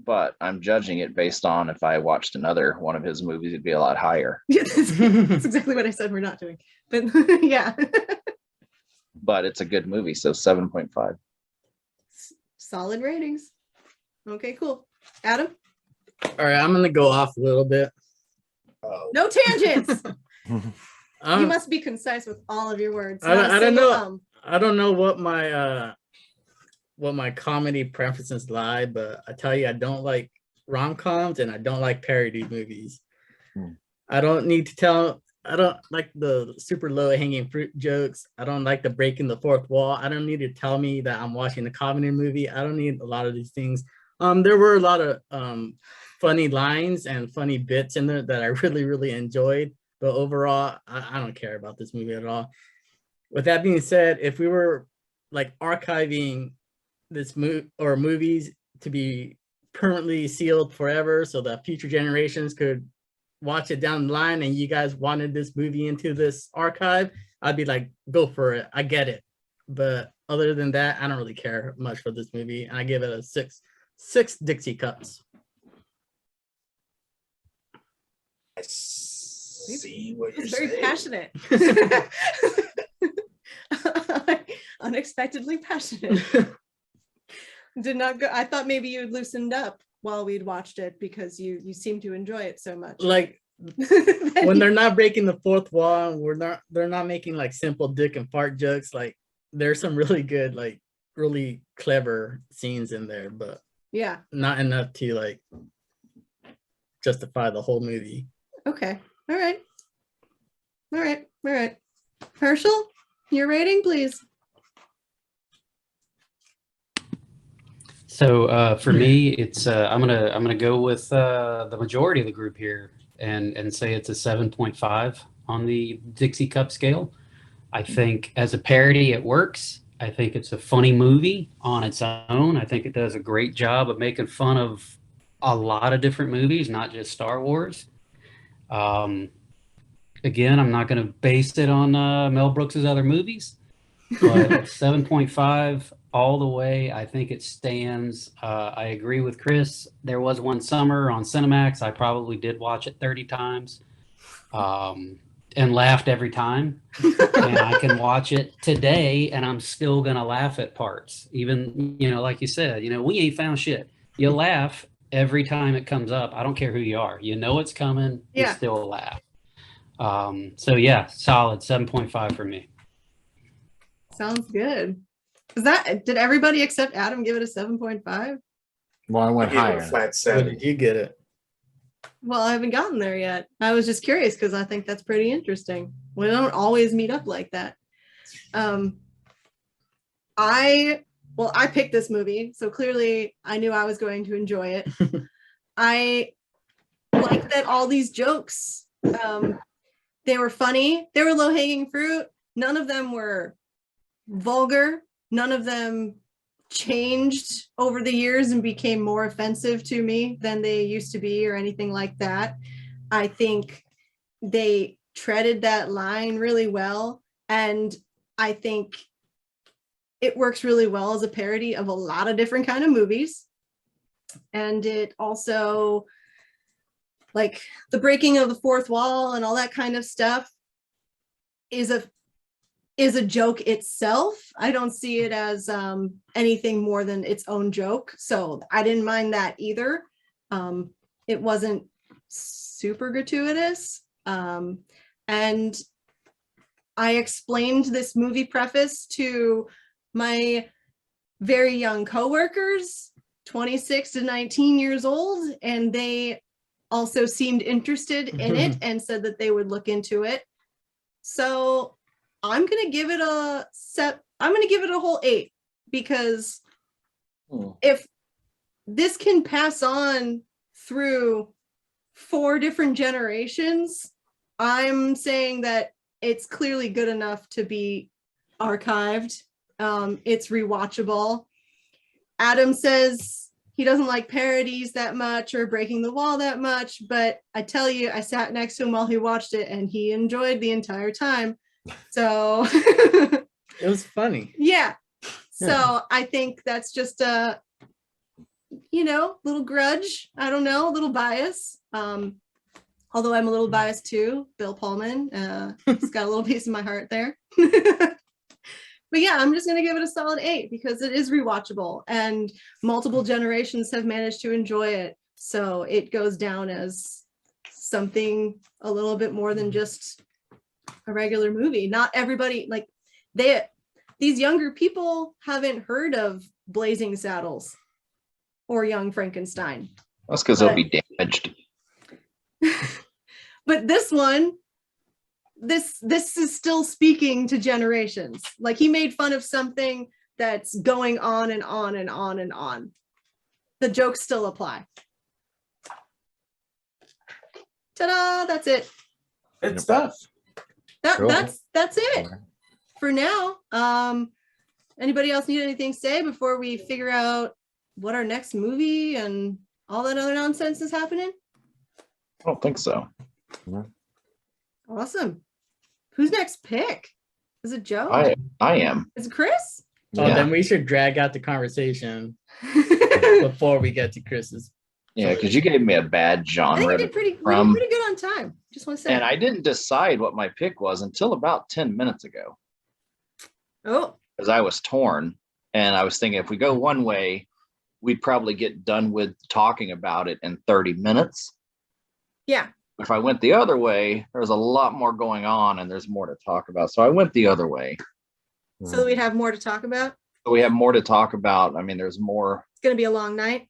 but I'm judging it based on if I watched another one of his movies, it'd be a lot higher. Yeah, that's exactly what I said we're not doing. But yeah. but it's a good movie. So 7.5. Solid ratings. Okay, cool. Adam? All right, I'm gonna go off a little bit. No tangents. Um, You must be concise with all of your words. I Not a don't single know. I don't know what my comedy preferences lie, but I tell you, I don't like rom-coms and I don't like parody movies. I don't need to tell. I don't like the super low hanging fruit jokes. I don't like the breaking the fourth wall. I don't need to tell me that I'm watching a comedy movie. I don't need a lot of these things. There were a lot of funny lines and funny bits in there that I really, really enjoyed. But overall, I don't care about this movie at all. With that being said, if we were like archiving this movies to be permanently sealed forever so that future generations could watch it down the line and you guys wanted this movie into this archive, I'd be like, go for it. I get it. But other than that, I don't really care much for this movie. And I give it a six Dixie cups. I see what you're Very saying. passionate. Unexpectedly passionate. Did not go. I thought maybe you'd loosened up while we'd watched it because you seem to enjoy it so much. Like when they're not breaking the fourth wall, and they're not making like simple dick and fart jokes. Like there's some really good, like really clever scenes in there, but yeah, not enough to like justify the whole movie. Okay. All right. Herschel, your rating, please. So for me, it's I'm gonna go with the majority of the group here and say it's a 7.5 on the Dixie Cup scale. I think as a parody, it works. I think it's a funny movie on its own. I think it does a great job of making fun of a lot of different movies, not just Star Wars. Again, I'm not going to base it on Mel Brooks's other movies, but 7.5 all the way. I think it stands. I agree with Chris. There was one summer on Cinemax. I probably did watch it 30 times and laughed every time. And I can watch it today and I'm still going to laugh at parts. Even, like you said, we ain't found shit. You laugh every time it comes up. I don't care who you are. You know it's coming. Yeah. You still laugh. So yeah, solid 7.5 for me. Sounds good. Did everybody except Adam give it a 7.5? Well, I I went gave it higher. a flat What 7. did you get it? Well, I haven't gotten there yet. I was just curious because I think that's pretty interesting. We don't always meet up like that. I picked this movie, so clearly I knew I was going to enjoy it. I like that all these jokes, they were funny. They were low-hanging fruit. None of them were vulgar. None of them changed over the years and became more offensive to me than they used to be or anything like that. I think they treaded that line really well, and I think it works really well as a parody of a lot of different kind of movies. And it also, like the breaking of the fourth wall and all that kind of stuff, is a joke itself. I don't see it as anything more than its own joke. So I didn't mind that either. It wasn't super gratuitous. And I explained this movie preface to my very young coworkers, 26 to 19 years old, and they also seemed interested in it and said that they would look into it. So I'm gonna give it a whole 8, because if this can pass on through 4 different generations, I'm saying that it's clearly good enough to be archived. It's rewatchable. Adam says he doesn't like parodies that much or breaking the wall that much, but I tell you, I sat next to him while he watched it and he enjoyed the entire time. So It was funny. yeah. So I think that's just a, little grudge. I don't know, a little bias. Although I'm a little biased too. Bill Pullman, he's got a little piece of my heart there. But yeah, I'm just gonna give it a solid 8 because it is rewatchable and multiple generations have managed to enjoy it. So it goes down as something a little bit more than just a regular movie. Not everybody like these younger people haven't heard of Blazing Saddles or Young Frankenstein. That's because they'll be damaged. But this one, this is still speaking to generations. Like he made fun of something that's going on and on and on and on. The jokes still apply. Ta-da! That's it. Good stuff. Cool. That's it for now. Anybody else need anything to say before we figure out what our next movie and all that other nonsense is happening? I don't think so. Awesome. Who's next pick? Is it Joe? I am. Is it Chris? Oh, Yeah. then we should drag out the conversation before we get to Chris's. Yeah, because you gave me a bad I think genre we to did pretty pick from, good on time. Just want to say. and I didn't decide what my pick was until about 10 minutes ago, Oh, because I was torn, and I was thinking if we go one way, we'd probably get done with talking about it in 30 minutes. yeah. If I went the other way, there's a lot more going on, and there's more to talk about. So I went the other way. So that we'd have more to talk about. So we have more to talk about. I mean, there's more, It's gonna be a long night.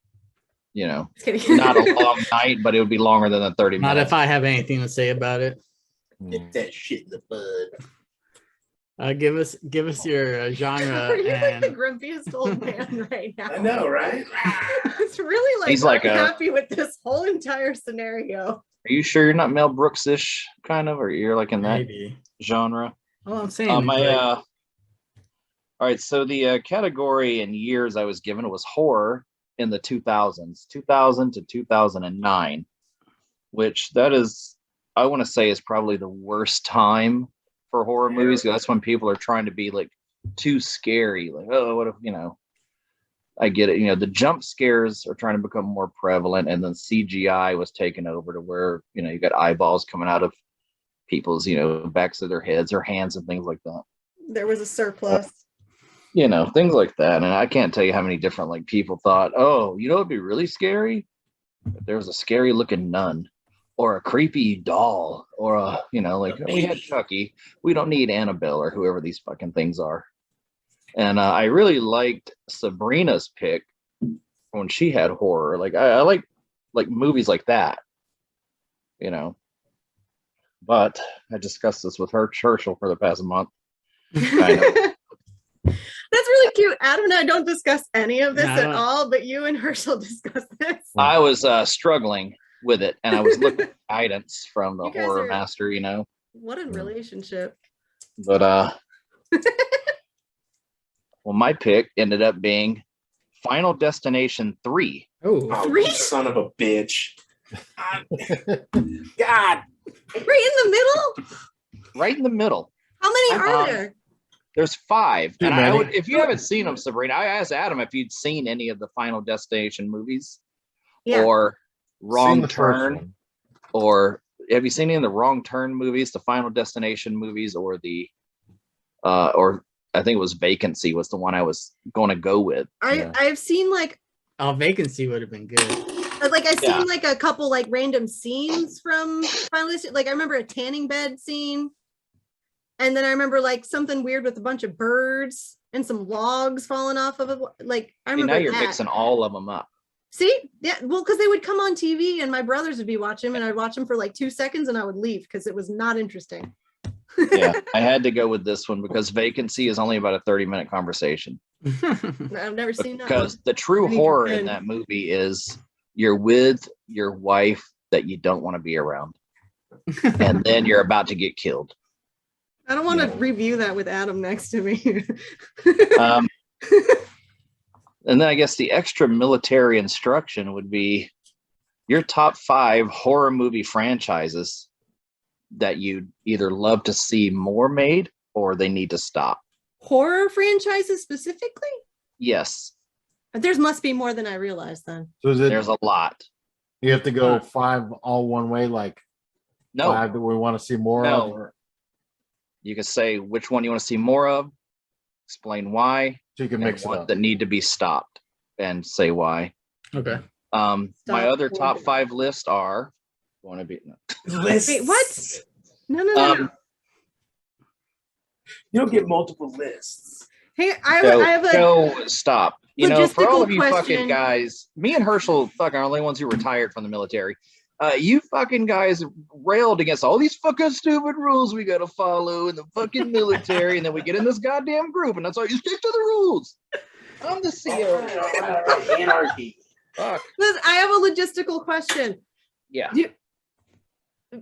you know, Just kidding. not a long night, but it would be longer than the 30 Not minutes. if I have anything to say about it. Get that shit in the bud. Give us your genre You're like the and grumpiest old man right now. I know, right? It's really like He's like I'm a- happy with this whole entire scenario. Are you sure you're not Mel Brooks-ish kind of, or you're like in that maybe. genre? All I'm saying is All right. So the category and years I was given was horror in the 2000s, 2000 to 2009, which that is, I want to say, is probably the worst time for horror movies. That's when people are trying to be like too scary. Like, oh, what if, you know, I get it. You know, the jump scares are trying to become more prevalent, and then CGI was taken over to where, you know, you got eyeballs coming out of people's, you know, backs of their heads or hands and things like that. There was a surplus. You know, things like that. And I can't tell you how many different like people thought, oh, you know, it'd be really scary. If there was a scary looking nun or a creepy doll or a, you know, like we had Chucky. We don't need Annabelle or whoever these fucking things are. And I really liked Sabrina's pick when she had horror. Like I like movies like that, you know. But I discussed this with Herschel for the past month. Kind of. That's really cute. Adam and I don't discuss any of this No, I at don't. all, but you and Herschel discuss this. I was struggling with it, and I was looking for guidance from the You guys horror are- master, you know. What a relationship. But well, my pick ended up being Final Destination 3. oh, Oh, Three? you son of a bitch. God. Right in the middle? Right in the middle. How many are Um, there? There's 5. Too And I many. would, if you haven't seen them, Sabrina, I asked Adam if you'd seen any of the Final Destination movies Yeah. or Seen Wrong the first Turn, one. or have you seen any of the Wrong Turn movies, the Final Destination movies, or the or I think it was Vacancy was the one I was going to go with. Yeah. I've seen like Vacancy would have been good. I've Yeah. seen like a couple like random scenes from Final Destination. Like I remember a tanning bed scene. And then I remember like something weird with a bunch of birds and some logs falling off of it. Like I See, remember now you're that. mixing all of them up. See? Yeah. Well, because they would come on TV and my brothers would be watching them and I'd watch them for like 2 seconds and I would leave because it was not interesting. Yeah, I had to go with this one because Vacancy is only about a 30-minute conversation. I've never seen that. Because One. the true I need your horror pen. in that movie is you're with your wife that you don't want to be around, and then you're about to get killed. I don't want to Yeah. review that with Adam next to me. Um, and then I guess the extra military instruction would be your top 5 horror movie franchises that you'd either love to see more made or they need to stop. Horror franchises specifically? Yes, There's must be more than I realized then. So is it there's a lot. you have to go 5 all one way, like No, 5 that we want to see more No. of? Or, you can say which one you want to see more of, explain why, So you can and mix it one up. that need to be stopped and say why. Okay. My Stop other top order. 5 lists are want to be no. Lists. Wait, what? No. You don't get multiple lists. Hey, I have a Joe, stop. You know, for all logistical of you fucking question. guys, me and Herschel fucking are the only ones who retired from the military. You fucking guys railed against all these fucking stupid rules we gotta follow in the fucking military, and then we get in this goddamn group, and that's all you stick to the rules. I'm the CEO. Anarchy. Fuck. Listen, I have a logistical question. Yeah.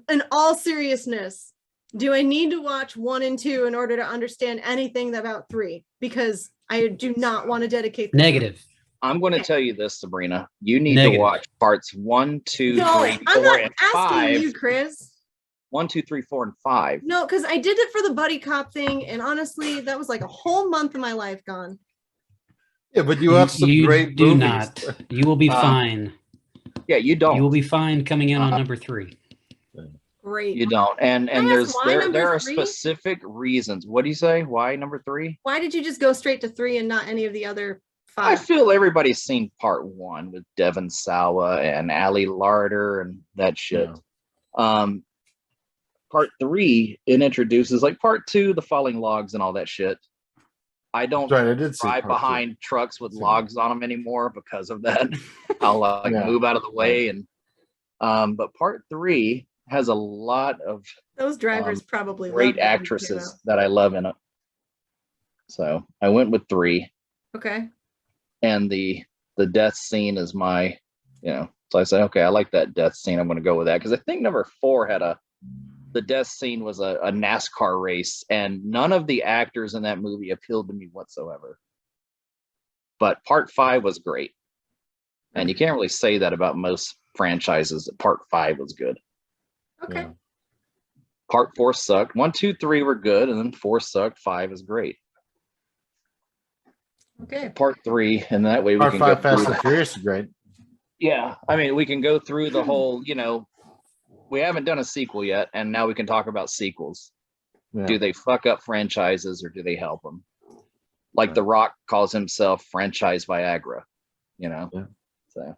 In all seriousness, do I need to watch 1 and 2 in order to understand anything about 3? Because I do not want to dedicate. Negative. I'm going to tell you this, Sabrina. You need Negative. to watch parts 1, 2, No, 3, I'm 4, not and asking 5. you, Chris. 1, 2, 3, 4, and 5. No, because I did it for the buddy cop thing, and honestly, that was like a whole month of my life gone. Yeah, but you have some You great do movies. not. You will be fine. Yeah, you don't. You will be fine coming in on number 3. Great. You don't. And Can I ask there's why there number are 3? specific reasons. What do you say? Why number 3? Why did you just go straight to 3 and not any of the other I 5? feel everybody's seen part 1 with Devon Sawa and Ali Larder and that shit. Yeah. Part 3, it introduces like part 2, the falling logs and all that shit. I don't Right, I did see drive part 2. behind trucks with Seen logs on them anymore because of that. I'll like Yeah. move out of the way. And but part 3 has a lot of Those drivers probably great loved it when it came actresses out. that I love in it. So I went with 3, Okay. and the death scene is my, so I said, okay, I like that death scene. I'm going to go with that because I think number 4 had the death scene was a NASCAR race, and none of the actors in that movie appealed to me whatsoever. But part 5 was great, and you can't really say that about most franchises. Part 5 was good. Okay. Yeah. Part 4 sucked. 1, 2, 3 were good, and then 4 sucked. 5 is great. Okay. Part 3, and that way we Part can 5 go Fast through and Furious is great. Yeah, I mean, we can go through the whole, we haven't done a sequel yet, and now we can talk about sequels. Yeah. Do they fuck up franchises or do they help them? Like Right. The Rock calls himself franchise Viagra, Yeah. So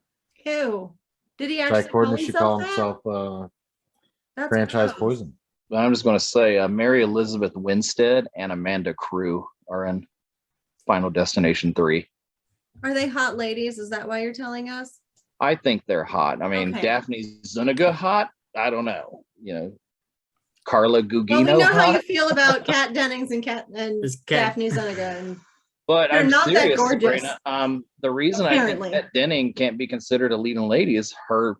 Ew. Did he Jack actually Gordon call should himself call that? himself That's franchise gross. poison. but I'm just going to say Mary Elizabeth Winstead and Amanda Crew are in Final Destination 3. Are they hot ladies? Is that why you're telling us? I think they're hot. I mean, Okay. Daphne Zuniga hot? I don't know. Carla Gugino Well, we know how you hot? feel about Kat Dennings and Is Kat- Daphne Zuniga. And But They're I'm not that serious, gorgeous. Sabrina. The reason Apparently. I think that Denning can't be considered a leading lady is her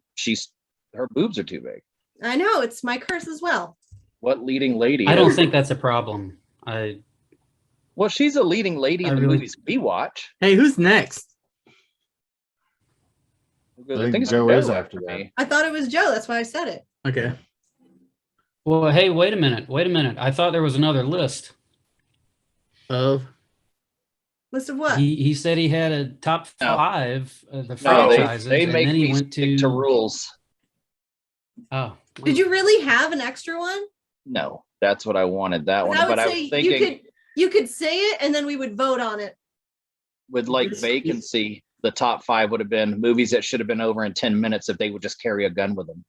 boobs are too big. I know it's my curse as well. What leading lady? I don't is- think that's a problem. Well, she's a leading lady in I the really- movies we watch. Hey, who's next? I think it's Joe is Joe after that. me. I thought it was Joe. That's why I said it. Okay. Well, hey, wait a minute. I thought there was another list. Of List of what? He said he had a top No. 5 of the No, franchises, they and make then he me went stick to rules. Oh, Did you really have an extra one? No, that's what I wanted. That one, I would but I say was thinking you could say it and then we would vote on it. with like vacancy, the top 5 would have been movies that should have been over in 10 minutes if they would just carry a gun with them.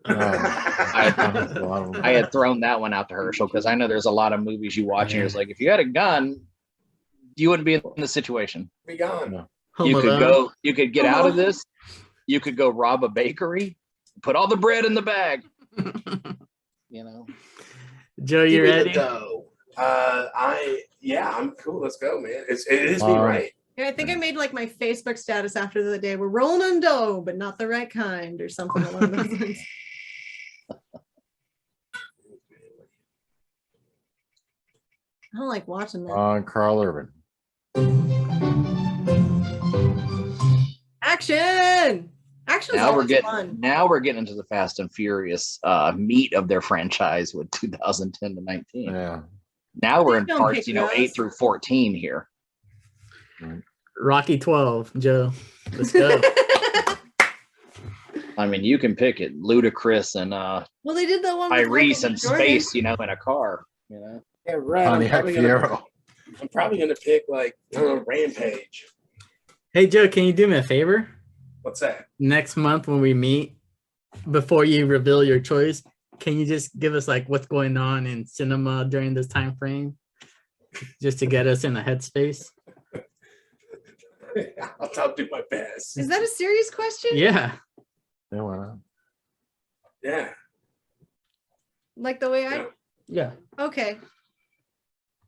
I had thrown that one out to Herschel because I know there's a lot of movies you watch and you're just like, if you had a gun, you wouldn't be in this situation. Be gone. No. You could get out of this. You could go rob a bakery, put all the bread in the bag. Joe, you Give me the ready? dough. I'm cool. Let's go, man. It is me right. Yeah, I think I made like my Facebook status after the day. We're rolling on dough, but not the right kind, or something along those lines. I don't like watching that. Carl Urban. Action! Action is Now we're always getting fun. into the Fast and Furious meat of their franchise with 2010 to 19. Yeah. Now we're in Don't parts, pick those. 8 through 14 here. Rocky 12, Joe. Let's go. I mean, you can pick it. Ludacris and Well, they did the one with Tyrese Michael in B. Jordan. space, in a car. Yeah, right. Pontiac Fiero. I'm probably gonna pick like I don't know, Rampage. Hey Joe, can you do me a favor? What's that? Next month when we meet, before you reveal your choice, can you just give us like what's going on in cinema during this time frame, just to get us in a headspace? I'll do my best. Is that a serious question? Yeah. Yeah, why not? Yeah. Like the way I Yeah. okay.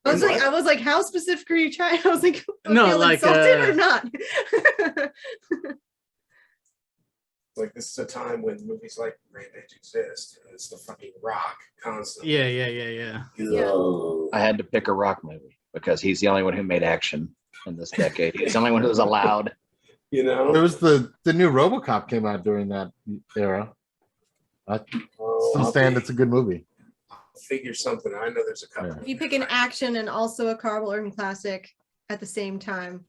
I was like, how specific are you trying? I was like, No, feel like, insulted or not? Like this is a time when movies like Rampage exist. And it's the fucking Rock constantly. Yeah. I had to pick a Rock movie because he's the only one who made action in this decade. He's the only one who was allowed. You know, There was the new RoboCop came out during that era. I still stand. It's a good movie. figure something. I know there's a couple. If you pick an action and also a Carl Urban classic at the same time.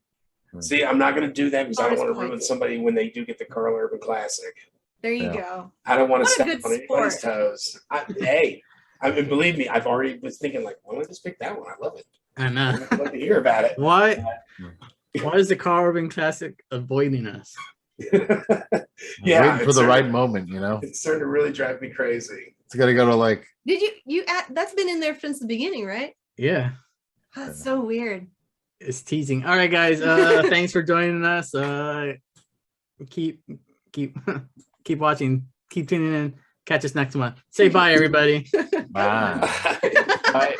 See, I'm not going to do that because I don't Hardest want to ruin point. somebody when they do get the Carl Urban Classic. There you Yeah. go. I don't want to What a step good on anybody's sport. toes. I mean, believe me, I've already was thinking like, why don't I just pick that one? I love it. I know. I'd love to hear about it. Why is the Carl Urban Classic avoiding us? Yeah, Waiting for the right moment, you know. It's starting to really drive me crazy. It's got to go to like Did you that's been in there since the beginning, right? Yeah, Oh, that's so weird. it's teasing. All right, guys. Thanks for joining us. Keep watching. Keep tuning in. Catch us next month. Say bye, everybody. bye. Bye.